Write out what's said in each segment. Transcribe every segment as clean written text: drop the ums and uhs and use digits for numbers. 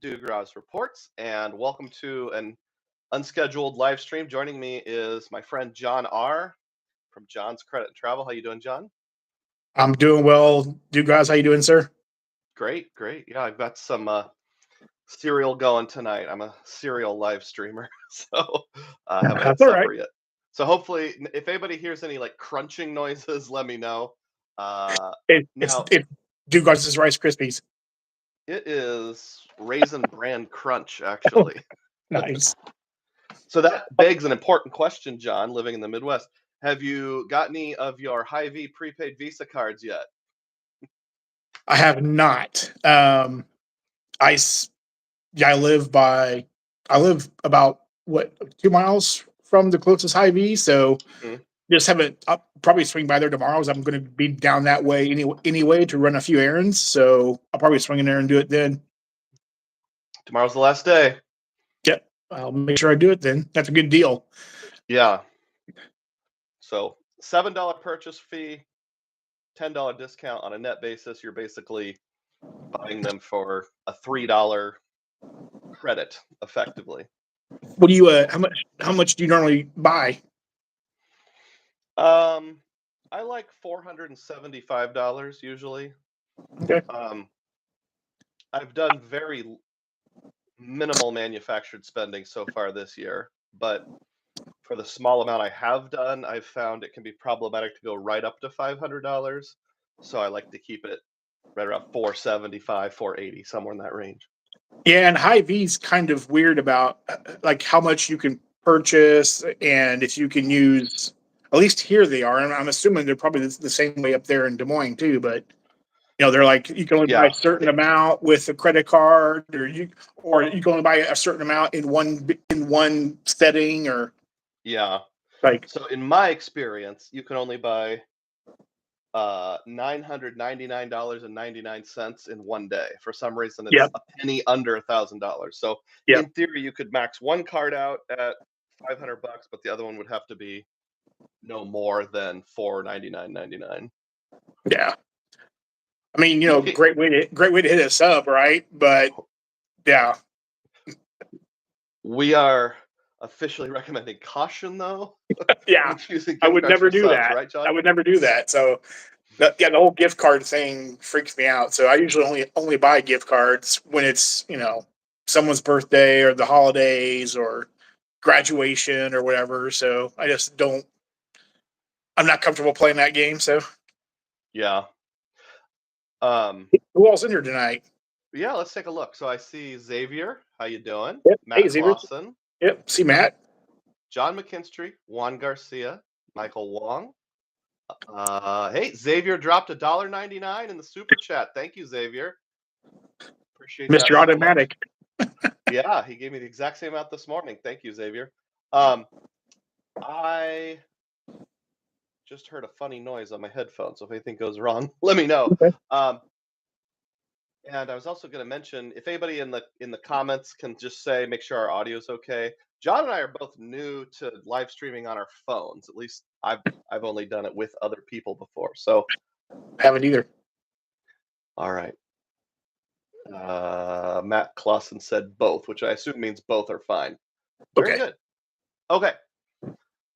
DUGROZ Reports, and welcome to an unscheduled live stream. Joining me is my friend John R. from John's Credit and Travel. How you doing, John? I'm doing well. DUGROZ, how you doing, sir? Great, great. Yeah, I've got some cereal going tonight. I'm a cereal live streamer, so I haven't had That's all right. supper yet. So hopefully, if anybody hears any like crunching noises, let me know. It's DUGROZ's Rice Krispies. It is Raisin Bran Crunch, actually. Nice. So that begs an important question, John, living in the Midwest. Have you got any of your Hy-Vee prepaid Visa cards yet? I have not. I live about 2 miles from the closest Hy-Vee, so just haven't. I'll probably swing by there tomorrow, as I'm going to be down that way anyway to run a few errands. So I'll probably swing in there and do it then. Tomorrow's the last day. Yep, I'll make sure I do it then. That's a good deal. Yeah. So $7 purchase fee, $10 discount on a net basis. You're basically buying them for a $3 credit, effectively. What do you? How much do you normally buy? I like $475 usually. Okay. I've done very minimal manufactured spending so far this year, but for the small amount I have done, I've found it can be problematic to go right up to $500. So I like to keep it right around $475, $480, somewhere in that range. Yeah, and Hy-Vee's kind of weird about like how much you can purchase and if you can use. At least here they are, and I'm assuming they're probably the same way up there in Des Moines too. But they're like you can only buy a certain amount with a credit card, or you can only buy a certain amount in one setting, or like. So in my experience, you can only buy $999.99 in one day. For some reason, it's a penny under $1,000. So in theory, you could max one card out at $500, but the other one would have to be no more than $499.99. Yeah, I mean, great way to hit us up, right? But yeah, we are officially recommending caution, though. Yeah, I would never do that. Right, John? I would never do that. So, the whole gift card thing freaks me out. So I usually only buy gift cards when it's someone's birthday or the holidays or graduation or whatever. So I just don't. I'm not comfortable playing that game. So yeah. Who else in here tonight? Yeah, let's take a look. So I see Xavier. How you doing? Yep. Matt Xavier. Clausen. Yep. See Matt. John McKinstry, Juan Garcia, Michael Wong. Hey, Xavier dropped $1.99 in the super chat. Thank you, Xavier. Appreciate that. Mr. Automatic. Yeah, he gave me the exact same amount this morning. Thank you, Xavier. I just heard a funny noise on my headphones, so if anything goes wrong, let me know. Okay. And I was also going to mention, if anybody in the comments can just say, make sure our audio is okay. John and I are both new to live streaming on our phones. At least I've only done it with other people before, so haven't either. All right. Matt Clausen said both, which I assume means both are fine. Very good. Okay.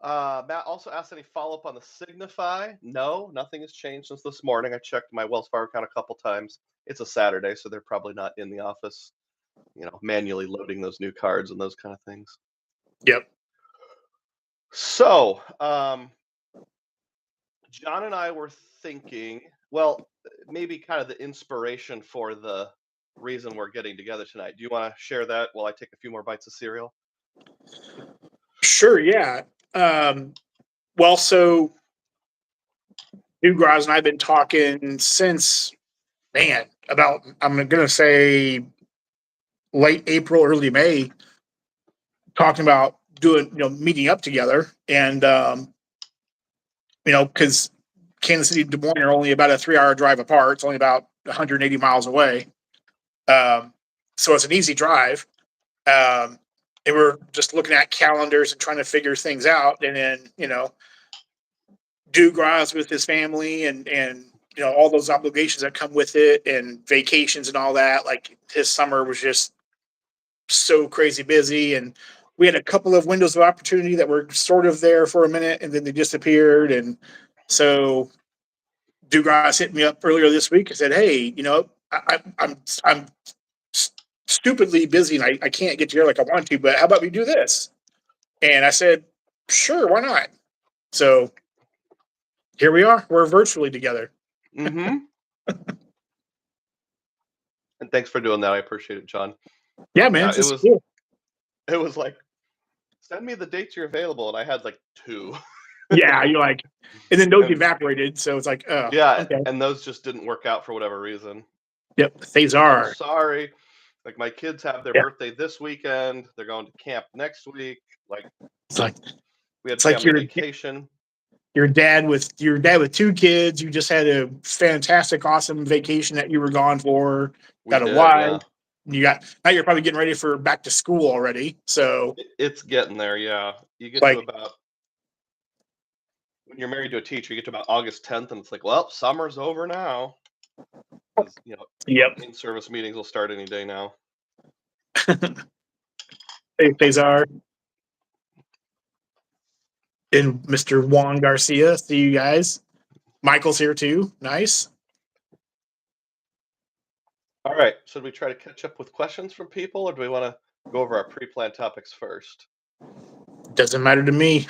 Matt also asked any follow-up on the Signify. No, nothing has changed since this morning. I checked my Wells Fargo account a couple times. It's a Saturday, so they're probably not in the office, manually loading those new cards and those kind of things. Yep. So, John and I were thinking, well, maybe kind of the inspiration for the reason we're getting together tonight. Do you want to share that while I take a few more bites of cereal? Sure, yeah. Well, so DUGROZ and I have been talking since, about, I'm going to say late April, early May, talking about doing, meeting up together. And, because Kansas City and Des Moines are only about a 3-hour drive apart. It's only about 180 miles away. So it's an easy drive. And we're just looking at calendars and trying to figure things out. And then, DUGROZ with his family and all those obligations that come with it and vacations and all that. Like his summer was just so crazy busy, and we had a couple of windows of opportunity that were sort of there for a minute, and then they disappeared. And so DUGROZ hit me up earlier this week and said, "Hey, I'm stupidly busy and I can't get to here like I want to, but how about we do this?" And I said, "Sure, why not?" So here we are. We're virtually together. Mm-hmm. And thanks for doing that. I appreciate it, John. Yeah, man, Yeah, this is cool. it was like, send me the dates you're available, and I had like 2. Yeah, you're like, and then those And evaporated, so it's like, oh, yeah, okay, and those just didn't work out for whatever reason. yep, things Like, I'm are, sorry. Like, my kids have their yeah. birthday this weekend. They're going to camp next week. Like, It's like we had it's like family vacation. your dad with 2 kids. You just had a fantastic, awesome vacation that you were gone for. We Got a did, wife. yeah. You got now. You're probably getting ready for back to school already. So It's getting there, yeah. You it's get to like, about when you're married to a teacher, you get to about August 10th, and it's like, well, summer's over now. Because, yep, in-service meetings will start any day now. things are. And Mr. Juan Garcia, see you guys. Michael's here too. Nice. All right. Should we try to catch up with questions from people, or do we want to go over our pre-planned topics first? Doesn't matter to me.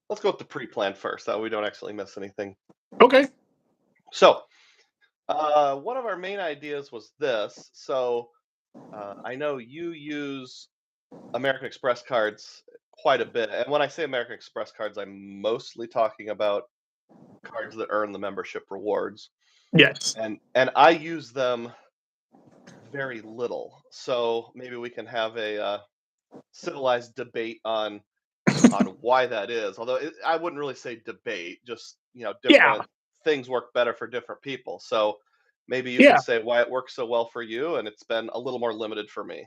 Let's go with the pre-planned first. That way we don't actually miss anything. Okay. So, one of our main ideas was this. So, I know you use American Express cards quite a bit. And when I say American Express cards, I'm mostly talking about cards that earn the membership rewards. Yes. And I use them very little. So maybe we can have a civilized debate on why that is. Although I wouldn't really say debate, just Yeah. different things work better for different people. So maybe you can Yeah. say why it works so well for you, and it's been a little more limited for me.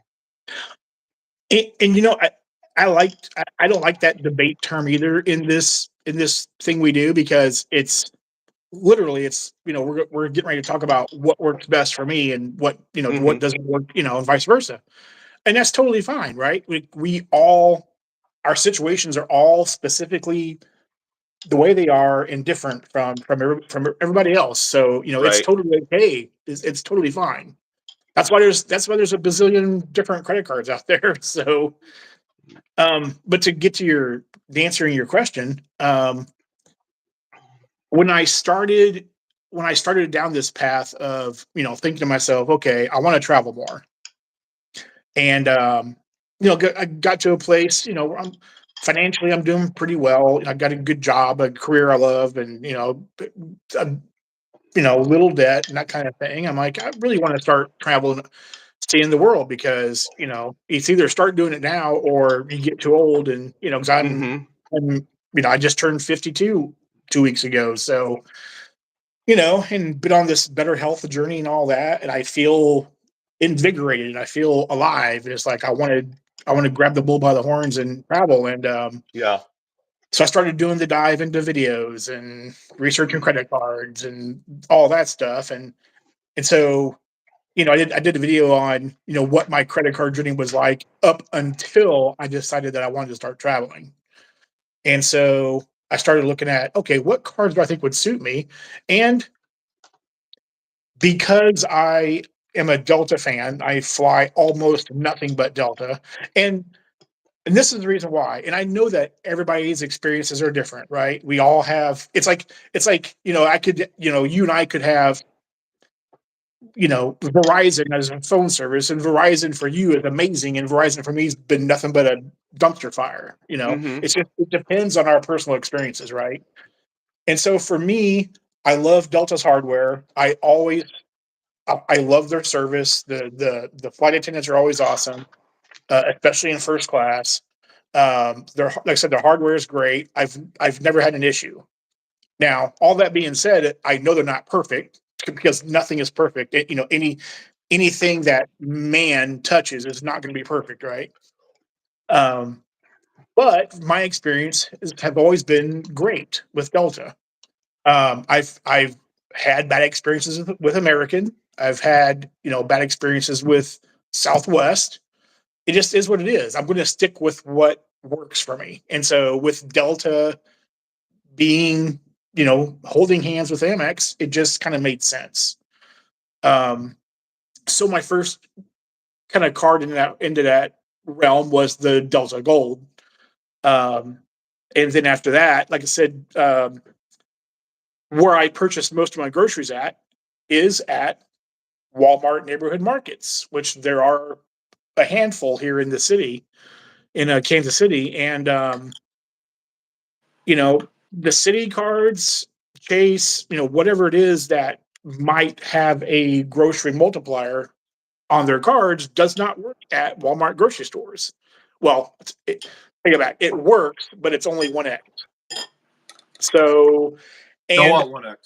And I don't like that debate term either in this thing we do, because it's literally it's we're getting ready to talk about what works best for me and what Hmm. doesn't work, and vice versa. And that's totally fine, right? We all, our situations are all specifically the way they are and different from everybody else. So it's Right. totally okay. It's totally fine. That's why there's a bazillion different credit cards out there. So, but to get to answering your question, when I started down this path of thinking to myself, okay, I want to travel more, and I got to a place, where I'm doing pretty well. I got a good job, a career I love, and little debt and that kind of thing. I'm like, I really want to start traveling, seeing the world, because it's either start doing it now or you get too old. And 'cause Hmm. I'm I just turned 52 2 weeks ago, so and been on this better health journey and all that, and I feel invigorated and I feel alive. And it's like I want to grab the bull by the horns and travel. And Yeah. so I started doing the dive into videos and researching credit cards and all that stuff. And so I did a video on what my credit card journey was like up until I decided that I wanted to start traveling. And so I started looking at, okay, what cards do I think would suit me? And because I am a Delta fan, I fly almost nothing but Delta. And and this is the reason why. And I know that everybody's experiences are different, right? We all have, it's like, I could, you and I could have, Verizon as a phone service, and Verizon for you is amazing, and Verizon for me has been nothing but a dumpster fire. Hmm. It depends on our personal experiences, right? And so for me, I love Delta's hardware. I love their service. The flight attendants are always awesome, especially in first class. Like I said, their hardware is great. I've never had an issue. Now, all that being said, I know they're not perfect, because nothing is perfect. Anything that man touches is not going to be perfect, right? Um, but my experience have always been great with Delta. I've had bad experiences with American. I've had bad experiences with Southwest. It just is what it is. I'm going to stick with what works for me. And so with Delta being, holding hands with Amex, it just kind of made sense. So my first kind of card into that realm was the Delta Gold. And then after that, like I said, where I purchased most of my groceries is at Walmart neighborhood markets, which there are a handful here in the city, in Kansas City. And, the city cards, Chase, whatever it is that might have a grocery multiplier on their cards does not work at Walmart grocery stores. Well, think about it. It works, but it's only 1X. So, Go on 1X.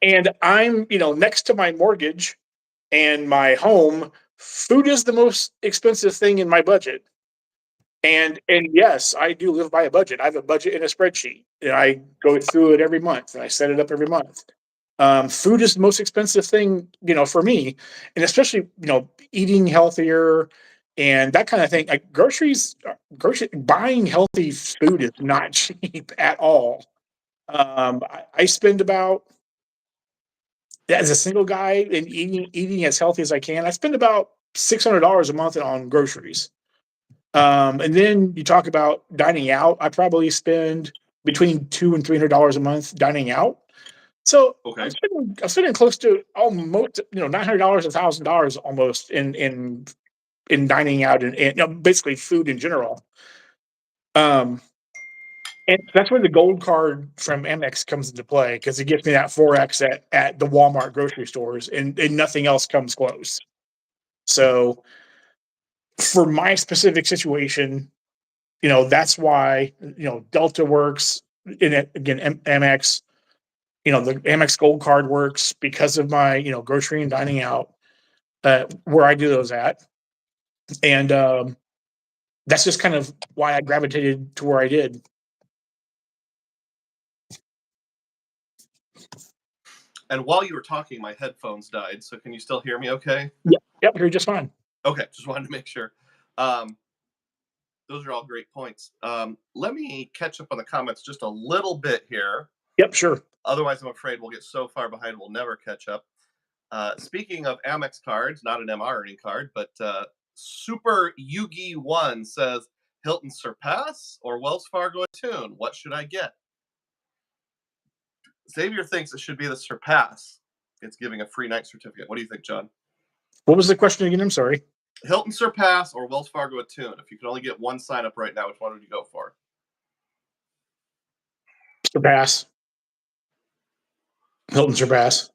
and I'm, next to my mortgage and my home, food is the most expensive thing in my budget. And yes, I do live by a budget. I have a budget in a spreadsheet, and I go through it every month, and I set it up every month. Food is the most expensive thing, for me, and especially, eating healthier and that kind of thing. Like buying healthy food is not cheap at all. I spend about, as a single guy and eating as healthy as I can, I spend about $600 a month on groceries. And then you talk about dining out. I probably spend between $200 and $300 a month dining out. So okay. I'm spending close to almost $900, $1,000 almost in dining out and basically food in general. And that's where the gold card from Amex comes into play, because it gives me that 4X at the Walmart grocery stores, and nothing else comes close. So for my specific situation, that's why, Delta works in it. Again, Amex, the Amex Gold card works because of my, grocery and dining out, where I do those at. And that's just kind of why I gravitated to where I did. And while you were talking, my headphones died. So can you still hear me okay? Yep, you're just fine. Okay, just wanted to make sure. Those are all great points. Let me catch up on the comments just a little bit here. Yep, sure. Otherwise, I'm afraid we'll get so far behind we'll never catch up. Speaking of Amex cards, not an MR earning card, but Super Yugi 1 says, Hilton Surpass or Wells Fargo Attune? What should I get? Xavier thinks it should be the Surpass. It's giving a free night certificate. What do you think, John? What was the question again? I'm sorry. Hilton Surpass or Wells Fargo Attune? If you could only get one sign up right now, which one would you go for? Surpass. Hilton Surpass.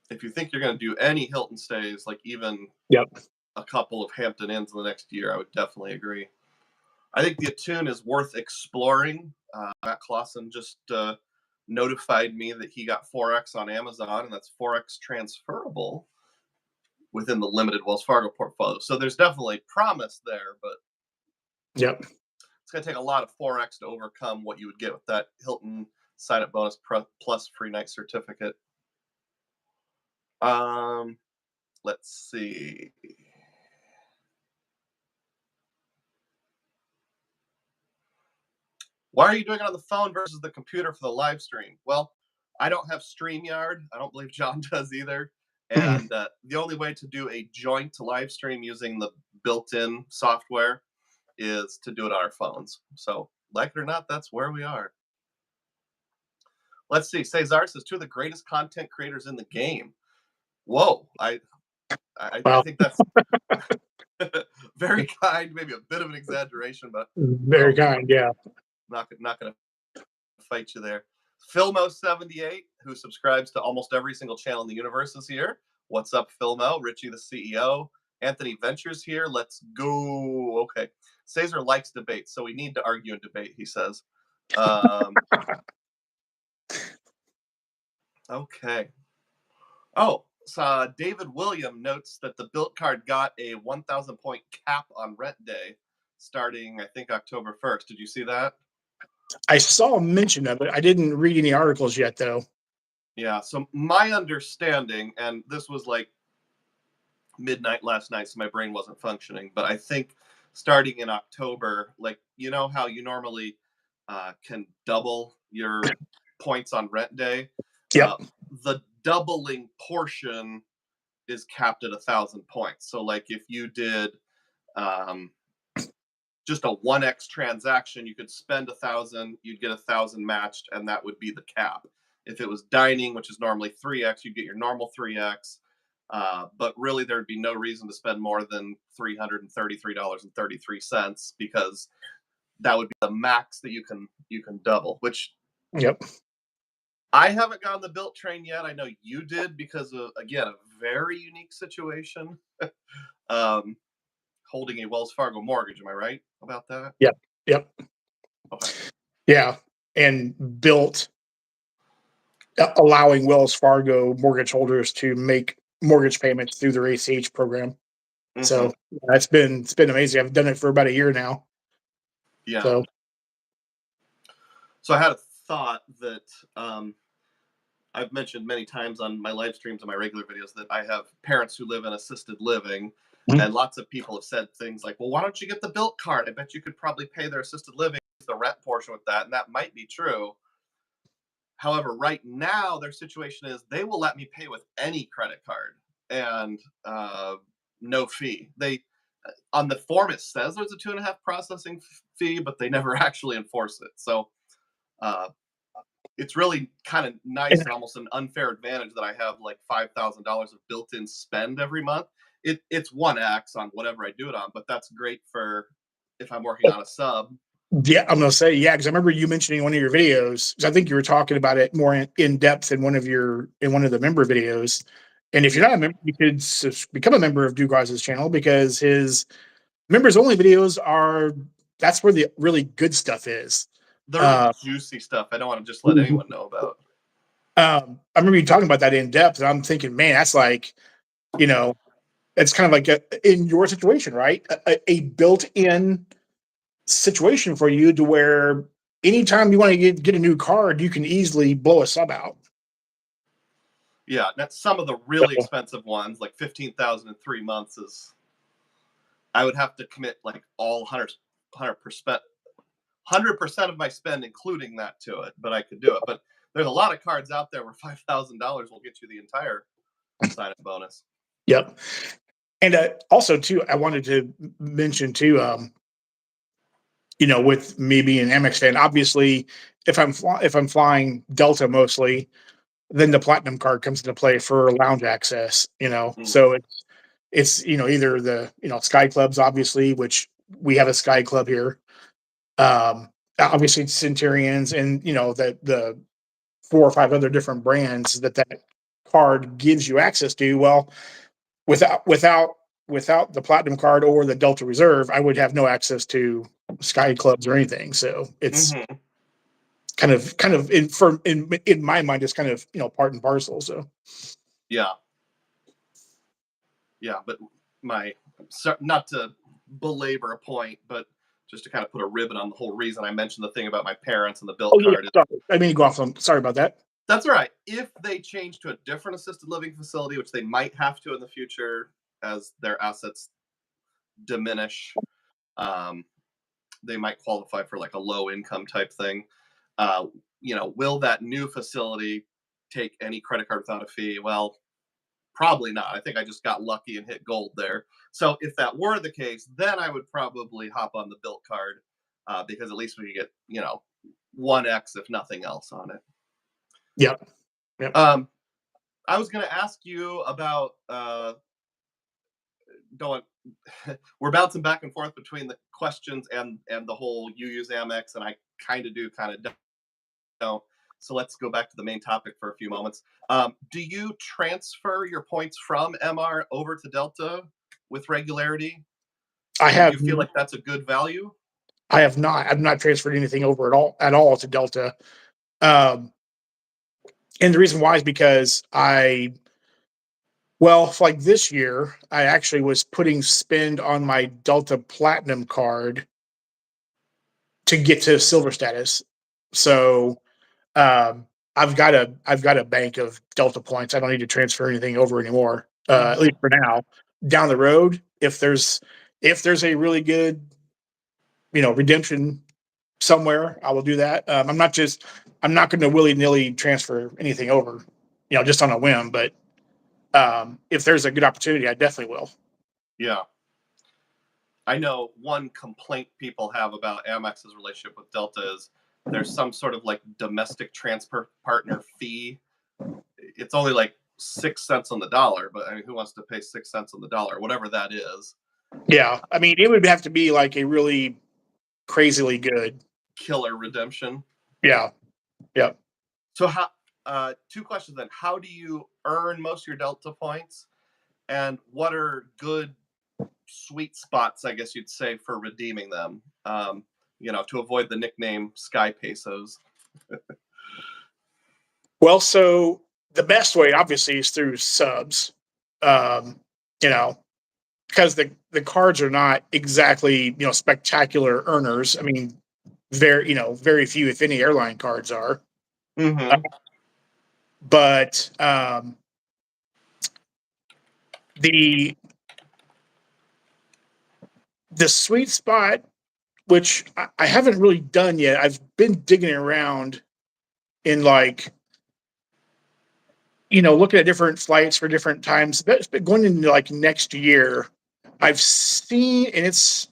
If you think you're going to do any Hilton stays, like even a couple of Hampton Inns in the next year, I would definitely agree. I think the Attune is worth exploring. Matt Clausen just notified me that he got 4X on Amazon, and that's 4X transferable within the limited Wells Fargo portfolio. So there's definitely promise there, but it's going to take a lot of 4X to overcome what you would get with that Hilton sign-up bonus plus free night certificate. Let's see. Why are you doing it on the phone versus the computer for the live stream? Well, I don't have StreamYard. I don't believe John does either. And the only way to do a joint live stream using the built-in software is to do it on our phones. So, like it or not, that's where we are. Let's see. Cesar says, 2 of the greatest content creators in the game. Whoa. I think that's very kind, maybe a bit of an exaggeration, but very kind, yeah. Not going to fight you there. Filmo78, who subscribes to almost every single channel in the universe, is here. What's up, Filmo? Richie, the CEO. Anthony Ventures here. Let's go. Okay. Cesar likes debate, so we need to argue and debate, he says. Okay. Oh, so David William notes that the Built card got a 1,000 point cap on rent day starting, I think, October 1st. Did you see that? I saw a mention of it. I didn't read any articles yet, though. Yeah, so my understanding, and this was like midnight last night, so my brain wasn't functioning. But I think starting in October, like, you know how you normally can double your points on rent day? Yep. The doubling portion is capped at 1,000 points. So like if you did just a 1x transaction, you could spend 1,000, you'd get 1,000 matched, and that would be the cap. If it was dining, which is normally 3x, you'd get your normal 3x. But really, there'd be no reason to spend more than $333.33 because that would be the max that you can double. Which, yep, I haven't gotten the built train yet. I know you did because of, again, a very unique situation. Holding a Wells Fargo mortgage. Am I right about that? yep, yep. Okay. Yeah, and built allowing Wells Fargo mortgage holders to make mortgage payments through their ACH program. Mm-hmm. So it's been amazing. I've done it for about a year now. Yeah. So I had a thought that I've mentioned many times on my live streams and my regular videos that I have parents who live in assisted living, and lots of people have said things like, well, why don't you get the built card? I bet you could probably pay their assisted living, the rent portion with that. And that might be true. However, right now their situation is they will let me pay with any credit card and no fee. They on the form it says there's a 2.5 processing fee, but they never actually enforce it. So it's really kind of nice and almost an unfair advantage that I have like $5,000 of built-in spend every month. It's 1x on whatever I do it on, but that's great for if I'm working on a sub. Yeah, I'm gonna say because I remember you mentioning one of your videos. Because I think you were talking about it more in depth in one of the member videos. And if you're not a member, you could become a member of DUGROZ's channel because his members only videos that's where the really good stuff is. The really juicy stuff I don't want to just let anyone know about. I remember you talking about that in depth, and I'm thinking, man, that's like, it's kind of like in your situation, right? A built-in situation for you to where anytime you want to get a new card, you can easily blow a sub out. Yeah, that's some of the really expensive ones, like 15,000 in 3 months is. I would have to commit like all 100% of my spend, including that, to it. But I could do it. But there's a lot of cards out there where $5,000 will get you the entire sign-up bonus. Yep. And also too, I wanted to mention too, with me being an AMEX fan, obviously, if I'm flying Delta mostly, then the platinum card comes into play for lounge access. So it's either the Sky Clubs, obviously, which we have a Sky Club here. Obviously, Centurions, and the 4 or 5 other different brands that card gives you access to. Well, without the platinum card or the Delta Reserve, I would have no access to Sky Clubs or anything. So it's kind of in my mind, it's kind of part and parcel. So yeah, but not to belabor a point, but just to kind of put a ribbon on the whole reason I mentioned the thing about my parents and the built card. Sorry. I mean, go off. Sorry about that. That's all right. If they change to a different assisted living facility, which they might have to in the future as their assets diminish, they might qualify for like a low income type thing. Will that new facility take any credit card without a fee? Well, probably not. I think I just got lucky and hit gold there. So if that were the case, then I would probably hop on the built card because at least we could get 1x if nothing else on it. Yep. I was going to ask you about we're bouncing back and forth between the questions and the whole you use Amex, and I kind of do, kind of don't. So let's go back to the main topic for a few moments. Do you transfer your points from MR over to Delta with regularity? I have. Do you feel like that's a good value? I have not. I've not transferred anything over at all to Delta. And the reason why is because like this year, I actually was putting spend on my Delta Platinum card to get to silver status. So I've got a bank of Delta points. I don't need to transfer anything over anymore, at least for now. down the road, if there's a really good, redemption somewhere, I will do that. I'm not going to willy nilly transfer anything over, just on a whim. But if there's a good opportunity, I definitely will. Yeah. I know one complaint people have about Amex's relationship with Delta is there's some sort of like domestic transfer partner fee. It's only like 6 cents on the dollar, but I mean, who wants to pay 6 cents on the dollar, whatever that is? Yeah, I mean, it would have to be like a really crazily good killer redemption. Yeah. Yep. So how? Two questions then. How do you earn most of your Delta points, and what are good sweet spots, I guess you'd say, for redeeming them? To avoid the nickname Sky Pesos. Well, so the best way, obviously, is through subs. Um, because the cards are not exactly spectacular earners. I mean, very few, if any, airline cards are. Mm-hmm. But the sweet spot, which I haven't really done yet, I've been digging around in looking at different flights for different times. But going into like next year, I've seen, and it's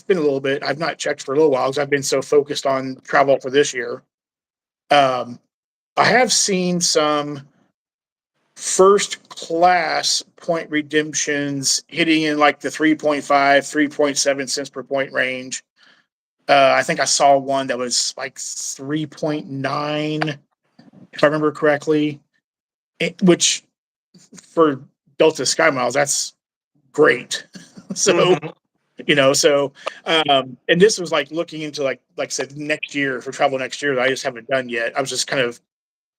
been a little bit. I've not checked for a little while because I've been so focused on travel for this year. I have seen some first class point redemptions hitting in like the 3.5, 3.7 cents per point range. I think I saw one that was like 3.9, if I remember correctly, which for Delta Sky Miles, that's great. So, and this was like looking into like I said, next year for travel next year that I just haven't done yet. I was just kind of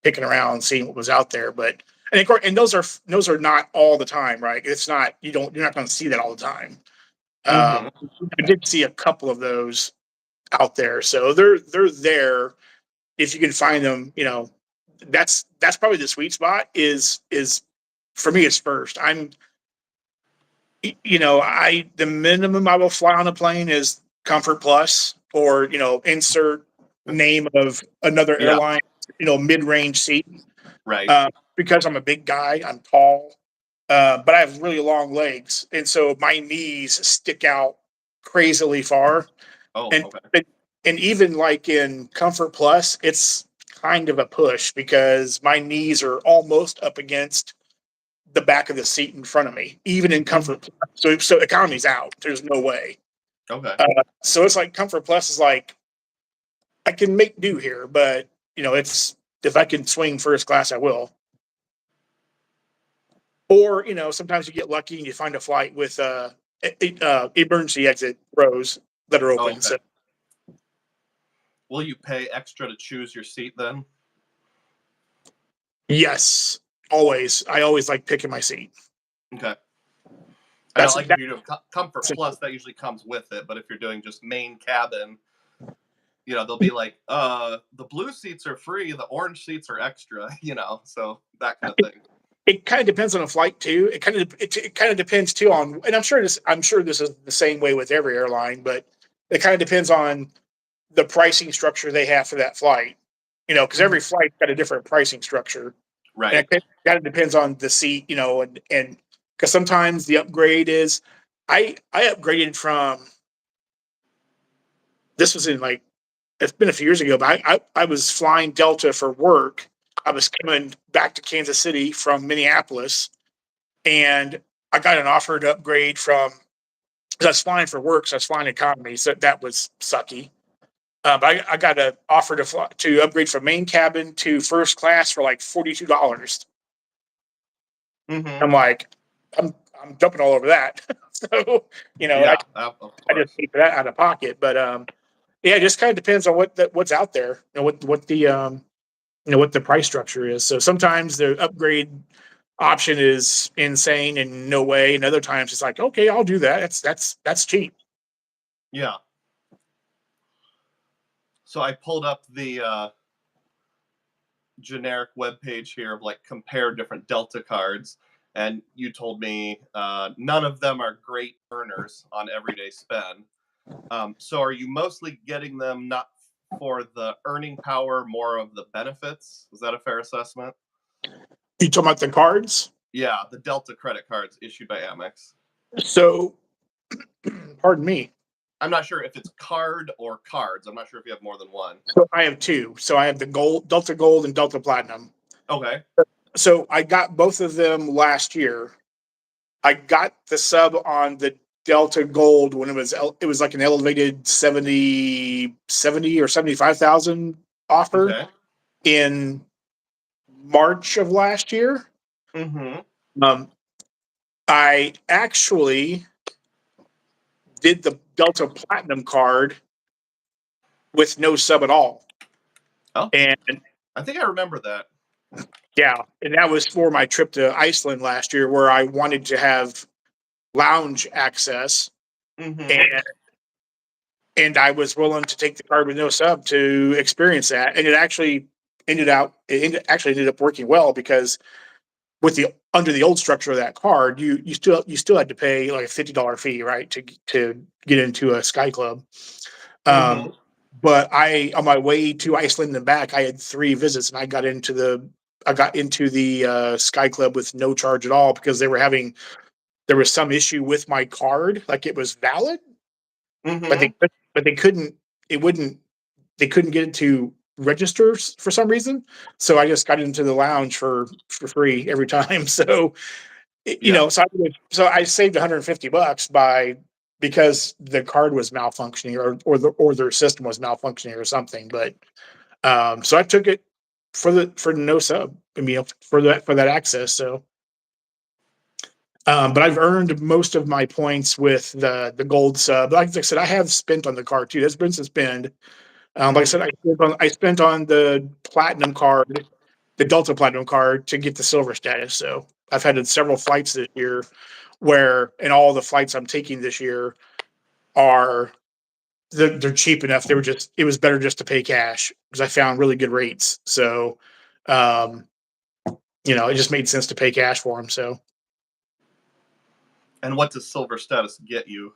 picking around, seeing what was out there. But and of course, and those are not all the time, right? It's not you're not going to see that all the time. I did see a couple of those out there, so they're there if you can find them. That's probably the sweet spot. Is for me is first. The minimum I will fly on a plane is Comfort Plus or insert name of another airline, mid-range seat. Right. Because I'm a big guy, I'm tall, but I have really long legs, and so my knees stick out crazily far. Oh, and okay. and even like in Comfort Plus, it's kind of a push because my knees are almost up against the back of the seat in front of me, even in Comfort Plus. So economy's out. There's no way. Okay. So it's like Comfort Plus is like, I can make do here, but it's if I can swing first class, I will. Or sometimes you get lucky and you find a flight with emergency exit rows that are open. Okay. So, will you pay extra to choose your seat then? yes, always. I always like picking my seat. Okay. I know, like if you're doing Comfort Plus, that usually comes with it. But if you're doing just main cabin, they'll be like, the blue seats are free, the orange seats are extra, so that kind of thing. It kind of depends on a flight too. It kind of depends too on, and I'm sure this is the same way with every airline, but it kind of depends on the pricing structure they have for that flight. Because every flight's got a different pricing structure. Right. And it kind of depends on the seat, and because sometimes the upgrade is, I upgraded from, this was in like, it's been a few years ago, but I was flying Delta for work. I was coming back to Kansas City from Minneapolis, and I got an offer to upgrade from, because I was flying for work, so I was flying economy, so that was sucky. But I got an offer to upgrade from main cabin to first class for like $42. I'm like, I'm jumping all over that. So yeah, I just pay for that out of pocket. But yeah, it just kind of depends on what's out there. What the what the price structure is. So sometimes the upgrade option is insane and no way, and other times it's like, okay, I'll do that. That's cheap. Yeah. So I pulled up the generic web page here of like compare different Delta cards, and you told me none of them are great earners on everyday spend. So are you mostly getting them not for the earning power, more of the benefits? Is that a fair assessment? You talking about the cards? Yeah, the Delta credit cards issued by Amex. So, pardon me. I'm not sure if it's card or cards. I'm not sure if you have more than one. So I have two. So I have the gold, Delta Gold, and Delta Platinum. Okay. So I got both of them last year. I got the sub on the Delta Gold when it was like an elevated 70 or 75,000 offer Okay. in March of last year. Mm-hmm. I actually did the Delta Platinum card with no sub at all. Oh, And I think I remember that. yeah, and that was for my trip to Iceland last year where I wanted to have lounge access. Mm-hmm. And I was willing to take the card with no sub to experience that. And it actually ended up working well because with the under the old structure of that card, you still had to pay like a $50 fee, right, to get into a Sky Club. Mm-hmm. But on my way to Iceland and back, I had 3 visits, and I got into the Sky Club with no charge at all because there was some issue with my card, like it was valid, but Mm-hmm. they couldn't it wouldn't they couldn't get it to registers for some reason. So I just got into the lounge for free every time. So Yeah. so I saved $150 because the card was malfunctioning or their system was malfunctioning or something. But so I took it for no sub. I mean, for that access. So but I've earned most of my points with the gold sub. Like I said, I have spent on the card too. That's been to spend. Like I said, I spent on the platinum card, the Delta Platinum card, to get the silver status. So I've had several flights this year and all the flights I'm taking this year are they're cheap enough. It was better just to pay cash because I found really good rates. So, um, it just made sense to pay cash for them. So, And what does silver status get you?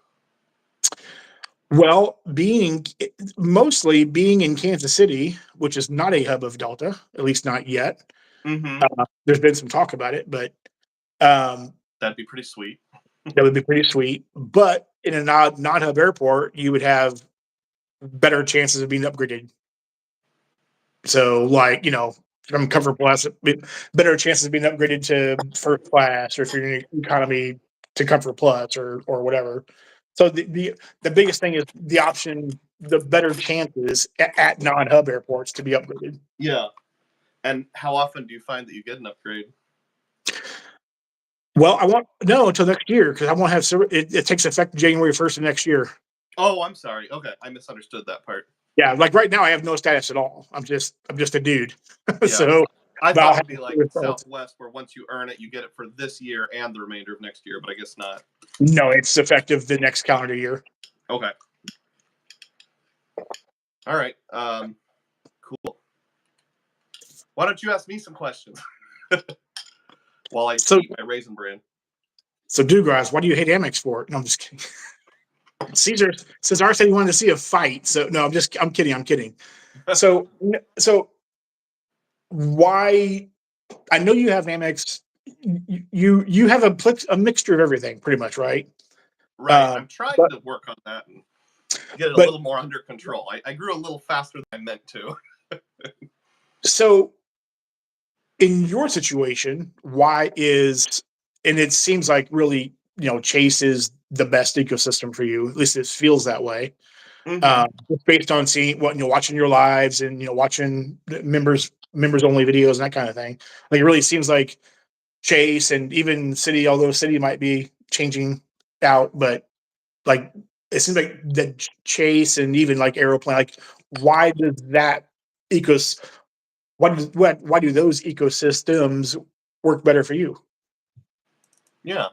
well, mostly being in Kansas City, which is not a hub of Delta, at least not yet. Mm-hmm. There's been some talk about it, but um, That'd be pretty sweet. that would be pretty sweet. But in a non-hub airport, you would have better chances of being upgraded. So, like, from Comfort Plus, better chances of being upgraded to first class, or if you're in economy to Comfort Plus, or whatever. So the biggest thing is the better chances at non-hub airports to be upgraded. Yeah. And how often do you find that you get an upgrade? Well, I won't know until next year because I won't have it takes effect January 1st of next year. Oh, I'm sorry. Okay, I misunderstood that part. Yeah, like right now I have no status at all. I'm just a dude. Yeah. So I but I'll thought have it'd be like Southwest, where once you earn it, you get it for this year and the remainder of next year, but I guess not. No, it's effective the next calendar year. Okay. All right. Cool. Why don't you ask me some questions while I eat my Raisin Bran? So, DUGROZ, why do you hate Amex for? No, I'm just kidding. Caesar said he wanted to see a fight. So, no, I'm kidding. So why? I know you have Amex. You have a mixture of everything, pretty much, right? Right. I'm trying to work on that and get it a little more under control. I grew a little faster than I meant to. So, in your situation, and it seems like really, Chase is the best ecosystem for you. At least it feels that way. Mm-hmm. Based on seeing watching your lives and watching members only videos and that kind of thing. Like it really seems like Chase and even City, although City might be changing out, but like it seems like the Chase and even like Aeroplane. Like, why does that ecos? Why do those ecosystems work better for you? Yeah,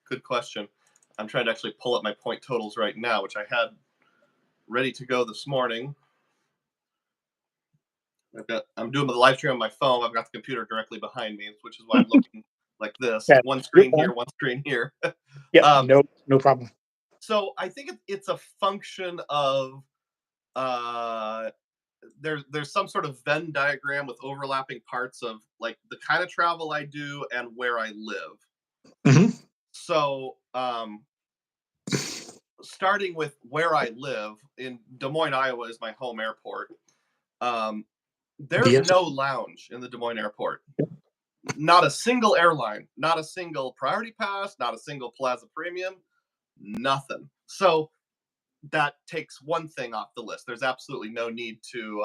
good question. I'm trying to actually pull up my point totals right now, which I had ready to go this morning. I'm doing the live stream on my phone. I've got the computer directly behind me, which is why I'm looking like this, Yeah, one you're screen fine. here, one screen here. Yep, um, no problem. so I think it's a function of uh, there's some sort of Venn diagram with overlapping parts of like the kind of travel I do and where I live. Hmm. So starting with where I live in Des Moines, Iowa is my home airport. Um, there's DSA. no lounge in the Des Moines airport. Not a single airline, not a single priority pass, not a single Plaza Premium, nothing. So that takes one thing off the list. There's absolutely no need to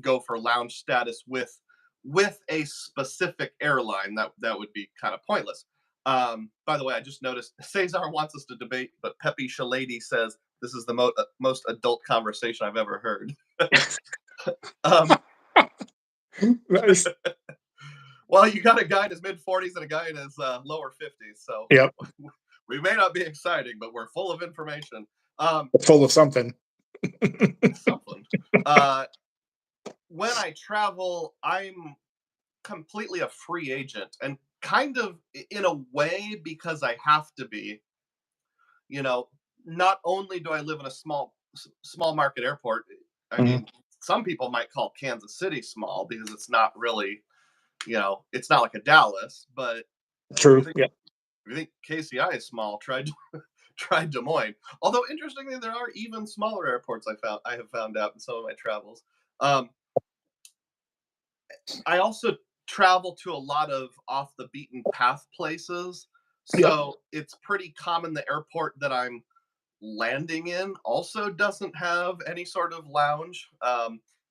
go for lounge status with a specific airline. That would be kind of pointless. By the way, I just noticed Cesar wants us to debate, but Pepe Shalady says this is the most adult conversation I've ever heard. um, Nice. well, you got a guy in his mid 40s and a guy in his lower 50s, so Yep, we may not be exciting, but we're full of information. full of something. Something. Uh, when I travel, I'm completely a free agent, and kind of in a way because I have to be. You know, not only do I live in a small market airport. I Mhm. mean, some people might call Kansas City small because it's not really, it's not like a Dallas. But if you True. think Yeah. if you think KCI is small, try Des Moines. Although interestingly, there are even smaller airports I have found out in some of my travels. Um, I also travel to a lot of off the beaten path places. Yep. So it's pretty common the airport that I'm landing in also doesn't have any sort of lounge.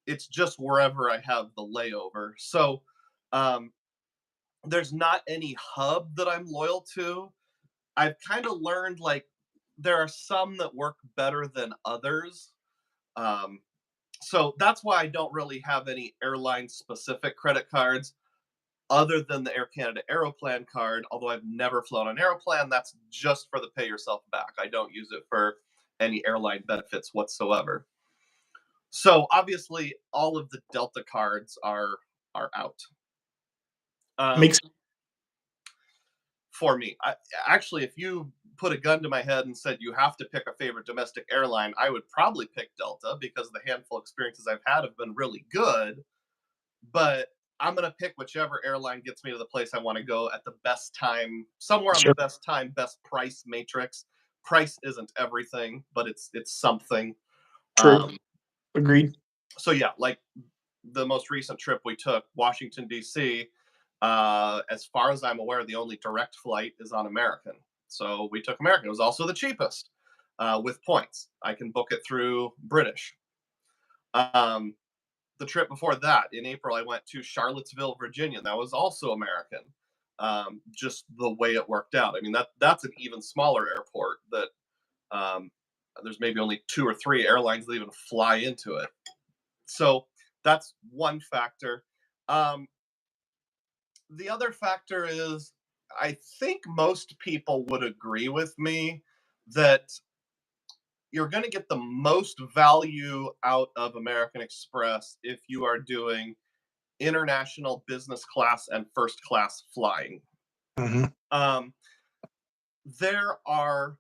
It's just wherever I have the layover. So um, there's not any hub that I'm loyal to. I've kind of learned like there are some that work better than others. Um, so that's why I don't really have any airline specific credit cards other than the Air Canada Aeroplan card. Although I've never flown an Aeroplan, that's just for the pay yourself back. I don't use it for any airline benefits whatsoever. So obviously, all of the Delta cards are out. Um, Makes for me, actually, if you put a gun to my head and said you have to pick a favorite domestic airline, I would probably pick Delta because the handful of experiences I've had have been really good. But I'm gonna pick whichever airline gets me to the place I want to go at the best time, somewhere on the sure. best time, best price matrix. Price isn't everything, but it's something. True. Um, Agreed. so yeah, like the most recent trip we took, Washington D.C. As far as I'm aware, the only direct flight is on American. So we took American. It was also the cheapest with points. I can book it through British. Um, the trip before that, in April, I went to Charlottesville, Virginia. That was also American. Just the way it worked out. I mean, that's an even smaller airport that um, there's maybe only two or three airlines that even fly into it. So that's one factor. Um, the other factor is I think most people would agree with me that you're going to get the most value out of American Express if you are doing international business class and first class flying. Hmm. Um, there are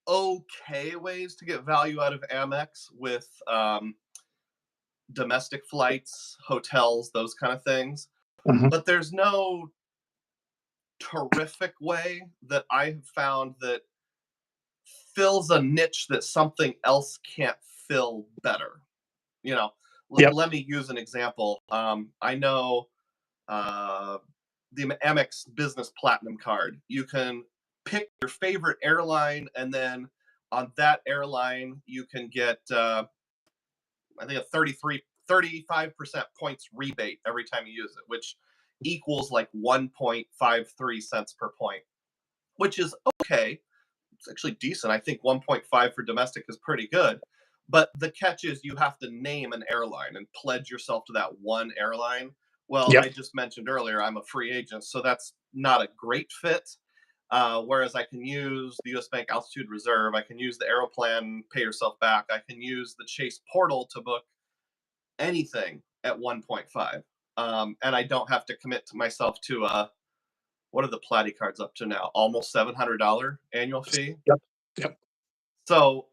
okay ways to get value out of Amex with domestic flights, hotels, those kind of things. Hmm. But there's no terrific way that I have found that fills a niche that something else can't fill better. You know, Yep. let me use an example. I know the Amex Business Platinum card. You can pick your favorite airline, and then on that airline, you can get, I think, a 35% points rebate every time you use it, which equals like 1.53 cents per point, which is okay. It's actually decent. I think 1.5 for domestic is pretty good. But the catch is you have to name an airline and pledge yourself to that one airline. Well, Yep. I just mentioned earlier, I'm a free agent, so that's not a great fit. Whereas I can use the US Bank Altitude Reserve, I can use the Aeroplan Pay Yourself Back, I can use the Chase Portal to book anything at 1.5. and I don't have to commit to myself to what are the Platy cards up to now? Almost $700 annual fee. Yep. Yep. So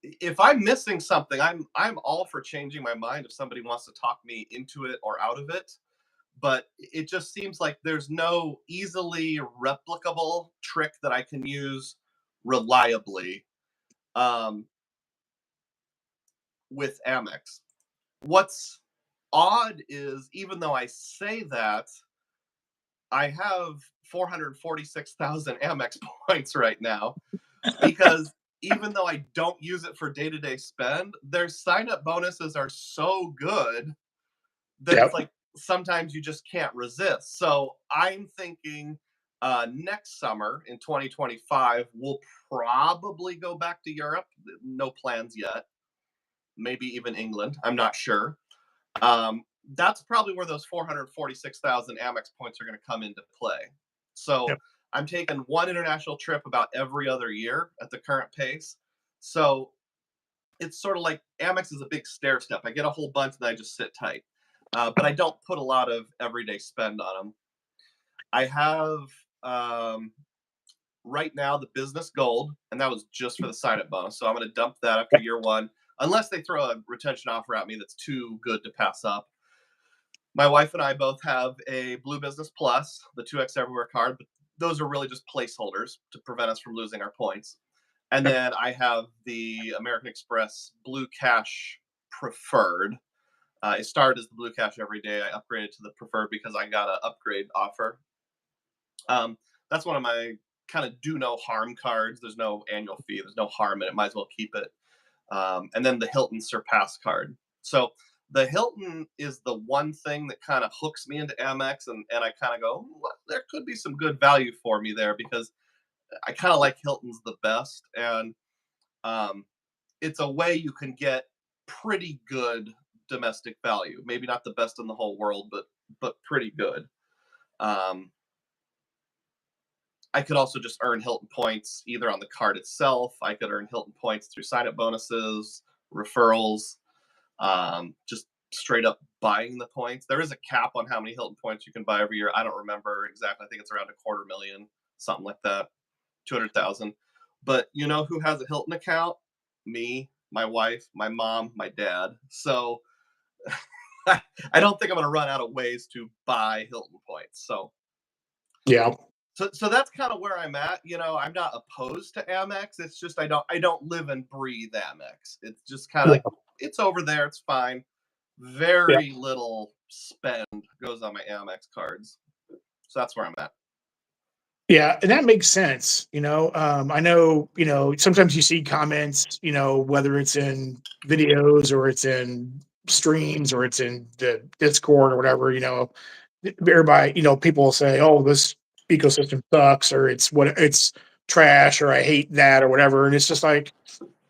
if I'm missing something, I'm all for changing my mind if somebody wants to talk me into it or out of it. But it just seems like there's no easily replicable trick that I can use reliably with Amex. What's odd is, even though I say that, I have 446,000 Amex points right now, because even though I don't use it for day-to-day spend, their sign-up bonuses are so good that it's like sometimes you just can't resist. So I'm thinking next summer in 2025, we'll probably go back to Europe. No plans yet. Maybe even England. I'm not sure. That's probably where those 446,000 Amex points are going to come into play. So I'm taking one international trip about every other year at the current pace. So it's sort of like Amex is a big stair step. I get a whole bunch and then I just sit tight. But I don't put a lot of everyday spend on them. I have right now the business gold, and that was just for the sign-up bonus. So I'm going to dump that after year one, unless they throw a retention offer at me that's too good to pass up. My wife and I both have a Blue Business Plus, the 2X Everywhere card, but those are really just placeholders to prevent us from losing our points. And then I have the American Express Blue Cash Preferred. It started as the Blue Cash every day. I upgraded to the Preferred because I got an upgrade offer. That's one of my kind of do no harm cards. There's no annual fee. There's no harm in it. Might as well keep it. And then the Hilton Surpass card. So the Hilton is the one thing that kind of hooks me into Amex, and I kind of go, well, there could be some good value for me there, because I kind of like Hilton's the best. And it's a way you can get pretty good domestic value. Maybe not the best in the whole world, but pretty good. I could also just earn Hilton points either on the card itself. I could earn Hilton points through sign-up bonuses, referrals, just straight up buying the points. There is a cap on how many Hilton points you can buy every year. I don't remember exactly. I think it's around 250,000, something like that, 200,000. But you know who has a Hilton account? Me, my wife, my mom, my dad. So I don't think I'm going to run out of ways to buy Hilton points. So yeah. So that's kind of where I'm at. You know, I'm not opposed to Amex. It's just I don't live and breathe Amex. It's just kind of like, it's over there. It's fine. Very little spend goes on my Amex cards. So that's where I'm at. Yeah, and that makes sense. I know, sometimes you see comments, whether it's in videos or it's in streams or it's in the Discord or whatever, everybody, people will say, oh, this ecosystem sucks, or it's trash, or I hate that, or whatever. And it's just like,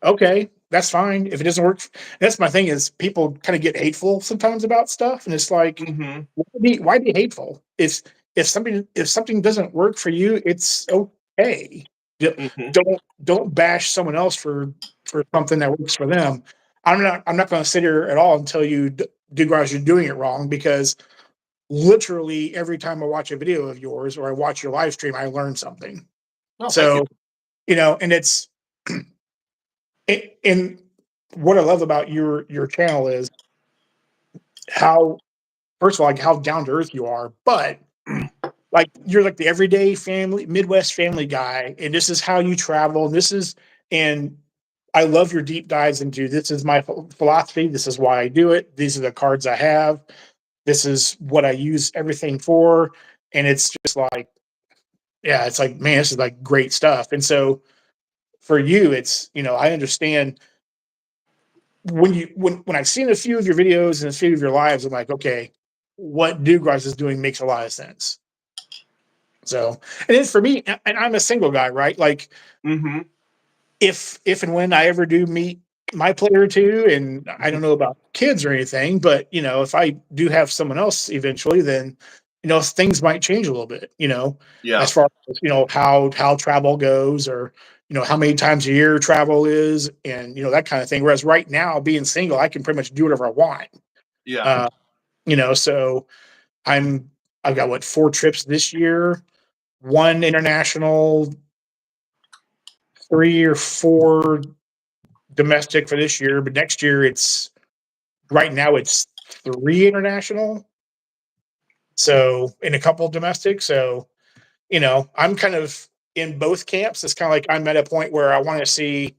okay, that's fine. If it doesn't work, that's my thing, is people kind of get hateful sometimes about stuff. And it's like, why be hateful? If something doesn't work for you, it's okay. Don't bash someone else for something that works for them. I'm not going to sit here at all and tell you, DUGROZ, you're doing it wrong, because literally every time I watch a video of yours or I watch your live stream, I learn something. Oh, so, and it's and what I love about your channel is how, first of all, like how down to earth you are, but like you're like the everyday family, Midwest family guy, and this is how you travel. And I love your deep dives into, this is my philosophy. This is why I do it. These are the cards I have. This is what I use everything for. And it's just like, yeah, it's like, man, this is like great stuff. And so for you, it's, I understand when I've seen a few of your videos and a few of your lives, I'm like, okay, what DUGROZ is doing makes a lot of sense. So, and then for me, and I'm a single guy, right? Like, if and when I ever do meet my player two, and I don't know about kids or anything, but if I do have someone else eventually, then things might change a little bit. As far as how travel goes, or how many times a year travel is, and that kind of thing. Whereas right now, being single, I can pretty much do whatever I want. So I've got what 4 trips this year, 1 international, 3 or 4 domestic for this year, but next year right now it's 3 international. So, and a couple domestic. So, I'm kind of in both camps. It's kind of like I'm at a point where I want to see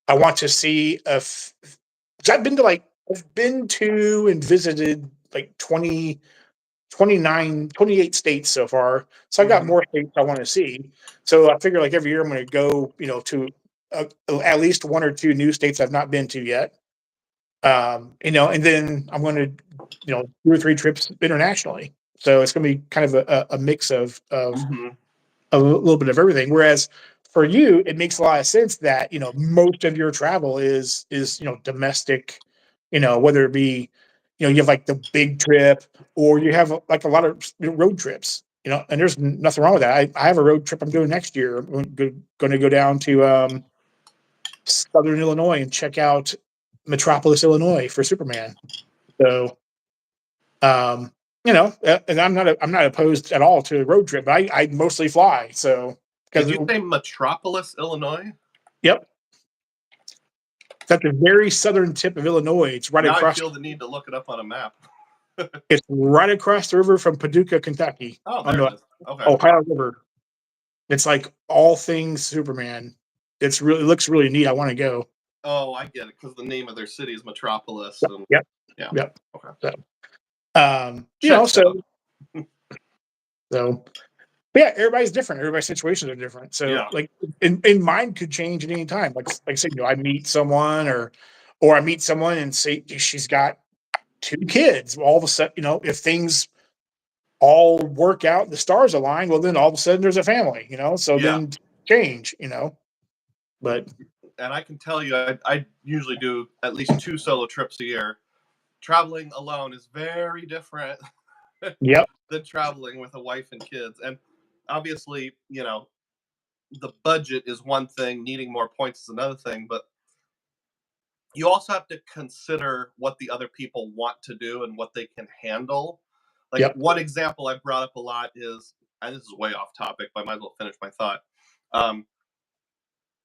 if 'cause I've been to and visited like 20, 29, 28 states so far. So I've got more states I want to see. So I figure like every year I'm going to go, to at least 1 or 2 new states I've not been to yet. And then I'm going to, 2 or 3 trips internationally. So it's going to be kind of a mix of a little bit of everything. Whereas for you, it makes a lot of sense that most of your travel is domestic. Whether it be you have like the big trip or you have like a lot of road trips. And there's nothing wrong with that. I have a road trip I'm doing next year. I'm going to go down to Southern Illinois and check out Metropolis, Illinois for Superman. So, and I'm not opposed at all to a road trip. But I mostly fly. So, Did you say Metropolis, Illinois? Yep, it's at the very southern tip of Illinois. It's right now across. I feel the need to look it up on a map. It's right across the river from Paducah, Kentucky. Oh, there it is. Okay. Ohio River. It's like all things Superman. It looks really neat. I want to go. Oh, I get it because the name of their city is Metropolis. And, yep. Yeah. Yep. Okay. So, but yeah, everybody's different. Everybody's situations are different. So, Yeah. like, and mine could change at any time. Like I said, I meet someone, or I meet someone and say she's got 2 kids. All of a sudden, if things all work out, the stars align. Well, then all of a sudden there's a family. So then change. But and I can tell you, I usually do at least 2 solo trips a year. Traveling alone is very different. Yep. Than traveling with a wife and kids. And obviously, the budget is one thing, needing more points is another thing, but you also have to consider what the other people want to do and what they can handle. Like one example I brought up a lot is, and this is way off topic, but I might as well finish my thought.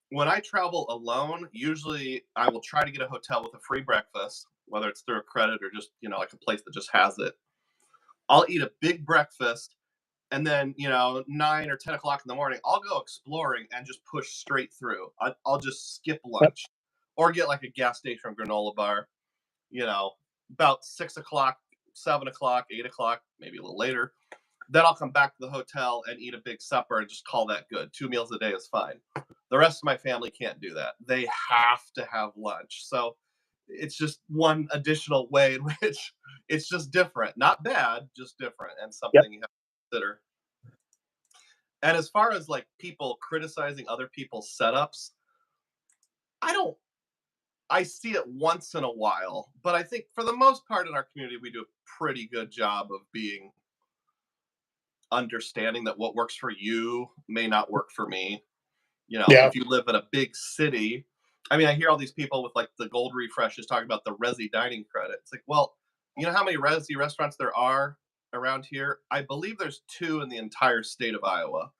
When I travel alone, usually I will try to get a hotel with a free breakfast, whether it's through a credit or just, like a place that just has it. I'll eat a big breakfast, and then 9 or 10 o'clock in the morning, I'll go exploring and just push straight through. I'll just skip lunch, or get like a gas station granola bar. About 6 o'clock, 7 o'clock, 8 o'clock, maybe a little later. Then I'll come back to the hotel and eat a big supper and just call that good. 2 meals a day is fine. The rest of my family can't do that. They have to have lunch. So it's just one additional way in which it's just different. Not bad, just different, and something you have to consider. And as far as like people criticizing other people's setups, I see it once in a while, but I think for the most part in our community, we do a pretty good job of being understanding that what works for you may not work for me. If you live in a big city, I mean, I hear all these people with like the gold refreshes talking about the Resi dining credit. It's like, well, you know how many Resi restaurants there are around here? I believe there's 2 in the entire state of Iowa.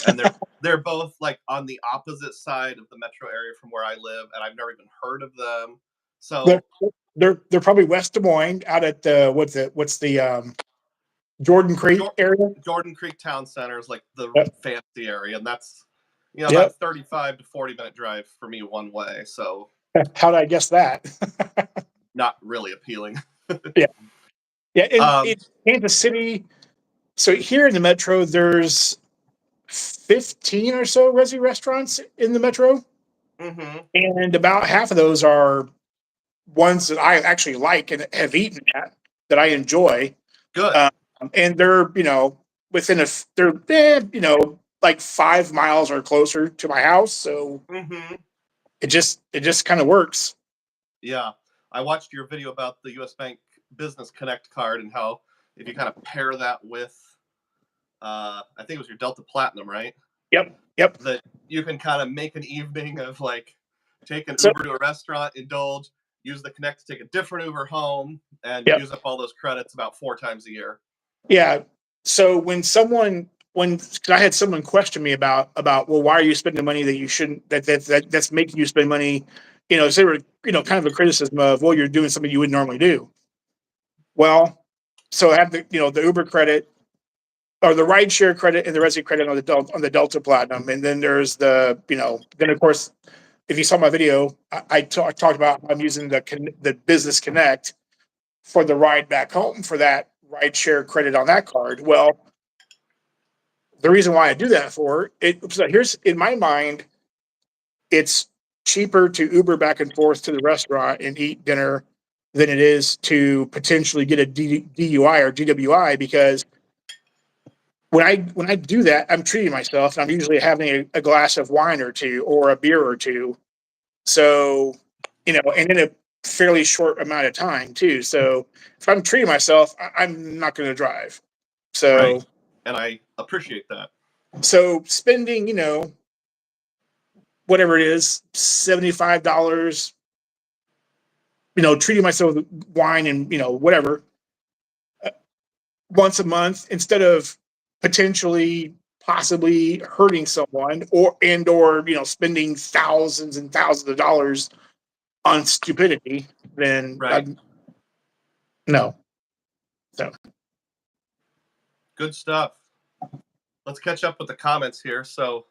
And they're both like on the opposite side of the metro area from where I live, and I've never even heard of them. So they're probably West Des Moines out at the what's the Jordan Creek area. Jordan Creek Town Center is like the fancy area, and that's about 35 to 40-minute drive for me one way. So how did I guess that? Not really appealing. Yeah. And it's Kansas City. So here in the metro, there's 15 or so Resi restaurants in the metro. And about half of those are ones that I actually like and have eaten at, that I enjoy. Good. And they're, within they're, like 5 miles or closer to my house. So it just kind of works. Yeah. I watched your video about the US Bank Business Connect card and how if you kind of pair that with, I think it was your Delta Platinum, right? Yep. That you can kind of make an evening of like take an Uber to a restaurant, indulge, use the Connect to take a different Uber home, and Yep. use up all those credits about 4 times a year. Yeah. So cause I had someone question me about, well, why are you spending money that you shouldn't, that's making you spend money, so they were, kind of a criticism of, well, you're doing something you wouldn't normally do. Well, so I have the Uber credit or the rideshare credit and the resi credit on the Delta Platinum. And then there's the, then of course, if you saw my video, I talked about I'm using the Business Connect for the ride back home for that rideshare credit on that card. Well, the reason why I do that so here's in my mind, it's cheaper to Uber back and forth to the restaurant and eat dinner than it is to potentially get a DUI or DWI, because when I do that, I'm treating myself, and I'm usually having a glass of wine or two or a beer or two. So, and in a fairly short amount of time too. So if I'm treating myself, I'm not going to drive. So, right. And I appreciate that. So spending, whatever it is, $75, treating myself with wine and, whatever, once a month, instead of possibly hurting someone or spending thousands and thousands of dollars on stupidity, then right. No. So good stuff. Let's catch up with the comments here. So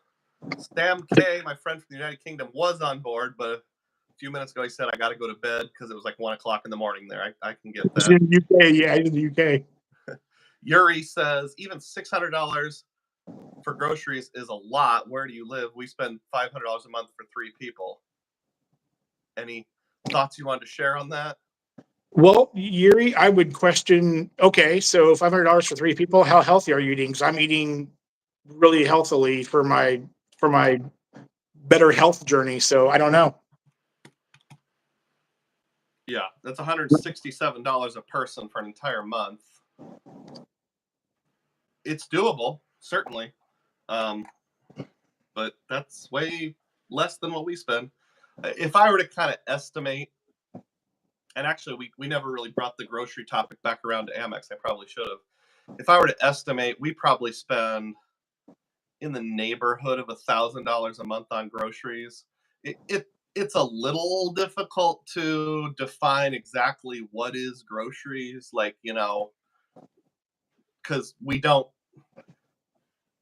Sam K, my friend from the United Kingdom, was on board, but a few minutes ago he said, I got to go to bed because it was like 1 o'clock in the morning there. I can get that. In the UK, yeah, in the UK. Yuri says, even $600 for groceries is a lot. Where do you live? We spend $500 a month for 3 people. Any thoughts you wanted to share on that? Well, Yuri, I would question, okay, so $500 for 3 people, how healthy are you eating? Because I'm eating really healthily for my better health journey. So I don't know. Yeah, that's $167 a person for an entire month. It's doable, certainly. But that's way less than what we spend. If I were to kind of estimate, and actually we never really brought the grocery topic back around to Amex. I probably should have. If I were to estimate, we probably spend in the neighborhood of $1,000 a month on groceries. It's a little difficult to define exactly what is groceries, like, because we don't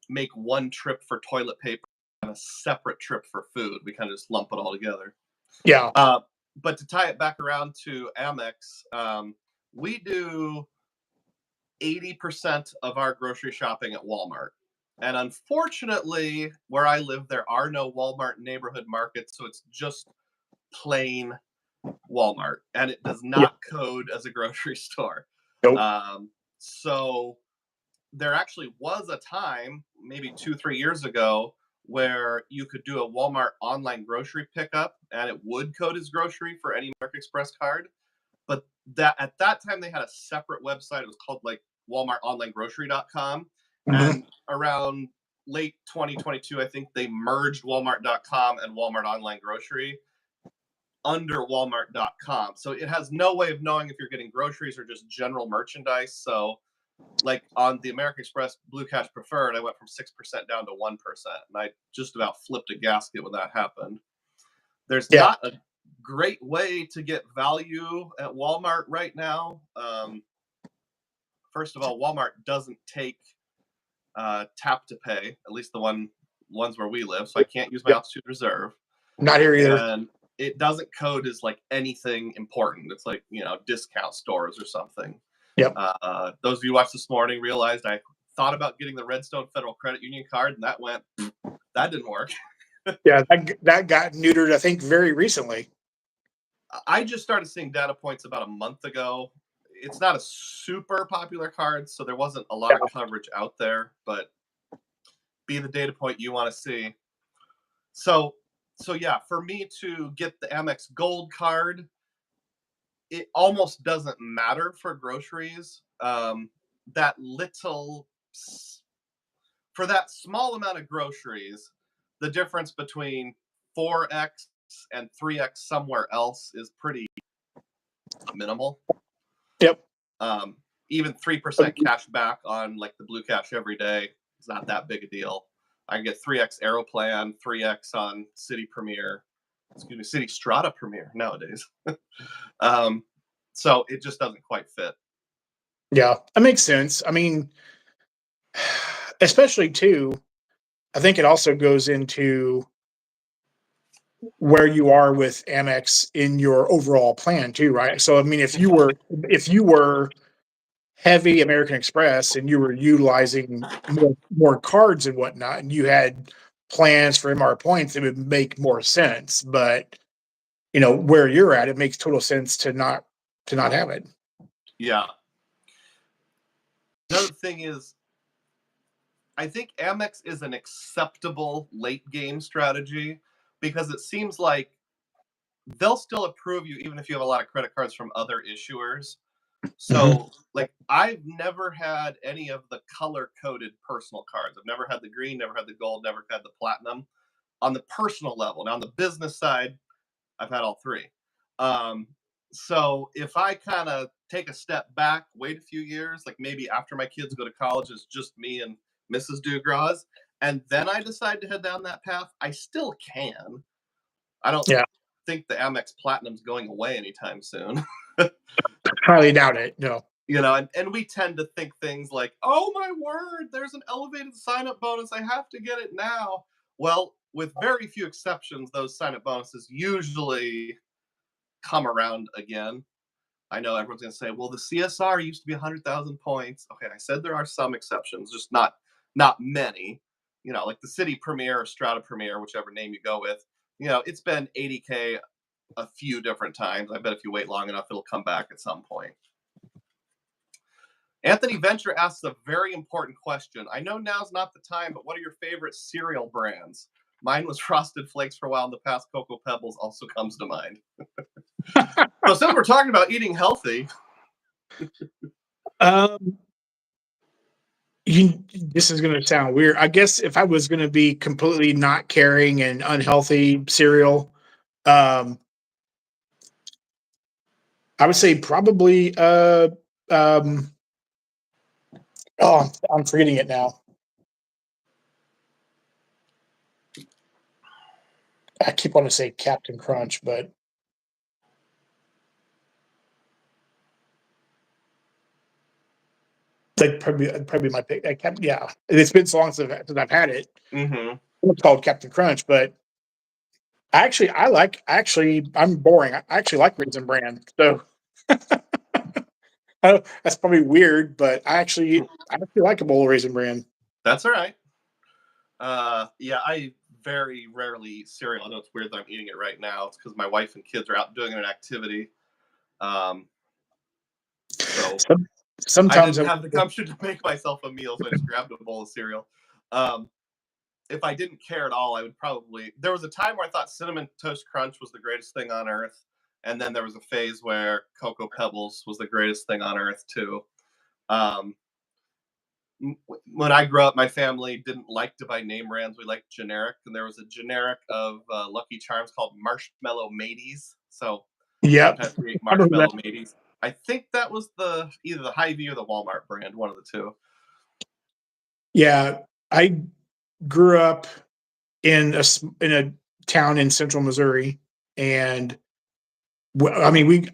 make one trip for toilet paper and a separate trip for food. We kind of just lump it all together. Yeah. But to tie it back around to Amex, we do 80% of our grocery shopping at Walmart. And unfortunately, where I live, there are no Walmart neighborhood markets, so it's just plain Walmart, and it does not code as a grocery store. Nope. So there actually was a time, maybe 2-3 years ago, where you could do a Walmart online grocery pickup, and it would code as grocery for any American Express card. But at that time, they had a separate website. It was called like WalmartOnlineGrocery.com. Mm-hmm. And around late 2022, I think they merged Walmart.com and Walmart Online Grocery under Walmart.com. So it has no way of knowing if you're getting groceries or just general merchandise. So like on the American Express Blue Cash Preferred, I went from 6% down to 1%. And I just about flipped a gasket when that happened. There's not a great way to get value at Walmart right now. First of all, Walmart doesn't take tap to pay, at least the ones where we live. So I can't use my altitude reserve. Not here either. And it doesn't code as like anything important. It's like, discount stores or something. Yep. Those of you who watched this morning realized I thought about getting the Redstone Federal Credit Union card, and that didn't work. Yeah, that got neutered, I think, very recently. I just started seeing data points about a month ago. It's not a super popular card, so there wasn't a lot of coverage out there, but be the data point you want to see. So yeah, for me to get the Amex Gold card, it almost doesn't matter for groceries. For that small amount of groceries, the difference between 4x and 3x somewhere else is pretty minimal. Yep. Even 3% cash back on like the Blue Cash every day is not that big a deal. I can get 3x Aeroplan, 3x on City Premier, City Strata Premier nowadays. So it just doesn't quite fit. Yeah, that makes sense. I mean, especially too, I think it also goes into where you are with Amex in your overall plan too, right? So I mean, if you were heavy American Express and you were utilizing more cards and whatnot, and you had plans for MR points, it would make more sense. But where you're at, it makes total sense to not have it. Yeah. Another thing is, I think Amex is an acceptable late game strategy because it seems like they'll still approve you even if you have a lot of credit cards from other issuers. So, like, I've never had any of the color-coded personal cards. I've never had the green, never had the gold, never had the platinum. On the personal level, now on the business side, I've had all three. So if I kind of take a step back, wait a few years, like maybe after my kids go to college, it's just me and Mrs. DUGROZ, and then I decide to head down that path, I still can. I don't Yeah, think the Amex Platinum's going away anytime soon. highly doubt it. No. And we tend to think things like, oh my word, there's an elevated sign-up bonus. I have to get it now. Well, with very few exceptions, those sign-up bonuses usually come around again. I know everyone's going to say, well, the CSR used to be 100,000 points. Okay, I said there are some exceptions, just not many. Like the City Premier or Strata Premier, whichever name you go with, it's been 80K a few different times. I bet if you wait long enough, it'll come back at some point. Anthony Venture asks a very important question. I know now's not the time, but what are your favorite cereal brands? Mine was Frosted Flakes for a while in the past. Cocoa Pebbles also comes to mind. So since we're talking about eating healthy, this is going to sound weird. I guess if I was going to be completely not caring and unhealthy cereal, I would say probably oh, I'm forgetting it now. I keep wanting to say Captain Crunch, but like probably my pick. Yeah, it's been so long since I've had it. mm-hmm. It's called Captain Crunch, but I'm boring. I actually like Raisin Bran, so that's probably weird, but I actually like a bowl of Raisin Bran. That's all right. Yeah, I very rarely eat cereal. I know it's weird that I'm eating it right now. It's because my wife and kids are out doing an activity. So Sometimes I didn't have the gumption to make myself a meal, so I just grabbed a bowl of cereal. If I didn't care at all, I would probably. There was a time where I thought Cinnamon Toast Crunch was the greatest thing on earth, and then there was a phase where Cocoa Pebbles was the greatest thing on earth too. When I grew up, my family didn't like to buy name brands. We liked generic, and there was a generic of Lucky Charms called Marshmallow Mateys. So yeah, sometimes we ate Marshmallow Mateys. I think that was either the Hy-Vee or the Walmart brand, one of the two. Yeah, I grew up in a town in central Missouri, and I mean we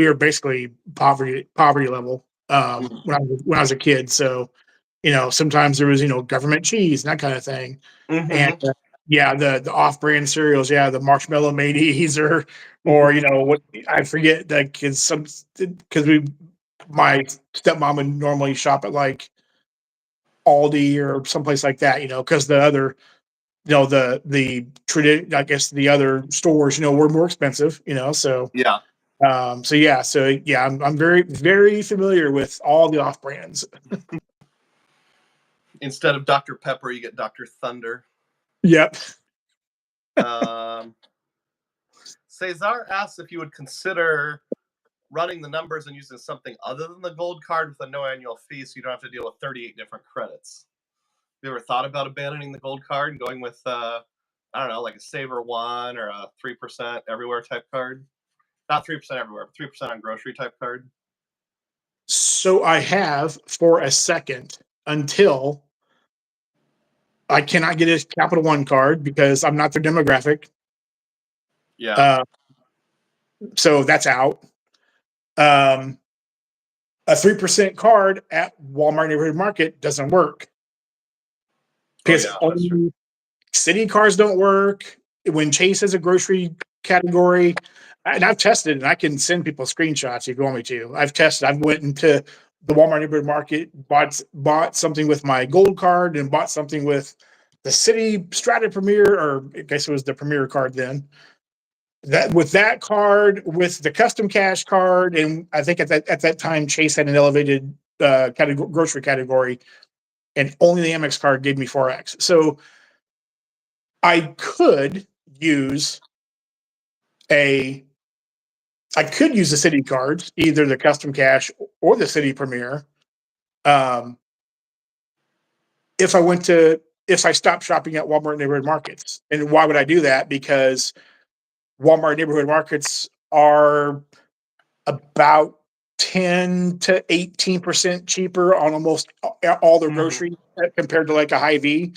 were basically poverty level when I was a kid. So sometimes there was government cheese and that kind of thing, and Mm-hmm. yeah, the off brand cereals, yeah, the Marshmallow Mateys or what I forget that because my stepmom would normally shop at like Aldi or someplace like that, because the other, I guess the other stores, were more expensive, so Yeah. I'm very, very familiar with all the off brands. Instead of Dr. Pepper, you get Dr. Thunder. Yep. Cesar asks if you would consider running the numbers and using something other than the gold card with a no annual fee so you don't have to deal with 38 different credits. Have you ever thought about abandoning the gold card and going with, I don't know, like a Saver One or a 3% everywhere type card? Not 3% everywhere, but 3% on grocery type card. So I have for a second until I cannot get a Capital One card because I'm not their demographic. Yeah. So that's out. A 3% card at Walmart Neighborhood Market doesn't work because only city cards don't work. When Chase has a grocery category, and I've tested, and I can send people screenshots if you want me to. I've tested. I've went into the Walmart Neighborhood Market, bought something with my gold card, and bought something with the City Strata Premier, or I guess it was the Premier card then. That with that card, with the custom cash card, and I think at that time Chase had an elevated grocery category, and only the Amex card gave me 4x. So I could use a city card, either the custom cash or the City Premier. If I stopped shopping at Walmart Neighborhood Markets. And why would I do that? Because Walmart Neighborhood Markets are about 10 to 18% cheaper on almost all their groceries compared to like a Hy-Vee.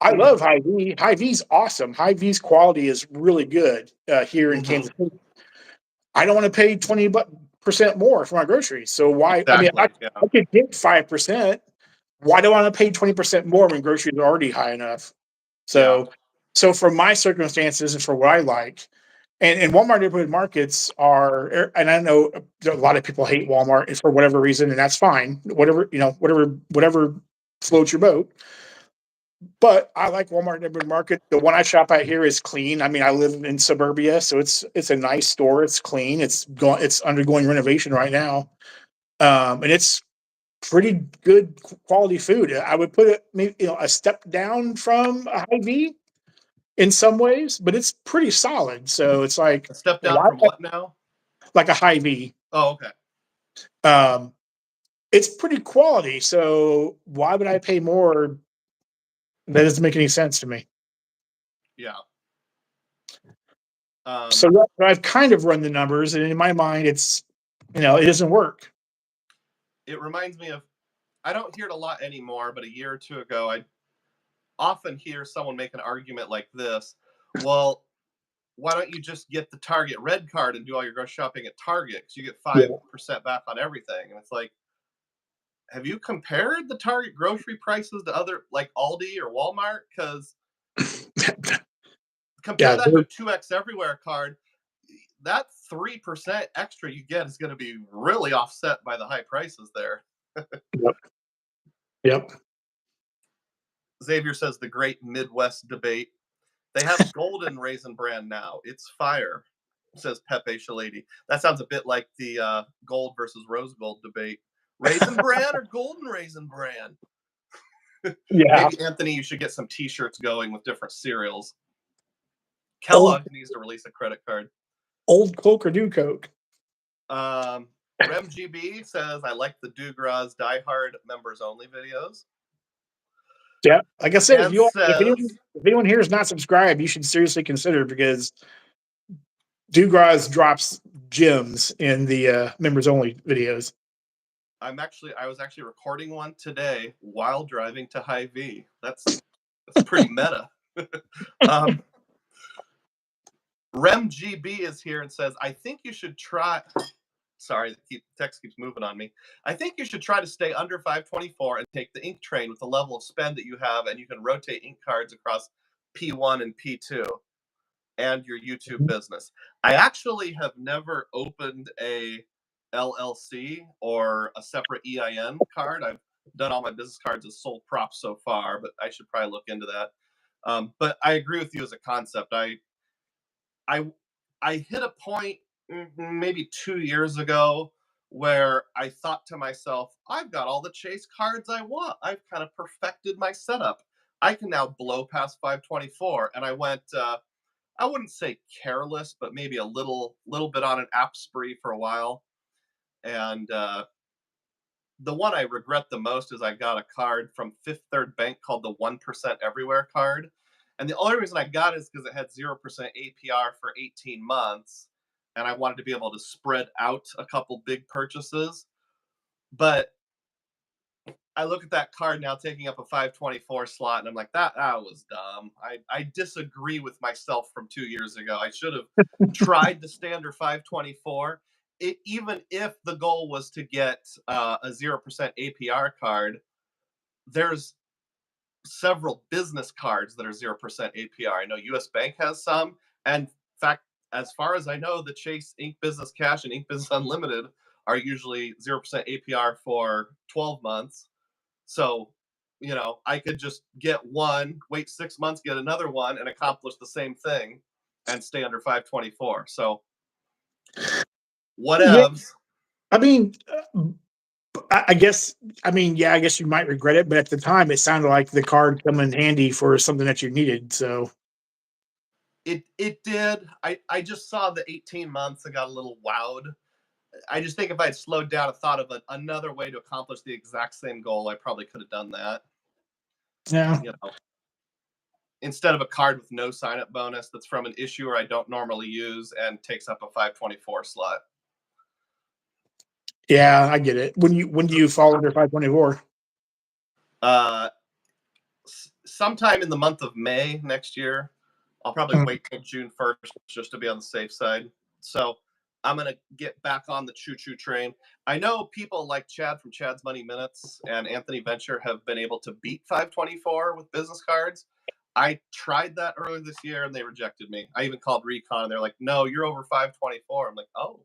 I love Hy-Vee. Hy-Vee's awesome. Hy-Vee's quality is really good here in Kansas City. I don't want to pay 20% more for my groceries. So why? Exactly, I could get 5%. Why do I want to pay 20% more when groceries are already high enough? So for my circumstances and for what I like, and Walmart Neighborhood Markets are, and I know a lot of people hate Walmart for whatever reason, and that's fine. Whatever floats your boat. But I like Walmart Neighborhood Market. The one I shop at here is clean. I mean, I live in suburbia, so it's a nice store. It's clean. It's undergoing renovation right now, and it's pretty good quality food. I would put it maybe a step down from a Hy-Vee in some ways, but it's pretty solid. So it's like a step down from what now? Like a Hy-Vee. Oh, okay. It's pretty quality. So why would I pay more? That doesn't make any sense to me. Yeah. So I've kind of run the numbers, and in my mind, it's it doesn't work. It reminds me of, I don't hear it a lot anymore, but a year or two ago, I often hear someone make an argument like this. Well, why don't you just get the Target Red Card and do all your grocery shopping at Target? Because you get 5% back on everything. And it's like, have you compared the Target grocery prices to other, like Aldi or Walmart? Because compare that to a 2X Everywhere card, that 3% extra you get is going to be really offset by the high prices there. Yep. Xavier says the great Midwest debate. They have golden Raisin Bran now. It's fire, says Pepe Shalady. That sounds a bit like the gold versus rose gold debate. Raisin Bran or golden Raisin Bran? Yeah. Maybe, Anthony, you should get some T-shirts going with different cereals. Kellogg needs to release a credit card. Old Coke or New Coke? RemGB says, I like the DUGROZ diehard members only videos. Yeah, like I said, if anyone here is not subscribed, you should seriously consider, because DUGROZ drops gems in the members only videos. I was actually recording one today while driving to Hy-Vee. That's pretty meta. RemGB is here and says, I think you should try. Sorry, the text keeps moving on me. I think you should try to stay under 524 and take the ink train with the level of spend that you have, and you can rotate ink cards across P1 and P2 and your YouTube business. I actually have never opened a LLC or a separate EIN card. I've done all my business cards as sole props so far, but I should probably look into that. But I agree with you as a concept. I hit a point maybe 2 years ago where I thought to myself, I've got all the Chase cards I want. I've kind of perfected my setup. I can now blow past 524. And I went, I wouldn't say careless, but maybe a little bit on an app spree for a while. And the one I regret the most is I got a card from Fifth Third Bank called the 1% Everywhere card. And the only reason I got it is because it had 0% APR for 18 months. and I wanted to be able to spread out a couple big purchases. But I look at that card now taking up a 524 slot, and I'm like, that was dumb. I disagree with myself from 2 years ago. I should have tried the standard 524. Even if the goal was to get a 0% APR card, there's several business cards that are 0% APR. I know US Bank has some. And in fact, as far as I know, the Chase Ink Business Cash and Ink Business Unlimited are usually 0% APR for 12 months. So, I could just get one, wait 6 months, get another one, and accomplish the same thing and stay under 524. So, whatevs. I mean, I guess, I guess you might regret it, but at the time it sounded like the card come in handy for something that you needed. So it did. I just saw the 18 months and got a little wowed. I just think if I had slowed down and thought of another way to accomplish the exact same goal, I probably could have done that. Yeah. Instead of a card with no sign-up bonus that's from an issuer I don't normally use and takes up a 524 slot. Yeah, I get it. When do you fall under 524? Sometime in the month of May next year. I'll probably wait till June 1st just to be on the safe side. So I'm going to get back on the choo-choo train. I know people like Chad from Chad's Money Minutes and Anthony Venture have been able to beat 524 with business cards. I tried that earlier this year and they rejected me. I even called Recon and they're like, no, you're over 524. I'm like, oh,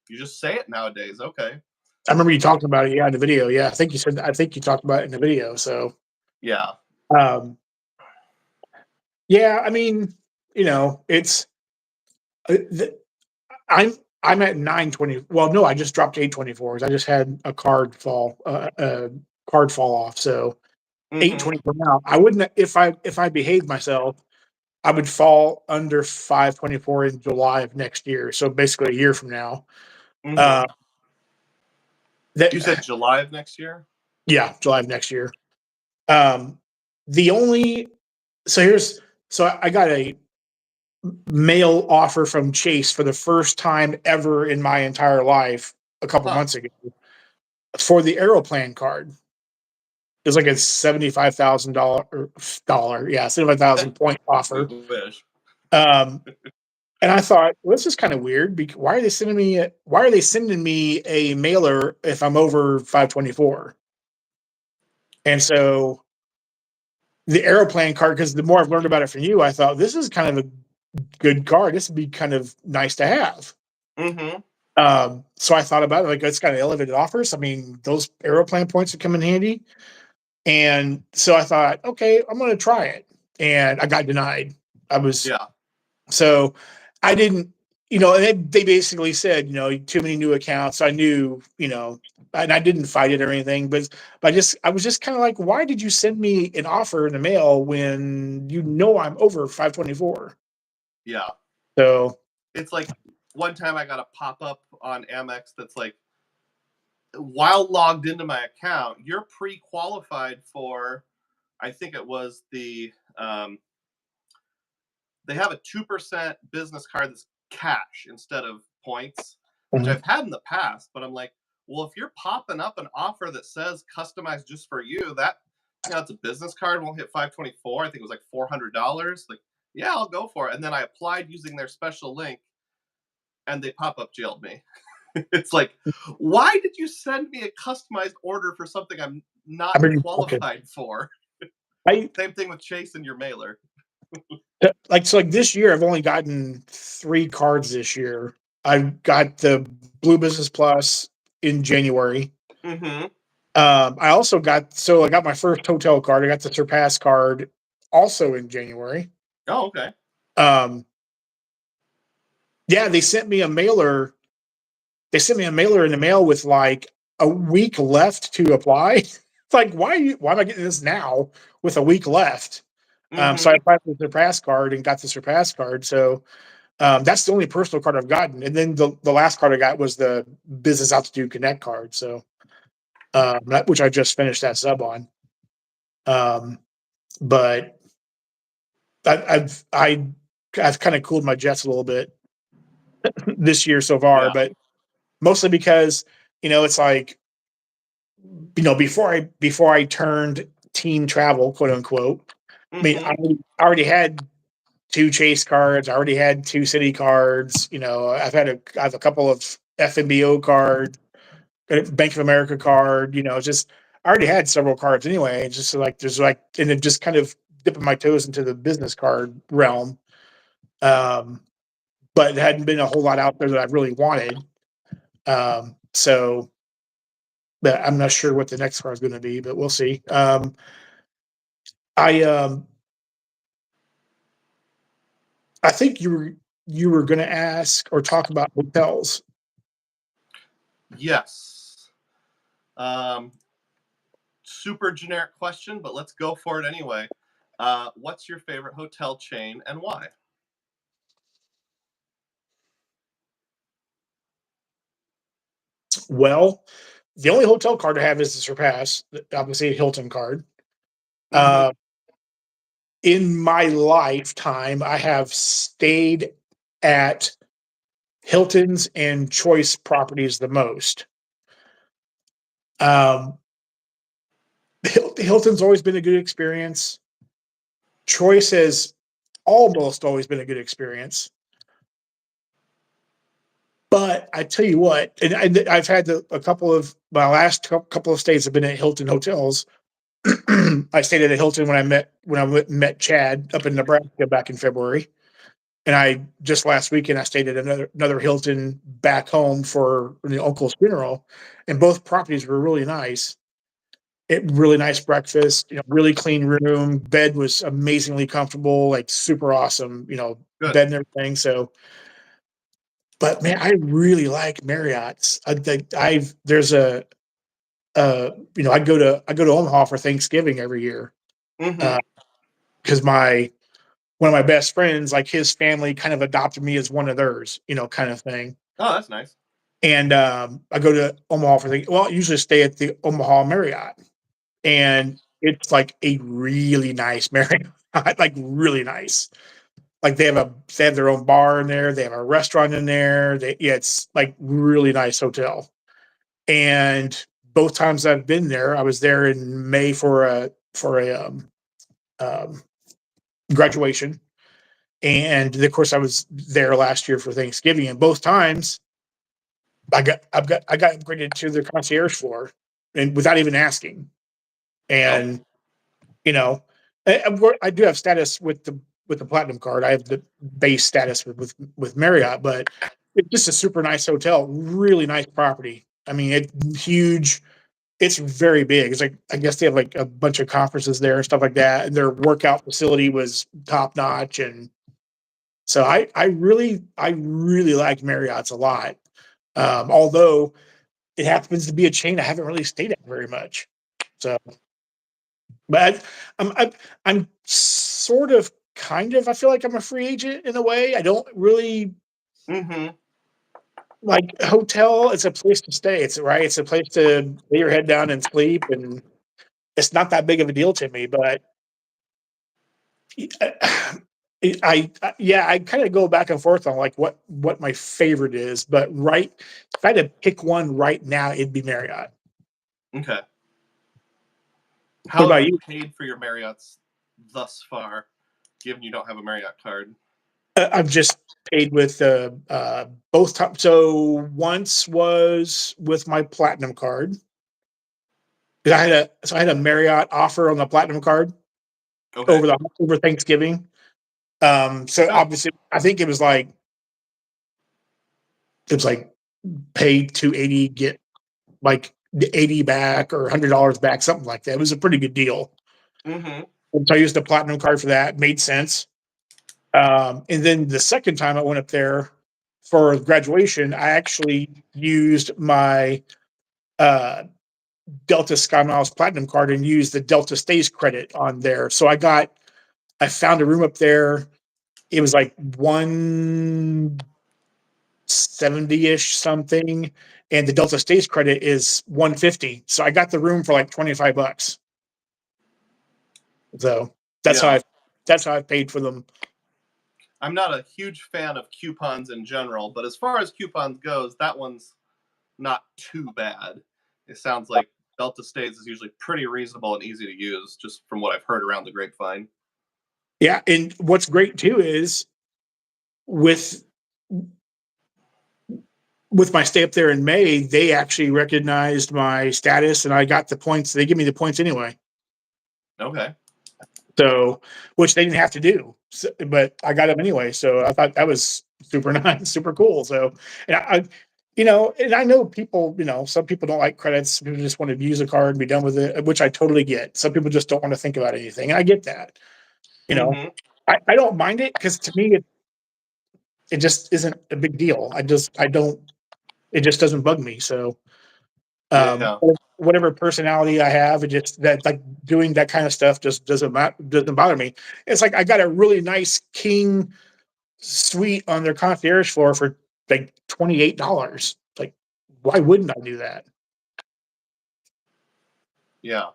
you just say it nowadays. Okay. I remember you talking about it. Yeah, in the video. Yeah, I think you talked about it in the video. So yeah. Yeah, I mean, it's I'm at 920. Well, no, I just dropped 824s. I just had a card fall off. So 824 now. I wouldn't if I behaved myself, I would fall under 524 in July of next year. So basically a year from now. You said July of next year? Yeah, July of next year. So I got a mail offer from Chase for the first time ever in my entire life a couple months ago for the Aeroplan card. It was like a $75,000 point offer. And I thought, well, this is kind of weird. Because why are they sending me a mailer if I'm over 524? And so the Aeroplan card, because the more I've learned about it from you, I thought this is kind of a good card. This would be kind of nice to have. So I thought about it, like it's got an elevated offers. I mean, those Aeroplan points would come in handy. And so I thought, okay, I'm going to try it. And I got denied. So I didn't, and they basically said, too many new accounts. I knew, and I didn't fight it or anything, but I was just kind of like, why did you send me an offer in the mail when I'm over 524? Yeah. So it's like one time I got a pop-up on Amex that's like, while logged into my account, you're pre-qualified for, I think it was they have a 2% business card that's cash instead of points, which I've had in the past, but I'm like, well, if you're popping up an offer that says customized just for you, it's a business card, won't hit 524. I think it was like $400. Like, yeah, I'll go for it. And then I applied using their special link and they pop-up jailed me. It's like, why did you send me a customized order for something I'm not qualified for? Same thing with Chase and your mailer. Like this year, I've only gotten 3 cards this year. I've got the Blue Business Plus in January. I got my first hotel card. I got the Surpass card also in January. Oh, okay. Yeah, they sent me a mailer. They sent me a mailer in the mail with like a week left to apply. It's like, why am I getting this now with a week left? So I applied for the Surpass card and got the Surpass card. So that's the only personal card I've gotten. And then the last card I got was the Business Altitude Connect card. So which I just finished that sub on. But I've kind of cooled my jets a little bit. this year so far, but mostly because, it's like, before I turned teen travel, quote unquote, I mean, I already had 2 Chase cards. I already had 2 City cards. I have a couple of FNBO cards, a Bank of America card. Just I already had several cards anyway. It's just like and it just kind of dipping my toes into the business card realm. But there hadn't been a whole lot out there that I really wanted. So, but I'm not sure what the next car is going to be, but we'll see. I I think you were going to ask or talk about hotels. Yes. Super generic question, but let's go for it anyway. What's your favorite hotel chain and why? Well, the only hotel card I have is the Surpass, obviously a Hilton card. Uh, in my lifetime, I have stayed at Hilton's and Choice properties the most. Hilton's always been a good experience. Choice has almost always been a good experience. But I tell you what, and I've had a couple of my last couple of stays have been at Hilton hotels. I stayed at a Hilton when I met Chad up in Nebraska back in February, and I just last weekend I stayed at another Hilton back home for the uncle's funeral, and both properties were really nice. Really nice breakfast, really clean room. Bed was amazingly comfortable, like super awesome, Good. bed and everything. So, but man, I really like Marriott's. There's I go to Omaha for Thanksgiving every year because one of my best friends, like his family, kind of adopted me as one of theirs, kind of thing. Oh, that's nice. And I go to Omaha I usually stay at the Omaha Marriott, and it's like a really nice Marriott, like really nice. Like they have their own bar in there, they have a restaurant in there. It's like really nice hotel. And both times I've been there, I was there in May for a um, graduation, and of course I was there last year for Thanksgiving. And both times, I got upgraded to the concierge floor, and without even asking. And you know, I do have status with the platinum card. I have the base status with Marriott, but it's just a super nice hotel, really nice property. I mean, it's huge. It's very big. It's like I guess they have like a bunch of conferences there and stuff like that. And their workout facility was top notch, and so I really like Marriott's a lot. Although it happens to be a chain I haven't really stayed at very much. So, but I'm sort of kind of I feel like I'm a free agent in a way. I don't really like hotel. It's a place to stay. It's right. It's a place to lay your head down and sleep, and it's not that big of a deal to me. But I kind of go back and forth on like what my favorite is. But if I had to pick one right now, it'd be Marriott. Okay. What How about have you you? paid for your Marriotts thus far, given you don't have a Marriott card? I've just paid with both times. So once was with my platinum card. 'Cause I had a Marriott offer on the platinum card Okay. over Thanksgiving. So obviously, I think it was like pay 280, get like the 80 back or $100 back, something like that. It was a pretty good deal. Mm-hmm. So I used the platinum card for that. Made sense. And then the second time I went up there for graduation, I actually used my uh, Delta SkyMiles Platinum card and used the Delta Stays credit on there. So I found a room up there. It was like 170-ish something, and the Delta Stays credit is 150. So I got the room for like $25. So that's how I paid for them. I'm not a huge fan of coupons in general, but as far as coupons goes, that one's not too bad. It sounds like Delta States is usually pretty reasonable and easy to use, just from what I've heard around the grapevine. Yeah, and what's great too is with my stay up there in May, they actually recognized my status and I got the points. They give me the points anyway. Okay. So, which they didn't have to do, so, but I got them anyway. So I thought that was super nice, super cool. So, and and I know people, some people don't like credits. People just want to use a card and be done with it, which I totally get. Some people just don't want to think about anything. And I get that. Mm-hmm. I don't mind it because to me, it just isn't a big deal. It just doesn't bug me. So, Yeah. whatever personality I have, it just that like doing that kind of stuff just doesn't bother me. It's like I got a really nice king suite on their concierge floor for like $28. Like, why wouldn't I do that? Yeah.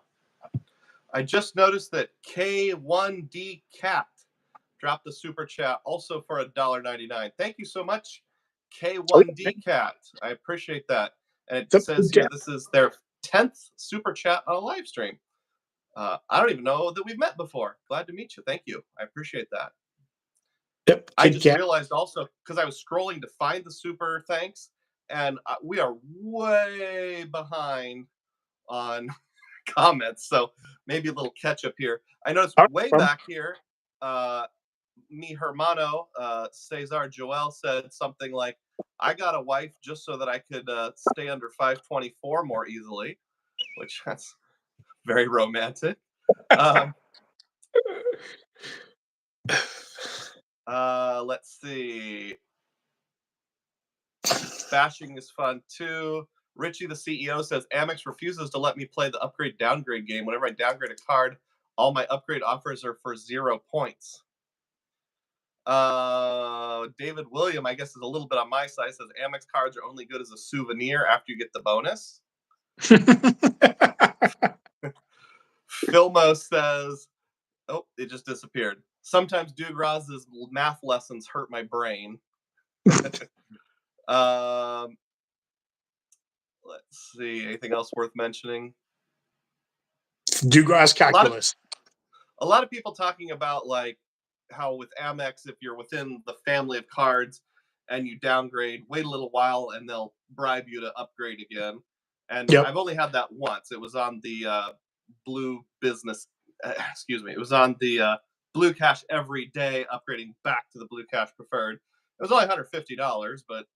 I just noticed that K1D Cat dropped a super chat also for $1.99. Thank you so much, K1D Cat. I appreciate that. And it says here this is their 10th super chat on a live stream. I don't even know that we've met before. Glad to meet you. Thank you. I appreciate that. Yep, I just realized also, because I was scrolling to find the super thanks, and we are way behind on comments, so maybe a little catch up here. I noticed way back here, mi hermano, Cesar Joel said something like, I got a wife just so that I could stay under 524 more easily, which that's very romantic. Let's see. Bashing is fun too. Richie, the CEO, says Amex refuses to let me play the upgrade downgrade game. Whenever I downgrade a card, all my upgrade offers are for 0 points. David William, I guess, is a little bit on my side, says Amex cards are only good as a souvenir after you get the bonus. Filmo says, oh, it just disappeared. Sometimes DUGROZ's math lessons hurt my brain. Let's see. Anything else worth mentioning? DUGROZ calculus. A lot of people talking about like how with Amex, if you're within the family of cards and you downgrade, wait a little while and they'll bribe you to upgrade again. And I've only had that once. It was on the Blue Business. Excuse me. It was on the Blue Cash Every Day, upgrading back to the Blue Cash Preferred. It was only $150, but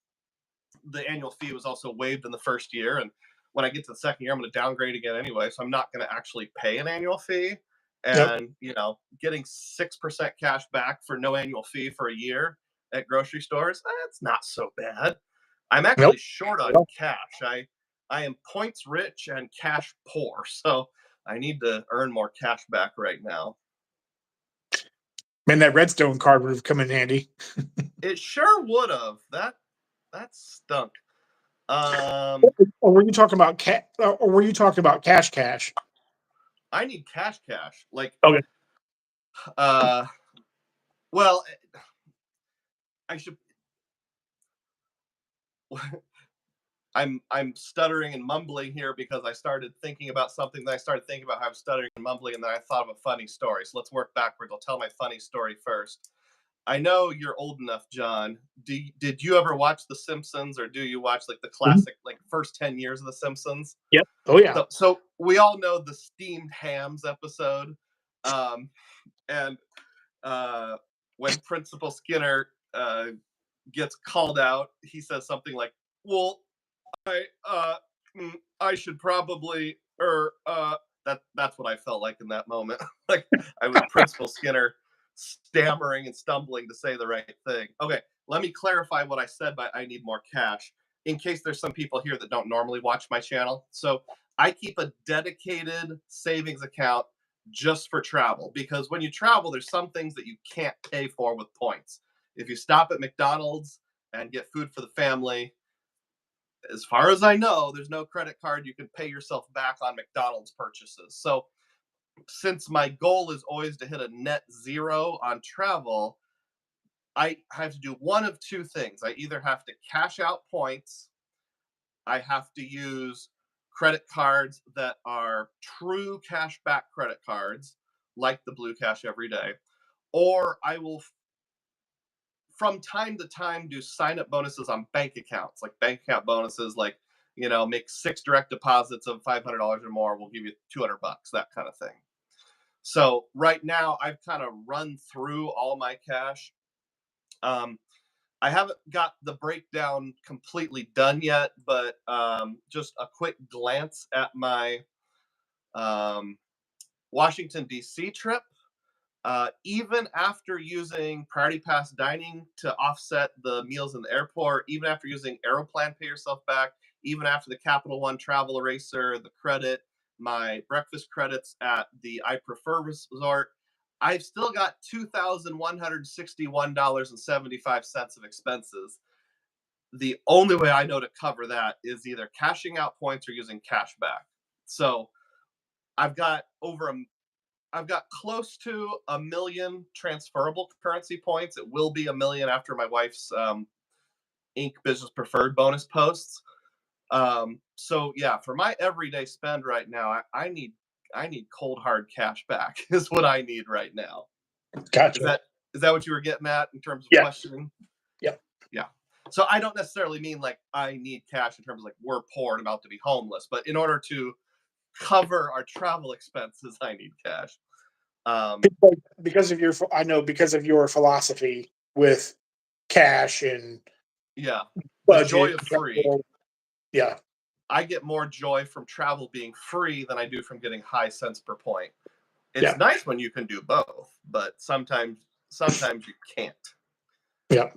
the annual fee was also waived in the first year. And when I get to the second year, I'm going to downgrade again anyway. So I'm not going to actually pay an annual fee. And, getting 6% cash back for no annual fee for a year at grocery stores, that's not so bad. I'm actually short on cash. I am points rich and cash poor. So I need to earn more cash back right now. Man, that Redstone card would have come in handy. It sure would have. That stunk. Or were you talking about or were you talking about cash? I need cash. Like, okay. Well, I should. I'm stuttering and mumbling here because I started thinking about something. Then I started thinking about how I'm stuttering and mumbling, and then I thought of a funny story. So let's work backwards. I'll tell my funny story first. I know you're old enough, John. Did you ever watch The Simpsons, or do you watch like the classic, like first 10 years of The Simpsons? Yep. Oh yeah. So we all know the steamed hams episode, and when Principal Skinner gets called out, he says something like, "Well, I should probably," that's what I felt like in that moment. Like I was Principal Skinner, stammering and stumbling to say the right thing. Okay, let me clarify what I said by I need more cash, in case there's some people here that don't normally watch my channel. So I keep a dedicated savings account just for travel, because when you travel, there's some things that you can't pay for with points. If you stop at McDonald's and get food for the family, as far as I know, there's no credit card you can pay yourself back on McDonald's purchases. So since my goal is always to hit a net zero on travel, I have to do one of two things. I either have to cash out points, I have to use credit cards that are true cashback credit cards, like the Blue Cash Every Day, or I will, from time to time, do sign up bonuses on bank accounts, like bank account bonuses, like, make 6 direct deposits of $500 or more. We'll give you $200, that kind of thing. So right now, I've kind of run through all my cash. I haven't got the breakdown completely done yet, but just a quick glance at my um, Washington, D.C. trip. Even after using Priority Pass dining to offset the meals in the airport, even after using Aeroplan Pay Yourself Back, even after the Capital One Travel Eraser, the credit, my breakfast credits at the I Prefer Resort, I've still got $2,161.75 of expenses. The only way I know to cover that is either cashing out points or using cash back. So I've got close to 1 million transferable currency points. It will be 1 million after my wife's Inc. Business Preferred bonus posts. So yeah, for my everyday spend right now, I need cold hard cash back is what I need right now. Gotcha. Is that what you were getting at in terms of Yeah. questioning? Yep. Yeah. So I don't necessarily mean like I need cash in terms of like we're poor and about to be homeless, but in order to cover our travel expenses, I need cash. Because of your philosophy with cash and Yeah, the joy budget. of free. Yeah. I get more joy from travel being free than I do from getting high cents per point. It's nice when you can do both, but sometimes you can't. Yeah.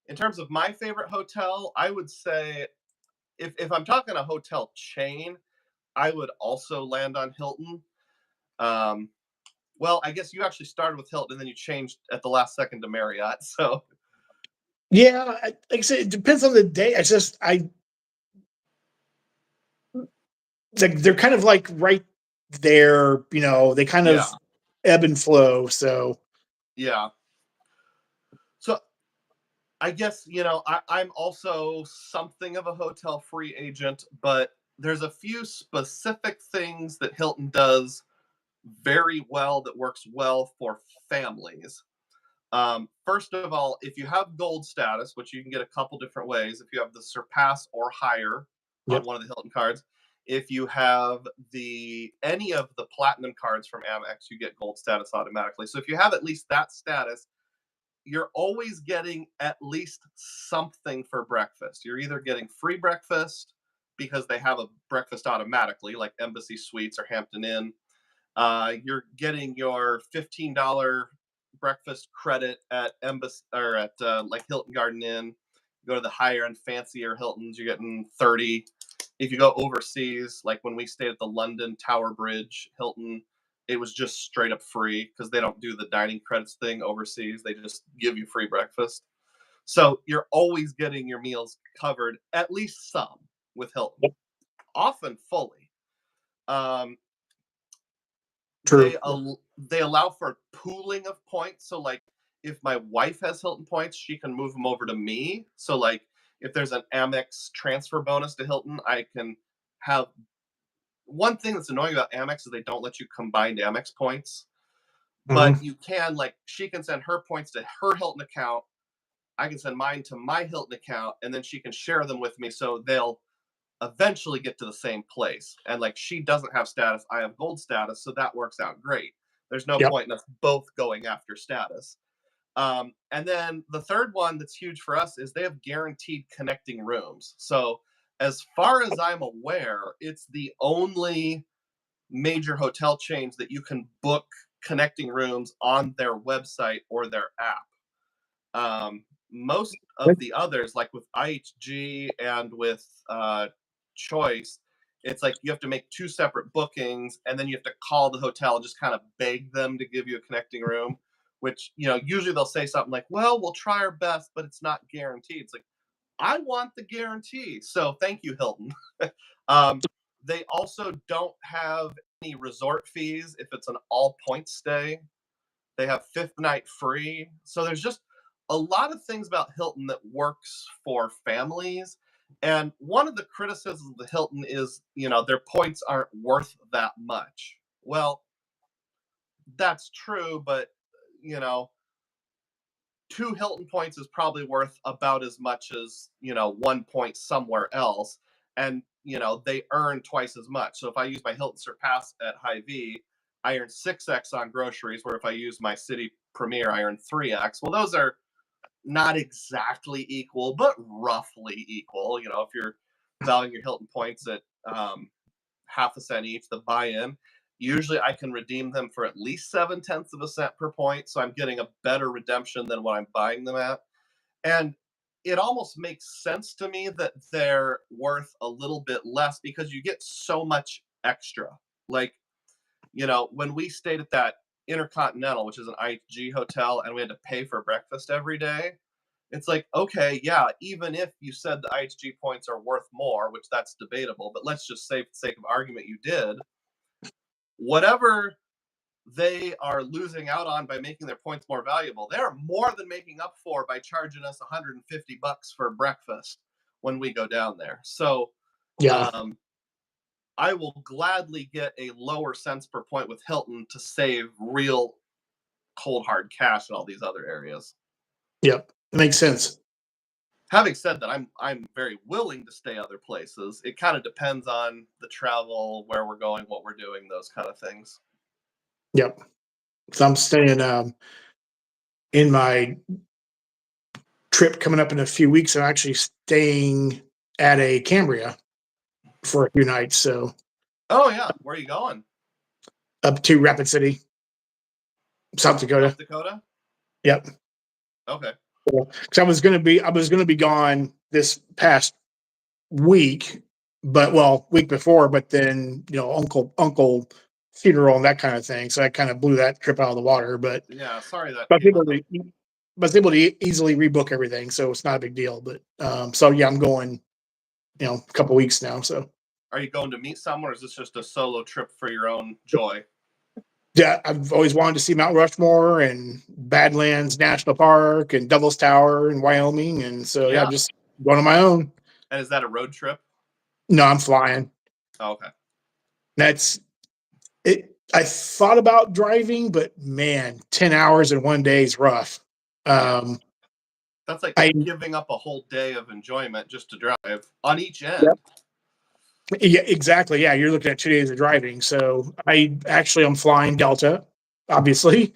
In terms of my favorite hotel, I would say if I'm talking a hotel chain, I would also land on Hilton. Well, I guess you actually started with Hilton and then you changed at the last second to Marriott. So yeah, like I said, it depends on the day. It's just they're kind of like right there. They kind of ebb and flow. So yeah. So I guess, I'm also something of a hotel free agent, but there's a few specific things that Hilton does very well that works well for families. First of all, if you have gold status, which you can get a couple different ways, if you have the Surpass or higher on one of the Hilton cards, if you have any of the platinum cards from Amex, you get gold status automatically. So if you have at least that status, you're always getting at least something for breakfast. You're either getting free breakfast because they have a breakfast automatically, like Embassy Suites or Hampton Inn. You're getting your $15 breakfast credit at Embassy or at like Hilton Garden Inn. You go to the higher and fancier Hiltons, you're getting 30. If you go overseas, like when we stayed at the London Tower Bridge Hilton, it was just straight up free because they don't do the dining credits thing overseas. They just give you free breakfast. So you're always getting your meals covered, at least some, with Hilton, often fully. True. They allow for pooling of points. So like if my wife has Hilton points, she can move them over to me. So like if there's an Amex transfer bonus to Hilton, I can have. One thing that's annoying about Amex is they don't let you combine Amex points, but you can, like, she can send her points to her Hilton account. I can send mine to my Hilton account, and then she can share them with me. So they'll eventually get to the same place. And like she doesn't have status, I have gold status, so that works out great. There's no point in us both going after status. And then the third one that's huge for us is they have guaranteed connecting rooms. So as far as I'm aware, it's the only major hotel chains that you can book connecting rooms on their website or their app. Most of the others, like with IHG and with Choice, it's like you have to make 2 separate bookings and then you have to call the hotel and just kind of beg them to give you a connecting room, which, usually they'll say something like, well, we'll try our best, but it's not guaranteed. It's like, I want the guarantee. So thank you, Hilton. They also don't have any resort fees if it's an all point stay. They have fifth night free. So there's just a lot of things about Hilton that works for families. And one of the criticisms of the Hilton is, their points aren't worth that much. Well, that's true, but you know, 2 Hilton points is probably worth about as much as 1 point somewhere else, and they earn twice as much. So if I use my Hilton Surpass at Hy-Vee, I earn 6x on groceries, where if I use my City Premier, I earn 3x. Well, those are not exactly equal, but roughly equal. If you're valuing your Hilton points at half a cent each, the buy-in, usually I can redeem them for at least 7/10 of a cent per point. So I'm getting a better redemption than what I'm buying them at. And it almost makes sense to me that they're worth a little bit less because you get so much extra. Like, when we stayed at that Intercontinental, which is an IHG hotel, and we had to pay for breakfast every day, it's like, okay, yeah, even if you said the IHG points are worth more, which that's debatable, but let's just say, for the sake of argument, you did, whatever they are losing out on by making their points more valuable, they're more than making up for by charging us $150 for breakfast when we go down there. So, Yeah. I will gladly get a lower cents per point with Hilton to save real cold hard cash in all these other areas. Yep. It makes sense. Having said that, I'm very willing to stay other places. It kind of depends on the travel, where we're going, what we're doing, those kind of things. Yep. So I'm staying in my trip coming up in a few weeks. I'm actually staying at a Cambria for a few nights. So Oh yeah, where are you going? up to Rapid City, South Dakota. South Dakota? Yep. Okay. Because I was gonna be gone this past week, but week before, but then uncle funeral and that kind of thing. So that kind of blew that trip out of the water. But Yeah, sorry that but I was came able up. to but I was able to easily rebook everything, so it's not a big deal. But so yeah, I'm going, a couple weeks now. So Are you going to meet someone, or is this just a solo trip for your own joy? yeah, I've always wanted to see Mount Rushmore and Badlands National Park and Douglas Tower in Wyoming, and so yeah, I'm Yeah. just going on my own. And is that a road trip? No, I'm flying. Oh, okay. That's it. I thought about driving, but man, 10 hours in one day is rough. Yeah. Um, That's like I giving up a whole day of enjoyment just to drive on each end. Yep. Yeah, exactly. Yeah, you're looking at 2 days of driving. So I'm flying Delta, obviously,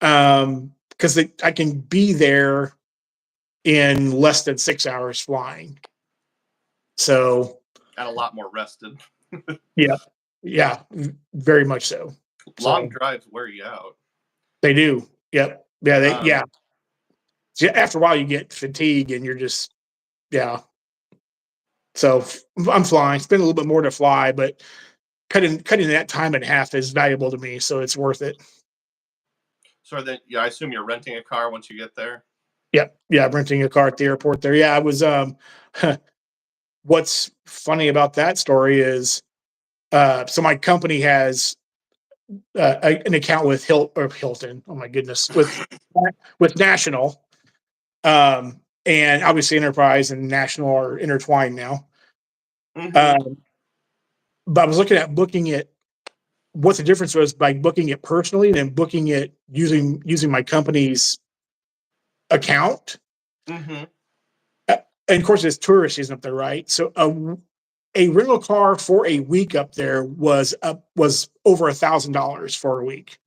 because I can be there in less than 6 hours flying. So And a lot more rested. yeah, yeah, very much so. Long So drives wear you out. they do. Yep. Yeah. Um, So after a while, you get fatigue, and you're just yeah. So I'm flying. Spend a little bit more to fly, but cutting that time in half is valuable to me, so it's worth it. so then, yeah, I assume you're renting a car once you get there. Yep. Yeah, renting a car at the airport there. Yeah, I was what's funny about that story is so my company has an account with Hilton. Oh my goodness, with National, and obviously Enterprise and National are intertwined now. Mm-hmm. Um, but I was looking at booking it. What the difference was by booking it personally and then booking it using my company's account. Mm-hmm. And of course, it's tourist season up there, right? So a rental car for a week up there was over $1,000 for a week.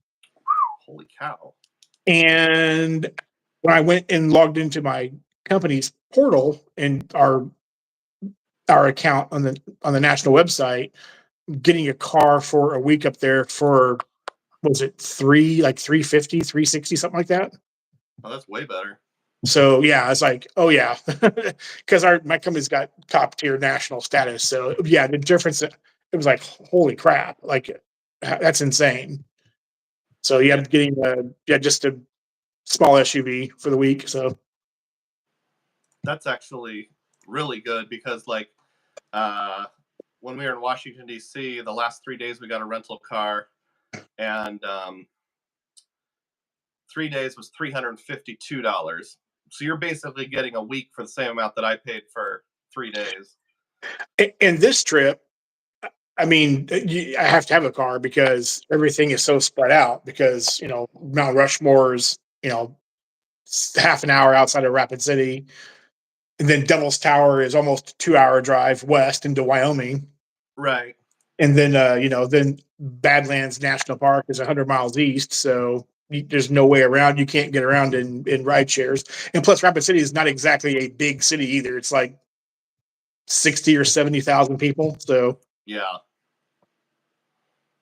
Holy cow! And when I went and logged into my company's portal and our account on the national website, getting a car for a week up there for was it 350, 360, something like that. Oh, that's way better. So yeah, I was like, oh yeah, because my company's got top tier national status. So yeah, the difference, it was like, holy crap, like that's insane. So yeah, I'm getting just a small SUV for the week. So That's actually really good because, like, uh, when we were in Washington D.C., the last 3 days we got a rental car, and 3 days was $352. So you're basically getting a week for the same amount that I paid for 3 days. And this trip, I mean, I have to have a car because everything is so spread out. Because Mount Rushmore is half an hour outside of Rapid City, and then Devil's Tower is almost a 2-hour drive west into Wyoming. Right. And then then Badlands National Park is 100 miles east, so there's no way around. You can't get around in ride shares. And plus, Rapid City is not exactly a big city either. It's like 60 or 70,000 people. So yeah,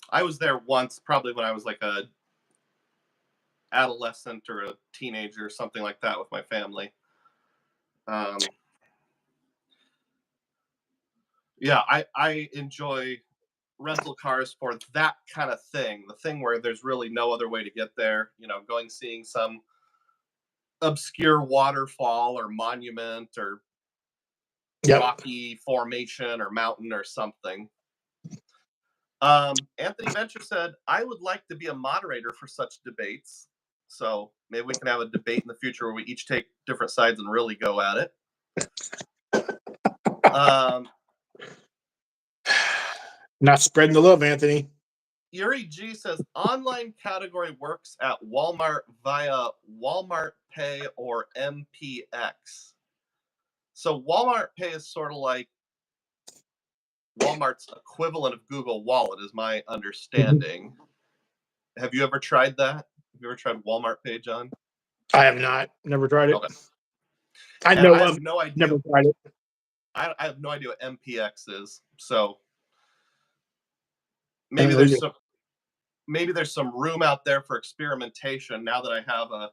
I was there once, probably when I was like a adolescent or a teenager or something like that with my family. Yeah, I enjoy rental cars for that kind of thing. The thing where there's really no other way to get there. Seeing some obscure waterfall or monument or rocky formation or mountain or something. Anthony Venture said, I would like to be a moderator for such debates. So maybe we can have a debate in the future where we each take different sides and really go at it. Not spreading the love, Anthony. Yuri G says, online category works at Walmart via Walmart Pay or MPX. So Walmart Pay is sort of like Walmart's equivalent of Google Wallet, is my understanding. Mm-hmm. Have you ever tried that? Have you ever tried Walmart Pay, John? I have not. Never tried it. Okay. I have no idea. Never tried it. I have no idea what MPX is. So maybe there's some room out there for experimentation. Now that I have a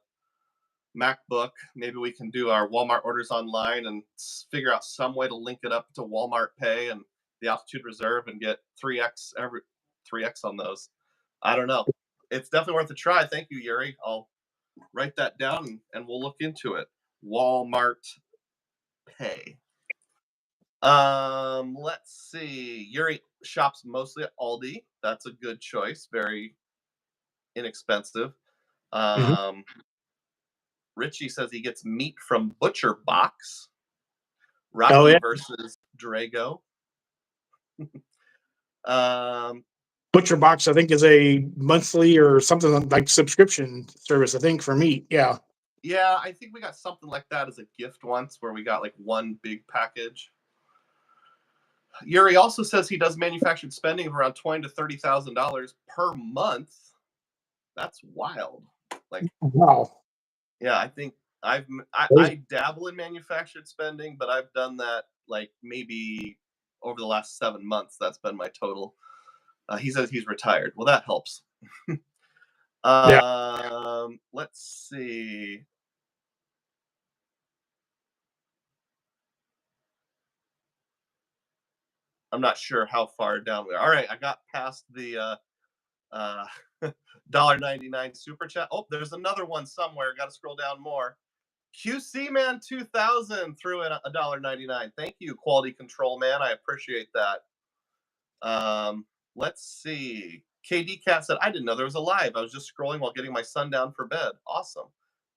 MacBook, maybe we can do our Walmart orders online and figure out some way to link it up to Walmart Pay and the Altitude Reserve and get 3x on those. I don't know. It's definitely worth a try. Thank you, Yuri. I'll write that down and we'll look into it. Walmart Pay. Let's see. Yuri shops mostly at Aldi. That's a good choice. Very inexpensive. Richie says he gets meat from Butcher Box. Rocky versus Drago. Butcher Box, I think, is a monthly or something like subscription service, I think, for meat. Yeah. Yeah, I think we got something like that as a gift once where we got like one big package. Yuri also says he does manufactured spending of around $20,000 to $30,000 per month. That's wild. Like, wow. Yeah, I think I dabble in manufactured spending, but I've done that like maybe over the last 7 months. That's been my total. He says he's retired. Well, that helps. Let's see. I'm not sure how far down we are. All right, I got past the $1.99 super chat. Oh, there's another one somewhere. Got to scroll down more. QC Man 2000 threw in $1.99. Thank you, Quality Control Man. I appreciate that. Let's see. KD Cat said, I didn't know there was a live. I was just scrolling while getting my son down for bed. Awesome.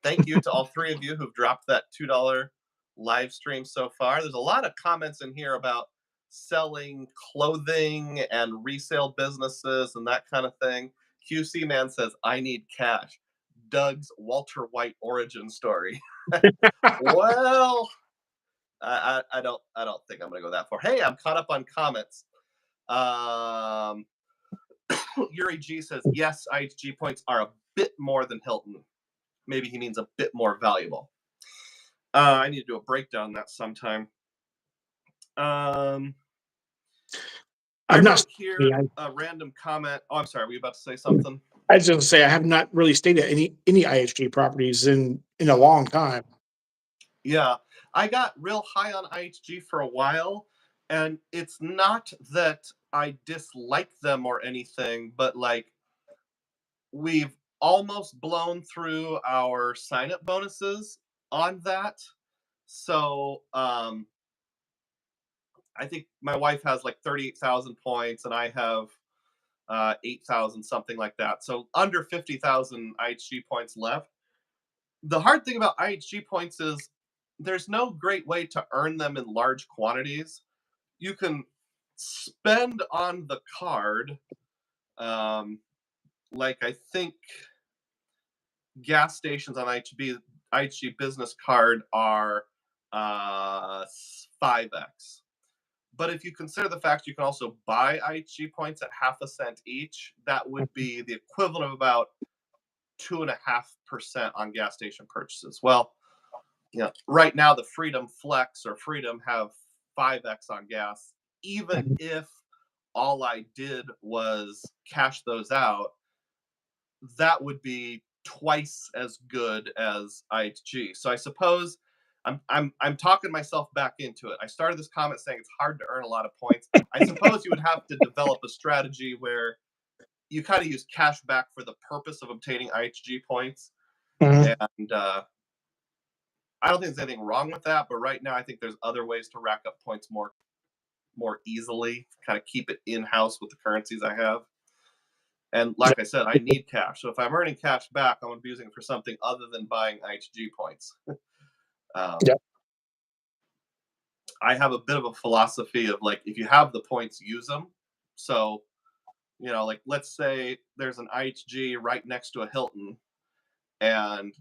Thank you to all three of you who've dropped that $2 live stream so far. There's a lot of comments in here about selling clothing and resale businesses and that kind of thing. QC Man says, I need cash. Doug's Walter White origin story. Well, I don't think I'm gonna go that far. Hey, I'm caught up on comments. Yuri G says, yes, IHG points are a bit more than Hilton. Maybe he means a bit more valuable. I need to do a breakdown on that sometime. I've not here a random comment. Oh, I'm sorry. Were you about to say something? I was just going to say I have not really stayed at any IHG properties in a long time. Yeah, I got real high on IHG for a while, and it's not that I dislike them or anything, but like we've almost blown through our sign-up bonuses on that. So I think my wife has like 38,000 points, and I have 8,000, something like that. So under 50,000 IHG points left. The hard thing about IHG points is there's no great way to earn them in large quantities. You can spend on the card, like I think gas stations on IHG business card are 5x. But if you consider the fact you can also buy IHG points at half a cent each, that would be the equivalent of about 2.5% on gas station purchases. Well, right now the Freedom Flex or Freedom have 5x on gas. Even if all I did was cash those out, that would be twice as good as IHG. So I suppose I'm talking myself back into it. I started this comment saying it's hard to earn a lot of points. I suppose you would have to develop a strategy where you kind of use cash back for the purpose of obtaining IHG points. And I don't think there's anything wrong with that, but right now I think there's other ways to rack up points more easily, kind of keep it in-house with the currencies I have. And like I said, I need cash. So if I'm earning cash back, I'm going to be using it for something other than buying IHG points. I have a bit of a philosophy of like, if you have the points, use them. So, like let's say there's an IHG right next to a Hilton, and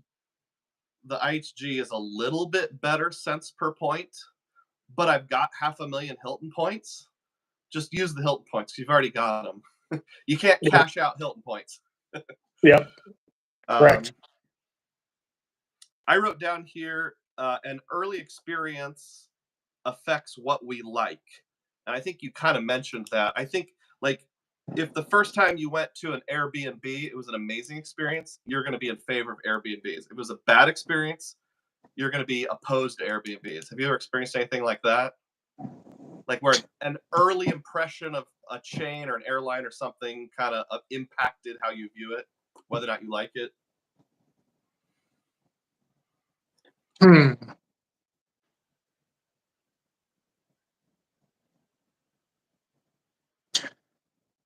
the IHG is a little bit better cents per point, but I've got 500,000 Hilton points. Just use the Hilton points. You've already got them. You can't cash out Hilton points. Correct. I wrote down here, an early experience affects what we like. And I think you kind of mentioned that. I think, like, if the first time you went to an Airbnb, it was an amazing experience, you're going to be in favor of Airbnbs. If it was a bad experience, you're going to be opposed to Airbnbs. Have you ever experienced anything like that? Like where an early impression of a chain or an airline or something kind of impacted how you view it, whether or not you like it?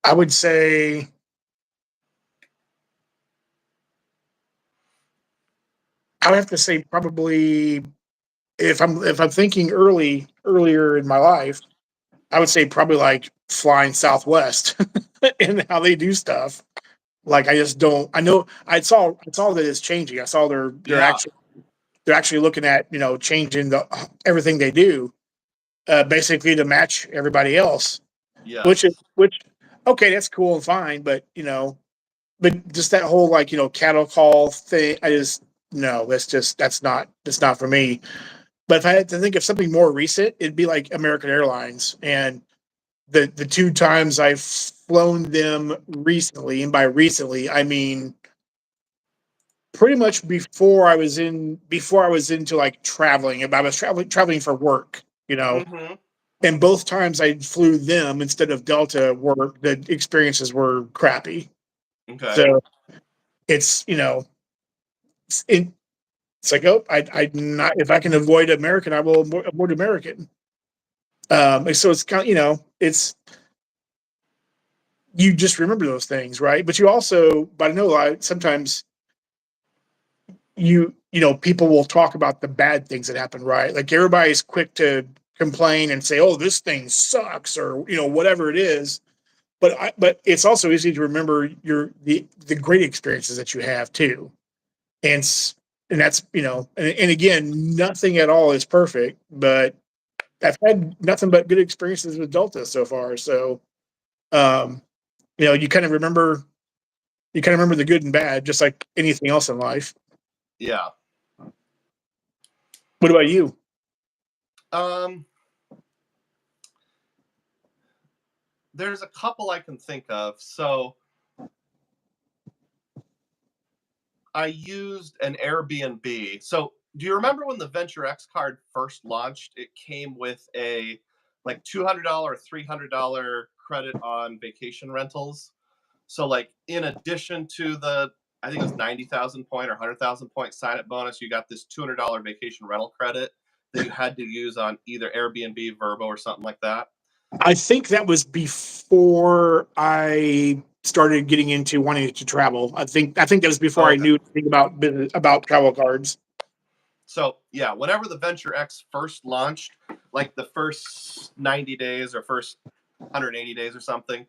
I would say I would have to say probably if I'm thinking earlier in my life, I would say probably like flying Southwest and how they do stuff. Like I just don't. I know I saw that it's changing. I saw they're actually looking at changing everything they do, basically to match everybody else. Yeah. Which okay, that's cool and fine, but but just that whole cattle call thing, I just no, that's not for me. But if I had to think of something more recent, it'd be like American Airlines. And the two times I've flown them recently, and by recently I mean pretty much before I was into like traveling. I was traveling for work, and both times I flew them instead of Delta, the experiences were crappy. Okay. So it's it's like, oh, I not, if I can avoid American, I will avoid American. So it's kind of, it's, you just remember those things, right? But you also, but I know sometimes people will talk about the bad things that happen, right? Like everybody's quick to complain and say, oh, this thing sucks, or whatever it is. But it's also easy to remember the great experiences that you have too. And that's, and again, nothing at all is perfect, but I've had nothing but good experiences with Delta so far. So, you kind of remember the good and bad, just like anything else in life. Yeah. What about you? There's a couple I can think of. So I used an Airbnb. So do you remember when the Venture X card first launched? It came with a like $200, $300 credit on vacation rentals. So like in addition to I think it was 90,000 point or 100,000 point sign up bonus, you got this $200 vacation rental credit that you had to use on either Airbnb, Vrbo, or something like that. I think that was before I started getting into wanting to travel. I think that was before I Okay. knew anything about business, about travel cards. So yeah, whenever the Venture X first launched, like the first 90 days or first 180 days or something,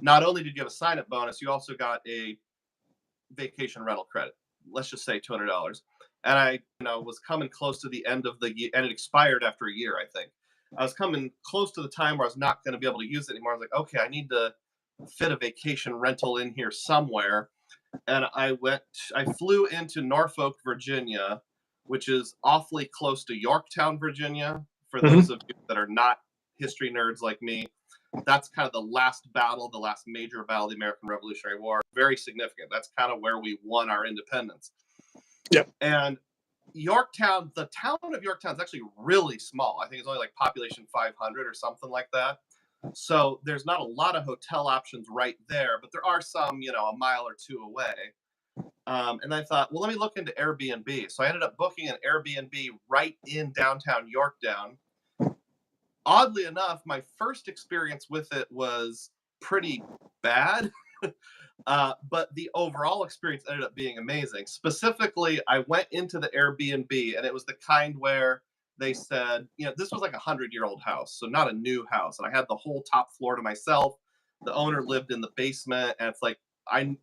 not only did you have a sign-up bonus, you also got a vacation rental credit. Let's just say $200. And I, was coming close to the end of the year, and it expired after a year, I think. I was coming close to the time where I was not going to be able to use it anymore. I was like, okay, I need to fit a vacation rental in here somewhere. And I flew into Norfolk, Virginia, which is awfully close to Yorktown, Virginia. For those of you that are not history nerds like me, that's kind of the last major battle of the American Revolutionary War. Very significant. That's kind of where we won our independence. Yep. And Yorktown, the town of Yorktown is actually really small. I think it's only like population 500 or something like that. So there's not a lot of hotel options right there, but there are some, a mile or two away. And I thought, well, let me look into Airbnb. So I ended up booking an Airbnb right in downtown Yorktown. Oddly enough, my first experience with it was pretty bad. But the overall experience ended up being amazing. Specifically, I went into the Airbnb, and it was the kind where they said, this was like a 100-year-old house, so not a new house. And I had the whole top floor to myself. The owner lived in the basement, and it's like I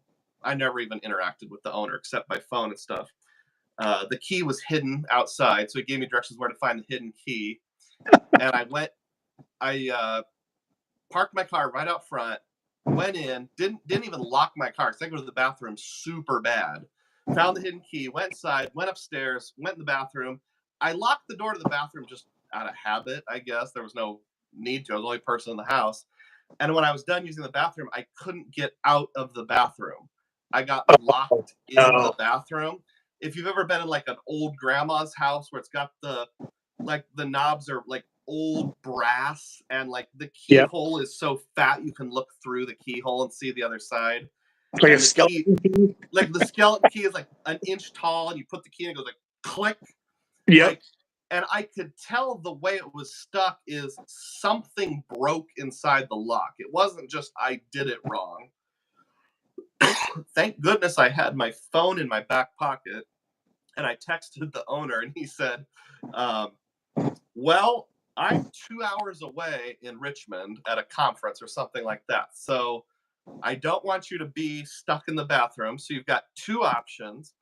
never even interacted with the owner except by phone and stuff. The key was hidden outside, so he gave me directions where to find the hidden key. And I parked my car right out front, went in, didn't even lock my car because I go to the bathroom super bad. Found the hidden key, went inside, went upstairs, went in the bathroom. I locked the door to the bathroom just out of habit, I guess. There was no need to. I was the only person in the house. And when I was done using the bathroom, I couldn't get out of the bathroom. I got locked in the bathroom. If you've ever been in like an old grandma's house where it's got the knobs are like old brass, and like the keyhole is so fat you can look through the keyhole and see the other side. Like a skeleton key? Like the skeleton key is like an inch tall, and you put the key in, it goes like click. Yeah. And I could tell the way it was stuck is something broke inside the lock. It wasn't just I did it wrong. Thank goodness I had my phone in my back pocket, and I texted the owner, and he said, well, I'm 2 hours away in Richmond at a conference or something like that. So I don't want you to be stuck in the bathroom. So you've got two options.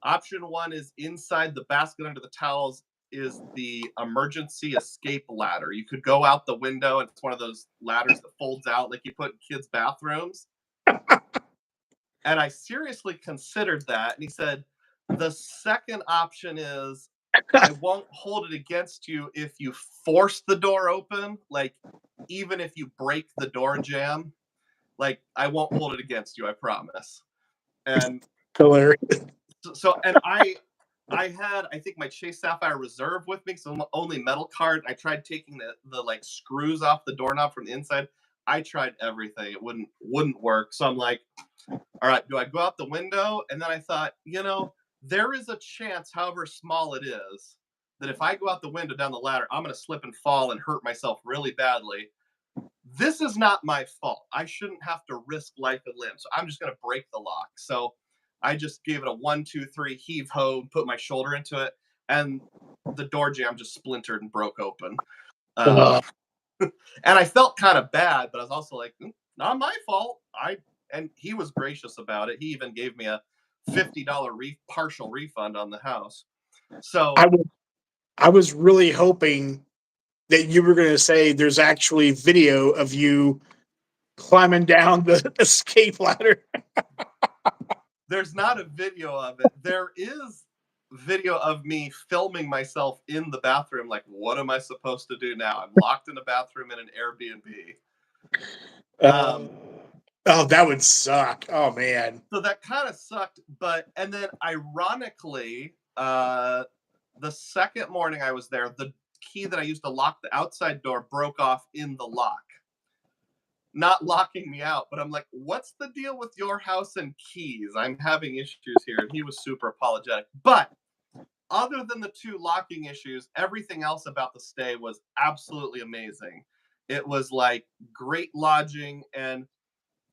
Option one is inside the basket under the towels is the emergency escape ladder. You could go out the window, and it's one of those ladders that folds out like you put in kids' bathrooms. And I seriously considered that. And he said, the second option is I won't hold it against you if you force the door open. Like, even if you break the door jamb, like, I won't hold it against you, I promise. And hilarious. So, and I had, I think, my Chase Sapphire Reserve with me, so only metal card. I tried taking the like screws off the doorknob from the inside. I tried everything. It wouldn't work. So I'm like, all right, do I go out the window? And then I thought, there is a chance, however small it is, that if I go out the window down the ladder, I'm going to slip and fall and hurt myself really badly. This is not my fault. I shouldn't have to risk life and limb. So I'm just going to break the lock. So I just gave it a 1, 2, 3 heave ho, put my shoulder into it, and the door jamb just splintered and broke open. And I felt kind of bad, but I was also like, not my fault. And he was gracious about it. He even gave me a $50 partial refund on the house. So I was really hoping that you were going to say there's actually video of you climbing down the escape ladder. There's not a video of it. There is video of me filming myself in the bathroom. Like, what am I supposed to do now? I'm locked in a bathroom in an Airbnb. Oh, that would suck. Oh, man. So that kind of sucked. And then ironically, the second morning I was there, the key that I used to lock the outside door broke off in the lock. Not locking me out, but I'm like, what's the deal with your house and keys? I'm having issues here. And he was super apologetic. But other than the two locking issues, everything else about the stay was absolutely amazing. It was like great lodging, and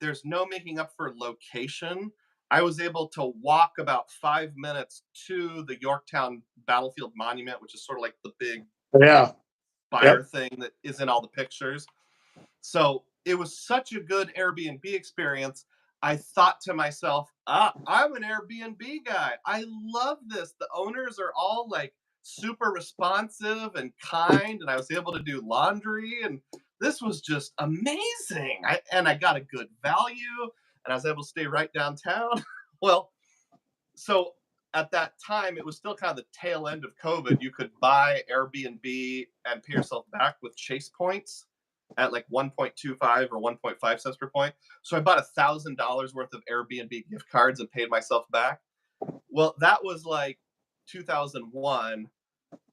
there's no making up for location. I was able to walk about 5 minutes to the Yorktown Battlefield Monument, which is sort of like the big Yeah. fire thing that is in all the pictures. So it was such a good Airbnb experience. I thought to myself, I'm an Airbnb guy. I love this. The owners are all like super responsive and kind, and I was able to do laundry, and this was just amazing. I got a good value, and I was able to stay right downtown. Well, so at that time, it was still kind of the tail end of COVID. You could buy Airbnb and pay yourself back with Chase points at like 1.25 or 1.5 cents per point. So I bought $1,000 worth of Airbnb gift cards and paid myself back. Well, that was like 2001.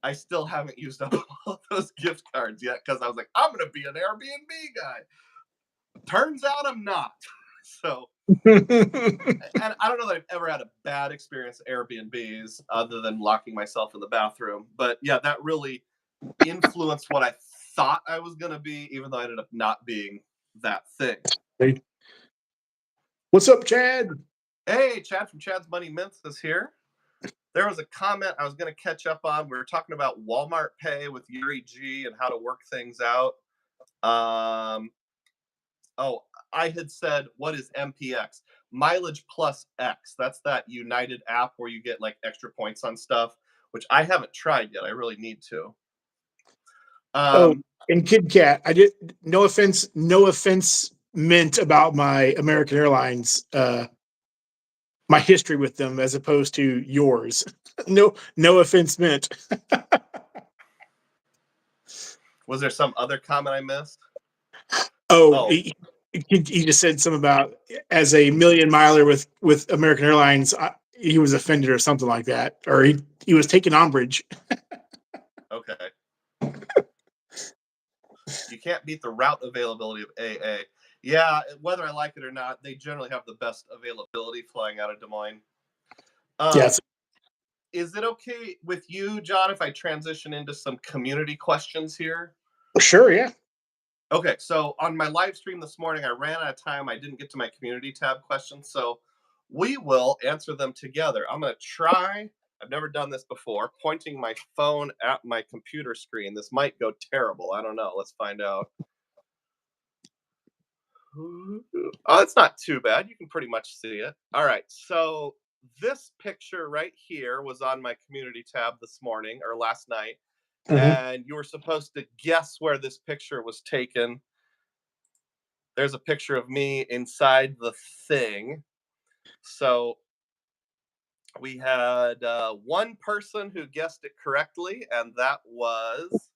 I still haven't used up all those gift cards yet because I was like, I'm going to be an Airbnb guy. Turns out I'm not. So, and I don't know that I've ever had a bad experience at Airbnbs other than locking myself in the bathroom. But yeah, that really influenced what I thought I was going to be, even though I ended up not being that thing. Hey. What's up, Chad? Hey, Chad from Chad's Money Mints is here. There was a comment I was going to catch up on. We were talking about Walmart Pay with Yuri G and how to work things out. I had said, what is MPX? Mileage plus X. That's that United app where you get like extra points on stuff, which I haven't tried yet. I really need to. And Kid Kat, I did no offense meant about my American Airlines my history with them as opposed to yours. No offense meant. Was there some other comment I missed? He just said something about as a million miler with American Airlines, he was offended or something like that, or he was taking umbrage. Okay. You can't beat the route availability of AA. Yeah, whether I like it or not, they generally have the best availability flying out of Des Moines. Yes. Is it okay with you, John, if I transition into some community questions here? Sure, yeah. Okay, so on my live stream this morning, I ran out of time. I didn't get to my community tab questions, so we will answer them together. I'm going to try. I've never done this before, pointing my phone at my computer screen. This might go terrible. I don't know. Let's find out. Oh, it's not too bad. You can pretty much see it. All right, so this picture right here was on my community tab this morning or last night. And you were supposed to guess where this picture was taken. There's a picture of me inside the thing. So we had one person who guessed it correctly, and that was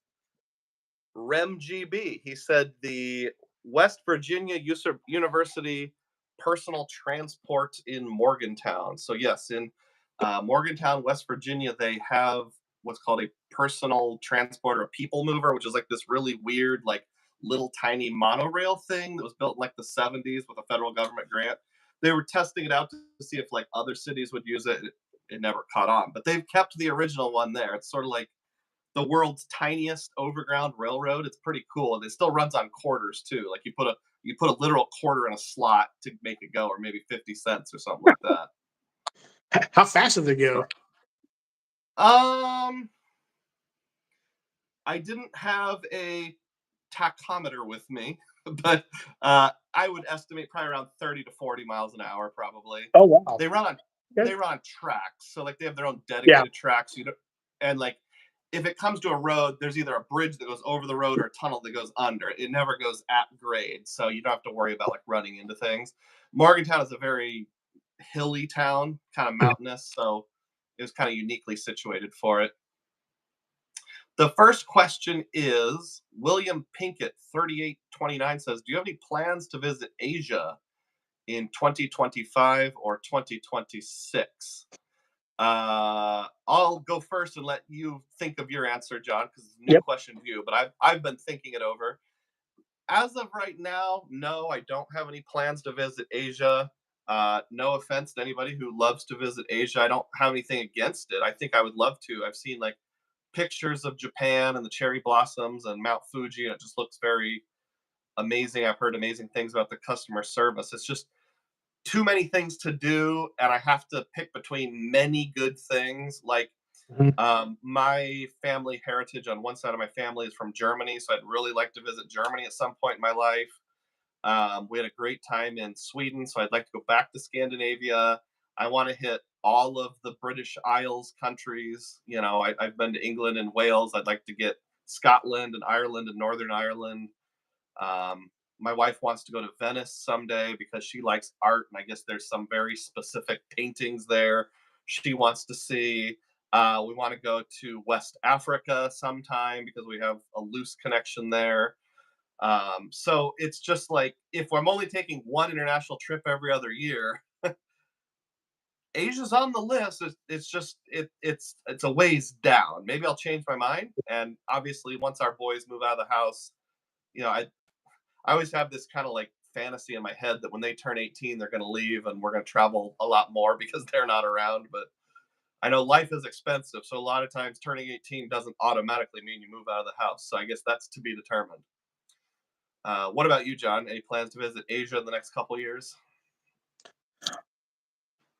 RemGB. He said the West Virginia University Personal Transport in Morgantown. So yes, in Morgantown, West Virginia, they have what's called a personal transport or a people mover, which is like this really weird, like little tiny monorail thing that was built in like the 70s with a federal government grant. They were testing it out to see if like other cities would use it. It never caught on, but they've kept the original one there. It's sort of like the world's tiniest overground railroad. It's pretty cool, and it still runs on quarters too. Like you put a literal quarter in a slot to make it go, or maybe 50 cents or something like that. How fast did they go? I didn't have a tachometer with me, but I would estimate probably around 30 to 40 miles an hour, probably. Oh wow! They run on tracks, so like they have their own dedicated tracks. And like if it comes to a road, there's either a bridge that goes over the road or a tunnel that goes under. It never goes at grade, so you don't have to worry about like running into things. Morgantown is a very hilly town, kind of mountainous, so it was kind of uniquely situated for it. The first question is William Pinkett, 3829 says, do you have any plans to visit Asia in 2025 or 2026? I'll go first and let you think of your answer, John, because it's a new question to you, but I've been thinking it over. As of right now, no, I don't have any plans to visit Asia. No offense to anybody who loves to visit Asia. I don't have anything against it. I think I would love to. I've seen like pictures of Japan and the cherry blossoms and Mount Fuji, and it just looks very amazing. I've heard amazing things about the customer service. It's just too many things to do, and I have to pick between many good things. Like, Mhm. my family heritage on one side of my family is from Germany, so I'd really like to visit Germany at some point in my life. We had a great time in Sweden, so I'd like to go back to Scandinavia. I want to hit all of the British Isles countries. I've been to England and Wales. I'd like to get Scotland and Ireland and Northern Ireland. My wife wants to go to Venice someday because she likes art, and I guess there's some very specific paintings there she wants to see. We want to go to West Africa sometime because we have a loose connection there. So it's just like, if I'm only taking one international trip every other year, Asia's on the list. It's a ways down. Maybe I'll change my mind. And obviously, once our boys move out of the house, I always have this kind of like fantasy in my head that when they turn 18, they're going to leave and we're going to travel a lot more because they're not around. But I know life is expensive, so a lot of times turning 18 doesn't automatically mean you move out of the house. So I guess that's to be determined. What about you, John? Any plans to visit Asia in the next couple years?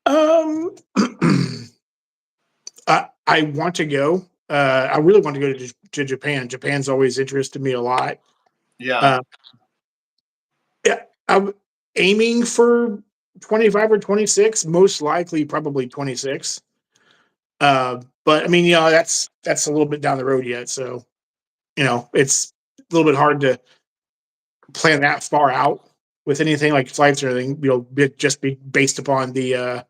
Um, I want to go. I really want to go to Japan. Japan's always interested me a lot. Yeah, Uh, yeah, I'm aiming for 25 or 26, most likely probably 26. But I mean, that's a little bit down the road yet. So, it's a little bit hard to plan that far out with anything like flights or anything. Just be based upon uh,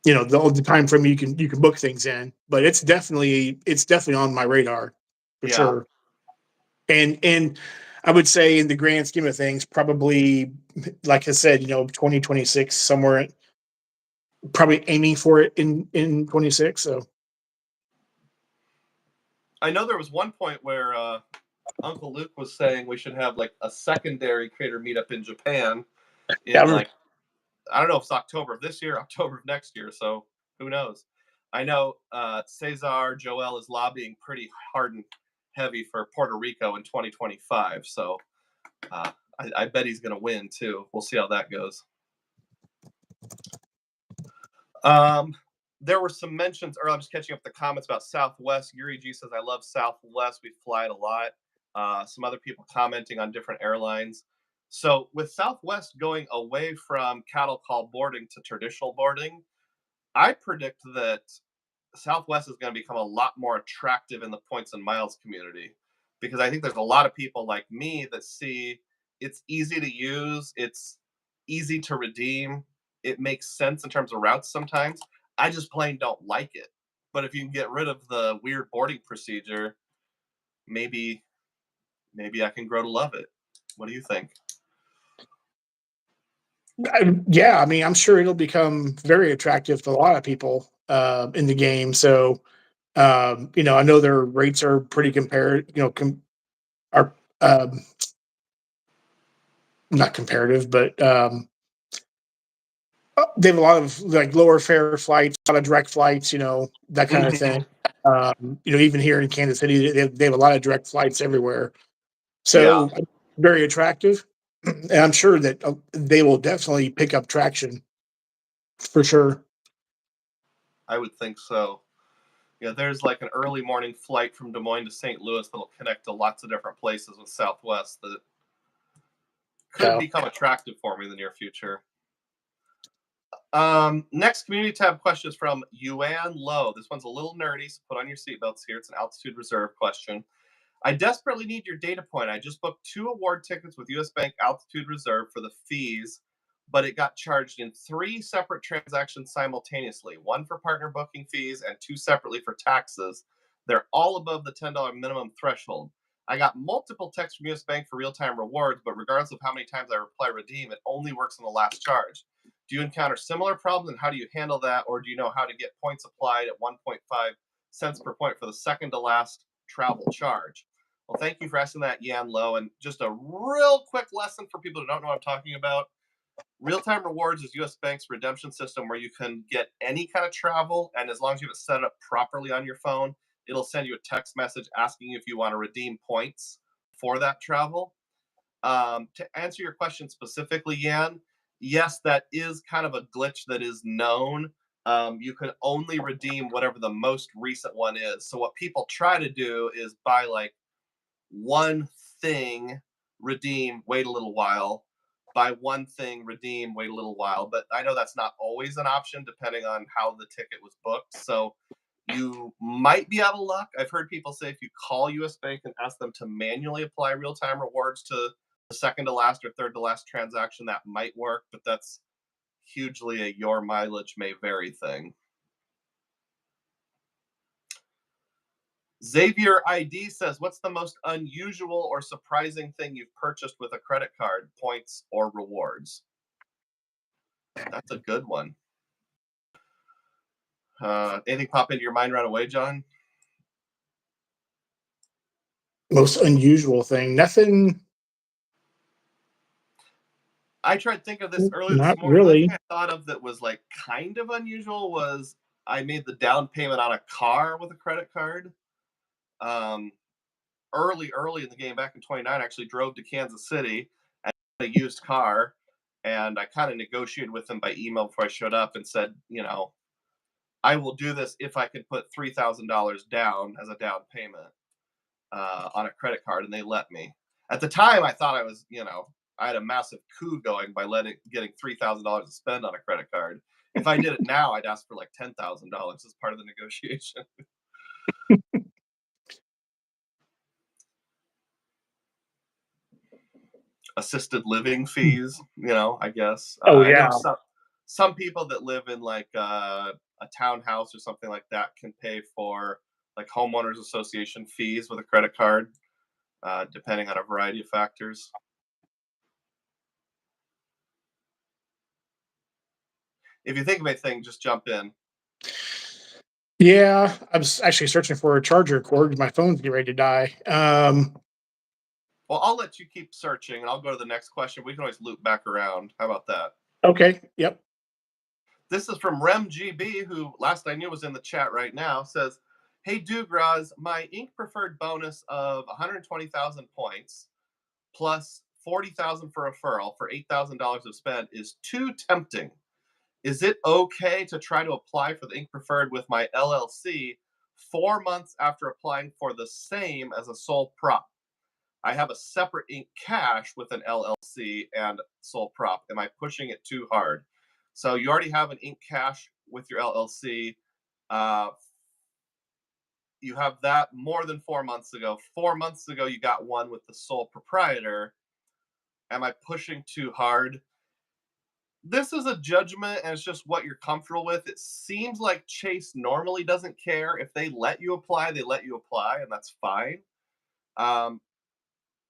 the time frame you can book things in. But it's definitely on my radar for yeah. sure. And I would say in the grand scheme of things, probably like I said, 2026 somewhere, probably aiming for it in 26. So I know there was one point where Uncle Luke was saying we should have like a secondary creator meetup in Japan in, yeah, like, I don't know if it's October of this year, October of next year. So who knows? I know Cesar Joel is lobbying pretty hard and heavy for Puerto Rico in 2025. So I bet he's going to win too. We'll see how that goes. Um, there were some mentions earlier. I'm just catching up the comments about Southwest. Yuri G says, I love Southwest. We fly it a lot. Some other people commenting on different airlines. So, with Southwest going away from cattle call boarding to traditional boarding, I predict that Southwest is going to become a lot more attractive in the points and miles community, because I think there's a lot of people like me that see it's easy to use, it's easy to redeem, it makes sense in terms of routes sometimes. I just plain don't like it. But if you can get rid of the weird boarding procedure, maybe I can grow to love it. What do you think? yeah. I mean, I'm sure it'll become very attractive to a lot of people in the game. So I know their rates are pretty compared. Are not comparative, but they have a lot of like lower fare flights, a lot of direct flights, that kind of Mhm. thing. Even here in Kansas City, they have a lot of direct flights everywhere. Yeah, So very attractive. And I'm sure that they will definitely pick up traction for sure. I would think so. Yeah, there's like an early morning flight from Des Moines to St. Louis that'll connect to lots of different places with Southwest that could So become attractive for me in the near future. Next community tab question is from Yuan Low. This one's a little nerdy, so put on your seatbelts here. It's an altitude reserve question. I desperately need your data point. I just booked 2 award tickets with US Bank Altitude Reserve for the fees, but it got charged in 3 separate transactions simultaneously, one for partner booking fees and 2 separately for taxes. They're all above the $10 minimum threshold. I got multiple texts from US Bank for real-time rewards, but regardless of how many times I reply redeem, it only works on the last charge. Do you encounter similar problems, and how do you handle that? Or do you know how to get points applied at 1.5 cents per point for the second to last travel charge? Well, thank you for asking that, Yan Lo. And just a real quick lesson for people who don't know what I'm talking about. Real-time rewards is US Bank's redemption system where you can get any kind of travel, and as long as you have it set up properly on your phone, it'll send you a text message asking you if you want to redeem points for that travel. To answer your question specifically, Yan, yes, that is kind of a glitch that is known. You can only redeem whatever the most recent one is. So what people try to do is buy like one thing, redeem, wait a little while, buy one thing, redeem, wait a little while. But I know that's not always an option depending on how the ticket was booked. So you might be out of luck. I've heard people say if you call US Bank and ask them to manually apply real-time rewards to the second to last or third to last transaction, that might work, but that's hugely a your mileage may vary thing. Xavier ID says, what's the most unusual or surprising thing you've purchased with a credit card, points or rewards? That's a good one. Anything pop into your mind right away, John? Most unusual thing. Nothing. I tried to think of this earlier this Not morning. The only really. thing I thought of that was like kind of unusual was I made the down payment on a car with a credit card. Um, early in the game, back in 29, I actually drove to Kansas City and a used car, and I kind of negotiated with them by email before I showed up and said, you know, I will do this if I could put $3,000 down as a down payment on a credit card, and they let me. At the time, I thought I was, you know, I had a massive coup going by getting $3,000 to spend on a credit card. If I did it now, I'd ask for like $10,000 as part of the negotiation. Assisted living fees, you know, I guess. Oh I know yeah. some people that live in like a townhouse or something like that can pay for like homeowners association fees with a credit card, depending on a variety of factors. If you think of anything, just jump in. Yeah. I was actually searching for a charger cord. My phone's getting ready to die. Well, I'll let you keep searching, and I'll go to the next question. We can always loop back around. How about that? Okay. Yep. This is from RemGB, who last I knew was in the chat right now. Says, "Hey DUGROZ, my Ink Preferred bonus of 120,000 points plus 40,000 for referral for $8,000 of spend is too tempting. Is it okay to try to apply for the Ink Preferred with my LLC 4 months after applying for the same as a sole prop? I have a separate Ink Cash with an LLC and sole prop. Am I pushing it too hard?" So you already have an Ink Cash with your LLC. Uh, you have that more than 4 months ago. 4 months ago, you got one with the sole proprietor. Am I pushing too hard? This is a judgment, and it's just what you're comfortable with. It seems like Chase normally doesn't care. If they let you apply, they let you apply, and that's fine. Um,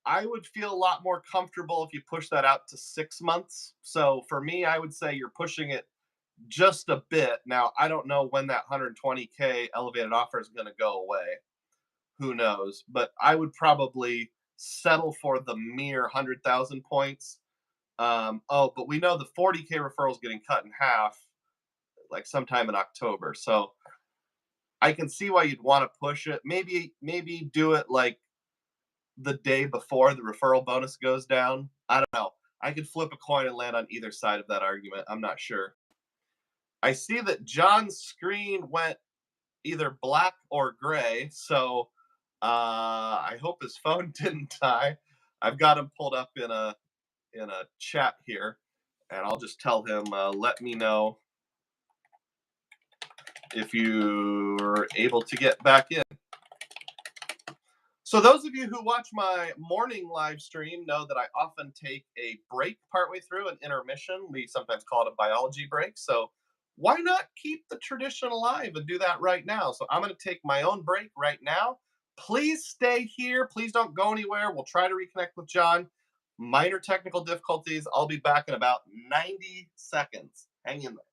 I would feel a lot more comfortable if you push that out to 6 months. So for me, I would say you're pushing it just a bit. Now, I don't know when that 120K elevated offer is going to go away. Who knows? But I would probably settle for the mere 100,000 points. But we know the 40K referral is getting cut in half, like sometime in October. So I can see why you'd want to push it. Maybe do it like the day before the referral bonus goes down. I don't know. I could flip a coin and land on either side of that argument. I'm not sure. I see that John's screen went either black or gray, so I hope his phone didn't die. I've got him pulled up in a chat here, and I'll just tell him, let me know if you're able to get back in. So those of you who watch my morning live stream know that I often take a break partway through, an intermission. We sometimes call it a biology break. So why not keep the tradition alive and do that right now? So I'm going to take my own break right now. Please stay here. Please don't go anywhere. We'll try to reconnect with John. Minor technical difficulties. I'll be back in about 90 seconds. Hang in there.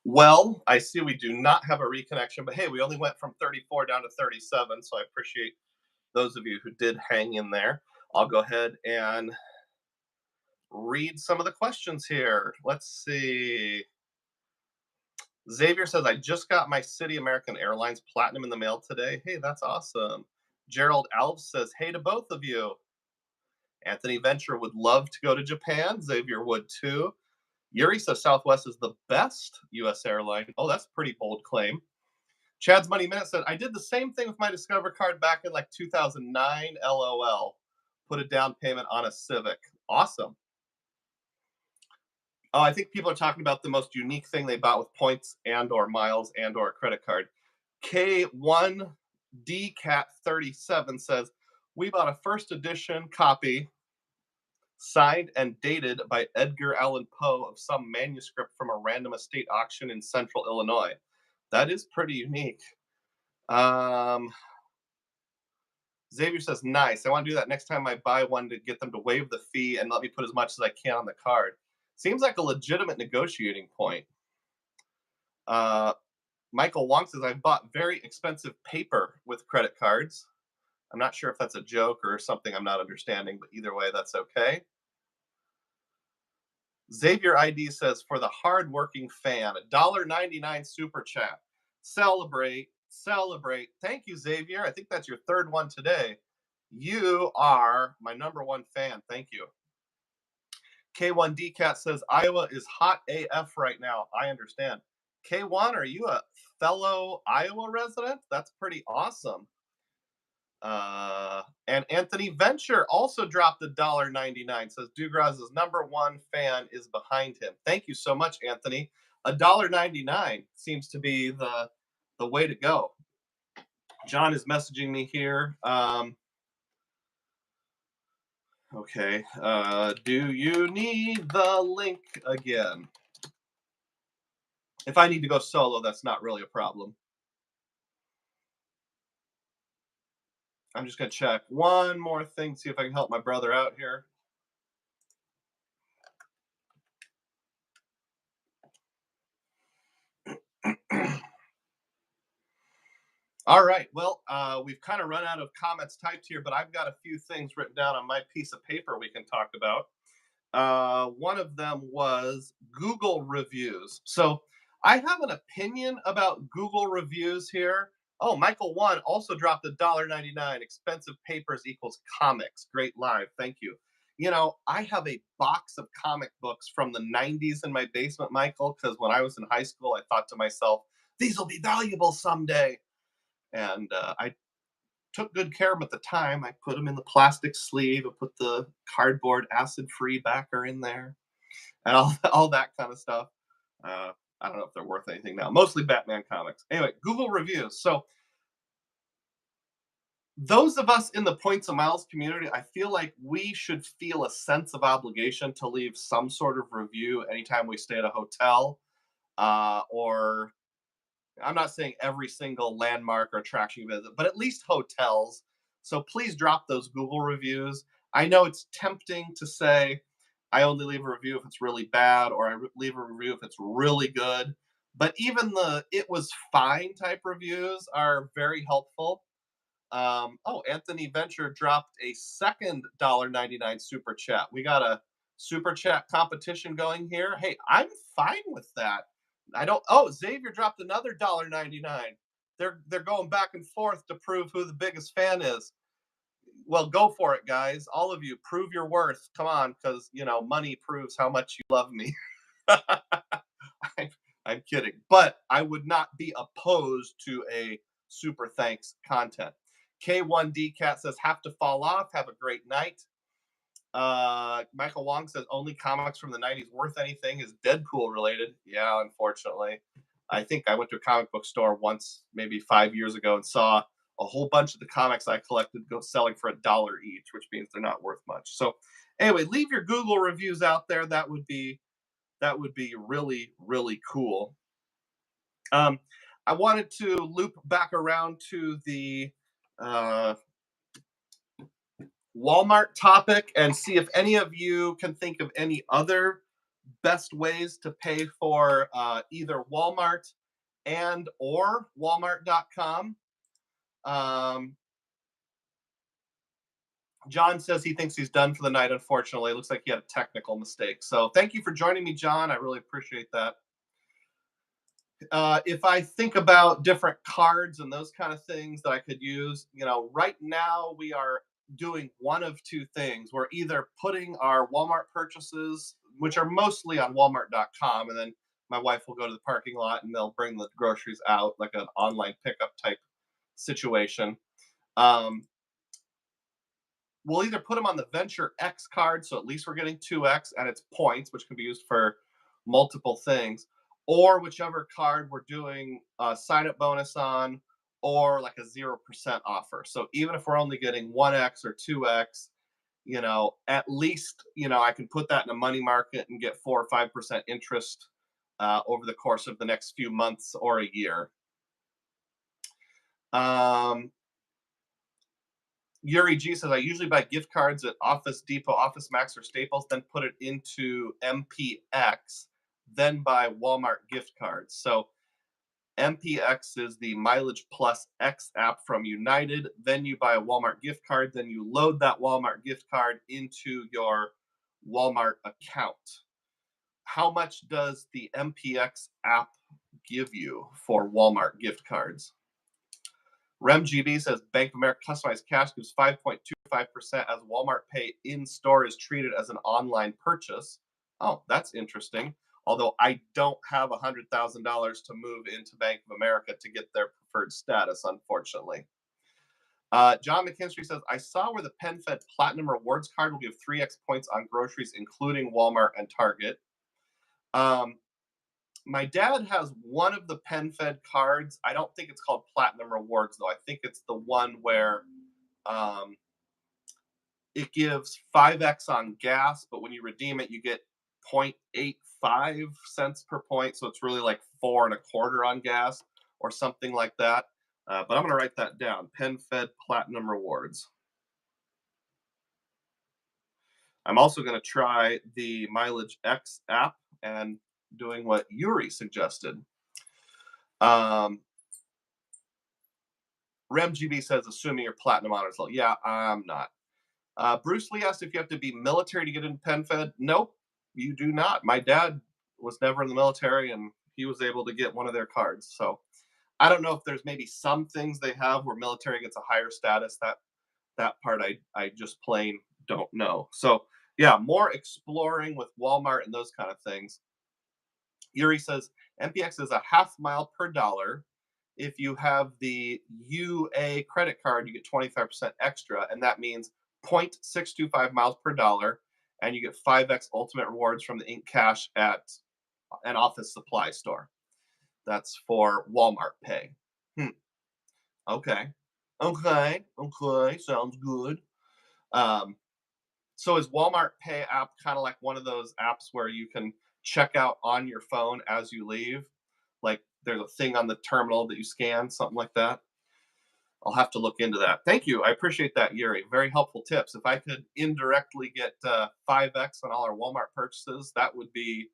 Well, I see we do not have a reconnection, but hey, we only went from 34 down to 37, so I appreciate those of you who did hang in there. I'll go ahead and read some of the questions here. Let's see. Xavier says, I just got my City American Airlines Platinum in the mail today. Hey, that's awesome. Gerald Alves says, hey to both of you. Anthony Venture would love to go to Japan. Xavier would too. Yuri says Southwest is the best U.S. airline. Oh, that's a pretty bold claim. Chad's Money Minute said, I did the same thing with my Discover card back in like 2009. LOL. Put a down payment on a Civic. Awesome. Oh, I think people are talking about the most unique thing they bought with points and or miles and or a credit card. K1DCat37 says, we bought a first edition copy signed and dated by Edgar Allan Poe of some manuscript from a random estate auction in central Illinois. That is pretty unique. Xavier says, nice. I want to do that next time I buy one to get them to waive the fee and let me put as much as I can on the card. Seems like a legitimate negotiating point. Michael Wong says, I've bought very expensive paper with credit cards. I'm not sure if that's a joke or something I'm not understanding, but either way, that's okay. Xavier ID says, for the hardworking fan, $1.99 super chat. Celebrate, celebrate. Thank you, Xavier. I think that's your third one today. You are my number one fan. Thank you. K1DCat says, Iowa is hot AF right now. I understand. K1, are you a fellow Iowa resident? That's pretty awesome. And Anthony Venture also dropped $1.99. Says DUGROZ's number one fan is behind him. Thank you so much, Anthony. $1.99 seems to be the way to go. John is messaging me here. Okay. Do you need the link again? If I need to go solo, that's not really a problem. I'm just going to check one more thing, see if I can help my brother out here. All right. Well, we've kind of run out of comments typed here, but I've got a few things written down on my piece of paper we can talk about. One of them was Google reviews. So I have an opinion about Google reviews here. Oh, Michael One also dropped $1.99. Expensive papers equals comics. Great live. Thank you. You know, I have a box of comic books from the 90s in my basement, Michael, because when I was in high school, I thought to myself, these will be valuable someday. And I took good care of them at the time. I put them in the plastic sleeve. I put the cardboard acid-free backer in there, and all that kind of stuff. I don't know if they're worth anything now. Mostly Batman comics. Anyway, Google reviews. So those of us in the Points and Miles community, I feel like we should feel a sense of obligation to leave some sort of review anytime we stay at a hotel, or I'm not saying every single landmark or attraction you visit, but at least hotels. So please drop those Google reviews. I know it's tempting to say, I only leave a review if it's really bad, or I leave a review if it's really good. But even the it was fine type reviews are very helpful. Oh, Anthony Venture dropped a second $1.99 super chat. We got a super chat competition going here. Hey, I'm fine with that. I don't. Oh, Xavier dropped another $1.99. They're going back and forth to prove who the biggest fan is. Well, go for it, guys. All of you, prove your worth. Come on, because money proves how much you love me. I'm kidding, but I would not be opposed to a super thanks content. K1DCat says, have to fall off. Have a great night. Michael Wong says, only comics from the 90s worth anything is Deadpool related. Yeah, unfortunately. I think I went to a comic book store once, maybe 5 years ago, and saw a whole bunch of the comics I collected go selling for $1 each, which means they're not worth much. So anyway, leave your Google reviews out there. That would be really, really cool. I wanted to loop back around to the Walmart topic and see if any of you can think of any other best ways to pay for either Walmart and or Walmart.com. John says he thinks he's done for the night. Unfortunately, it looks like he had a technical mistake. So thank you for joining me, John. I really appreciate that. If I think about different cards and those kind of things that I could use, right now we are doing one of two things. We're either putting our Walmart purchases, which are mostly on Walmart.com, and then my wife will go to the parking lot and they'll bring the groceries out like an online pickup type situation. We'll either put them on the Venture X card, so at least we're getting 2X and it's points, which can be used for multiple things, or whichever card we're doing a sign-up bonus on, or like a 0% offer. So even if we're only getting 1X or 2X, at least, I can put that in a money market and get 4 or 5% interest over the course of the next few months or a year. Yuri G says, I usually buy gift cards at Office Depot, Office Max, or Staples, then put it into MPX, then buy Walmart gift cards. So MPX is the Mileage Plus X app from United. Then you buy a Walmart gift card. Then you load that Walmart gift card into your Walmart account. How much does the MPX app give you for Walmart gift cards? RemGB says Bank of America customized cash gives 5.25% as Walmart Pay in-store is treated as an online purchase. Oh, that's interesting. Although I don't have $100,000 to move into Bank of America to get their preferred status, unfortunately. John McKinstry says, I saw where the PenFed Platinum Rewards card will give 3X points on groceries, including Walmart and Target. My dad has one of the PenFed cards. I don't think it's called Platinum Rewards, though. I think it's the one where it gives 5X on gas, but when you redeem it, you get 0.85 cents per point. So it's really like 4 1/4 on gas or something like that. But I'm going to write that down. PenFed Platinum Rewards. I'm also going to try the Mileage X app and doing what Yuri suggested. RemGB says, assuming your platinum honors level. Yeah, I'm not. Bruce Lee asked if you have to be military to get into PenFed. Nope, you do not. My dad was never in the military, and he was able to get one of their cards. So I don't know if there's maybe some things they have where military gets a higher status. That part I just plain don't know. So yeah, more exploring with Walmart and those kind of things. Yuri says MPX is a half mile per dollar. If you have the UA credit card, you get 25% extra, and that means 0.625 miles per dollar, and you get 5X ultimate rewards from the Ink Cash at an office supply store. That's for Walmart Pay. Okay. Sounds good. So is Walmart Pay app kind of like one of those apps where you can check out on your phone as you leave? Like there's a thing on the terminal that you scan, something like that? I'll have to look into that. Thank you. I appreciate that, Yuri. Very helpful tips. If I could indirectly get 5X on all our Walmart purchases, that would be,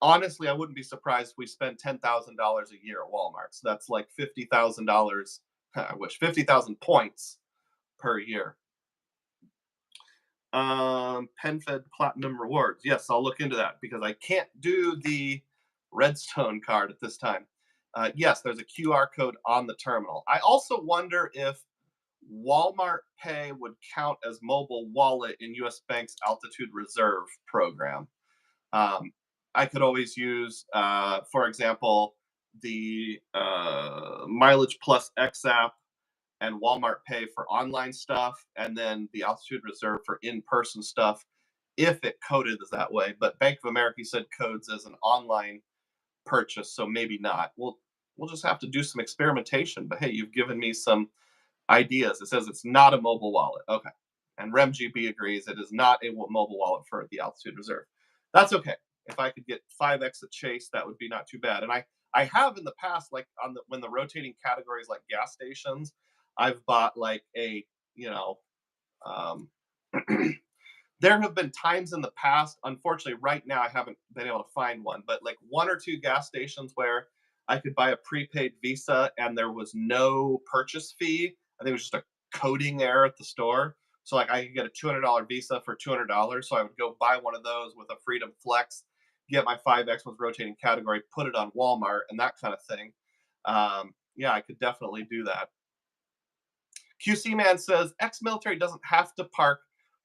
honestly, I wouldn't be surprised if we spend $10,000 a year at Walmart. So that's like $50,000. I wish 50,000 points per year. PenFed Platinum Rewards. Yes, I'll look into that because I can't do the Redstone card at this time. Yes, there's a QR code on the terminal. I also wonder if Walmart Pay would count as mobile wallet in US Bank's Altitude Reserve program. I could always use, for example, the Mileage Plus X app and Walmart Pay for online stuff, and then the Altitude Reserve for in-person stuff, if it coded as that way. But Bank of America said codes as an online purchase, so maybe not. We'll just have to do some experimentation. But hey, you've given me some ideas. It says it's not a mobile wallet. Okay. And RemGB agrees it is not a mobile wallet for the Altitude Reserve. That's okay. If I could get 5X at Chase, that would be not too bad. And I have in the past, like when the rotating categories like gas stations, I've bought like a, There have been times in the past, unfortunately, right now I haven't been able to find one, but like 1 or 2 gas stations where I could buy a prepaid Visa and there was no purchase fee. I think it was just a coding error at the store. So like I could get a $200 Visa for $200. So I would go buy one of those with a Freedom Flex, get my 5X with rotating category, put it on Walmart and that kind of thing. Yeah, I could definitely do that. QC Man says ex-military doesn't have to park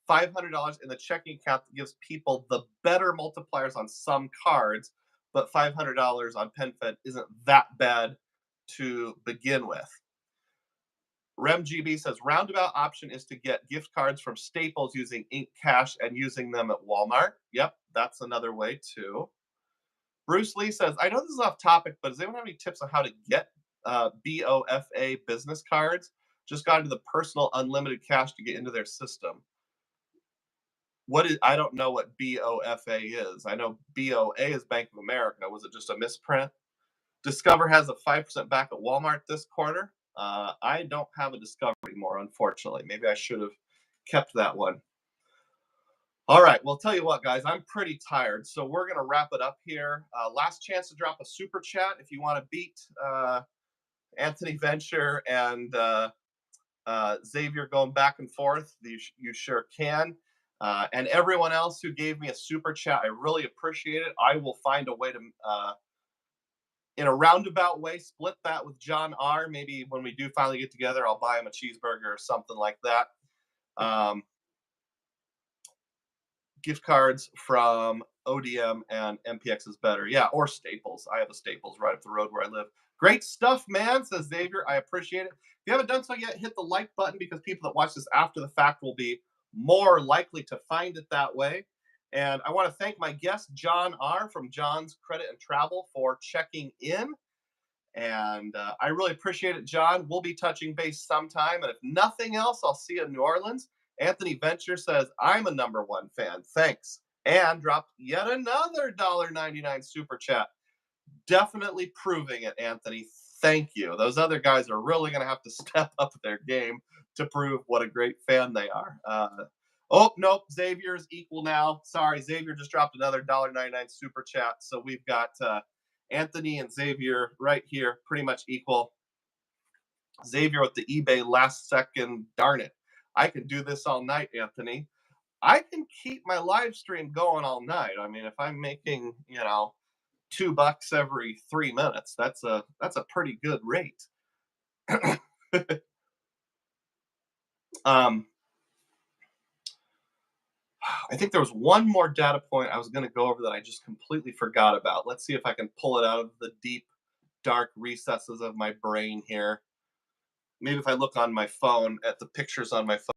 $500 in the checking account that gives people the better multipliers on some cards, but $500 on PenFed isn't that bad to begin with. RemGB says roundabout option is to get gift cards from Staples using Ink Cash and using them at Walmart. Yep, that's another way too. Bruce Lee says, I know this is off topic, but does anyone have any tips on how to get BOFA business cards? Just got into the personal unlimited cash to get into their system. I don't know what BOFA is. I know BOA is Bank of America. Was it just a misprint? Discover has a 5% back at Walmart this quarter. I don't have a Discover anymore, unfortunately. Maybe I should have kept that one. All right. Well, tell you what, guys, I'm pretty tired. So we're going to wrap it up here. Last chance to drop a super chat if you want to beat Anthony Venture and Xavier going back and forth. You sure can. And everyone else who gave me a super chat, I really appreciate it. I will find a way to, in a roundabout way, split that with John R. Maybe when we do finally get together, I'll buy him a cheeseburger or something like that. Gift cards from ODM and MPX is better. Yeah, or Staples. I have a Staples right up the road where I live. Great stuff, man, says Xavier. I appreciate it. If you haven't done so yet, hit the like button because people that watch this after the fact will be more likely to find it that way. And I want to thank my guest, John R. from John's Credit and Travel, for checking in. And I really appreciate it, John. We'll be touching base sometime. And if nothing else, I'll see you in New Orleans. Anthony Venture says, I'm a #1 fan. Thanks. And dropped yet another $1.99 super chat. Definitely proving it, Anthony. Thank you. Those other guys are really going to have to step up their game to prove what a great fan they are. Oh, nope. Xavier's equal now. Sorry, Xavier just dropped another $1.99 super chat. So we've got Anthony and Xavier right here, pretty much equal. Xavier with the eBay last second. Darn it. I can do this all night, Anthony. I can keep my live stream going all night. I mean, if I'm making, $2 every 3 minutes, that's a pretty good rate. I think there was one more data point I was going to go over that I just completely forgot about. Let's see if I can pull it out of the deep, dark recesses of my brain here. Maybe if I look on my phone at the pictures on my phone.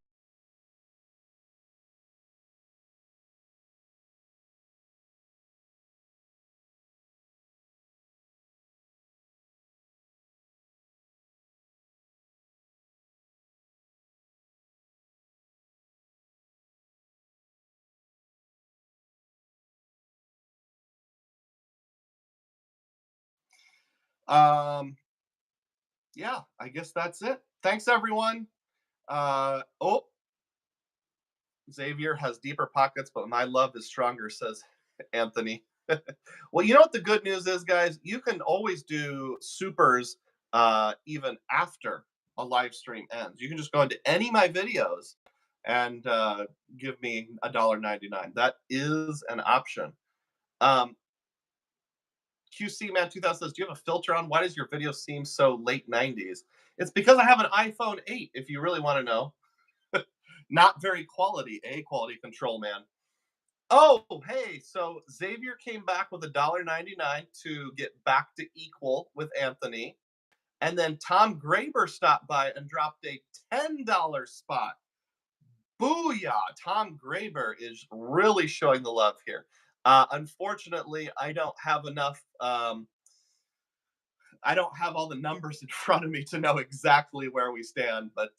Yeah, I guess that's it. Thanks, everyone. Xavier has deeper pockets, but my love is stronger, says Anthony. Well, you know what the good news is, guys? You can always do supers even after a live stream ends. You can just go into any of my videos and give me $1.99. That is an option. QC Man 2000 says, do you have a filter on? Why does your video seem so late 90s? It's because I have an iPhone 8, if you really want to know. Not very quality control, man. Oh, hey, so Xavier came back with $1.99 to get back to equal with Anthony. And then Tom Graber stopped by and dropped a $10 spot. Booyah! Tom Graber is really showing the love here. Unfortunately, I don't have enough. I don't have all the numbers in front of me to know exactly where we stand. But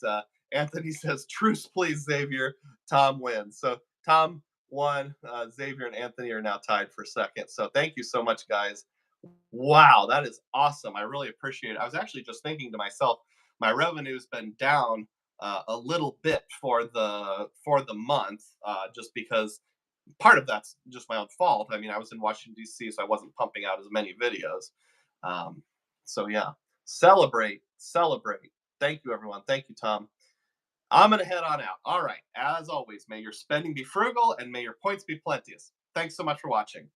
Anthony says, truce, please, Xavier. Tom wins. So Tom won. Xavier and Anthony are now tied for second. So thank you so much, guys. Wow, that is awesome. I really appreciate it. I was actually just thinking to myself, my revenue's been down a little bit for the month, just because part of that's just my own fault. I mean, I was in Washington D.C., so I wasn't pumping out as many videos. So yeah, celebrate, celebrate. Thank you, everyone. Thank you, Tom. I'm gonna head on out. All right. As always, may your spending be frugal and may your points be plenteous. Thanks so much for watching.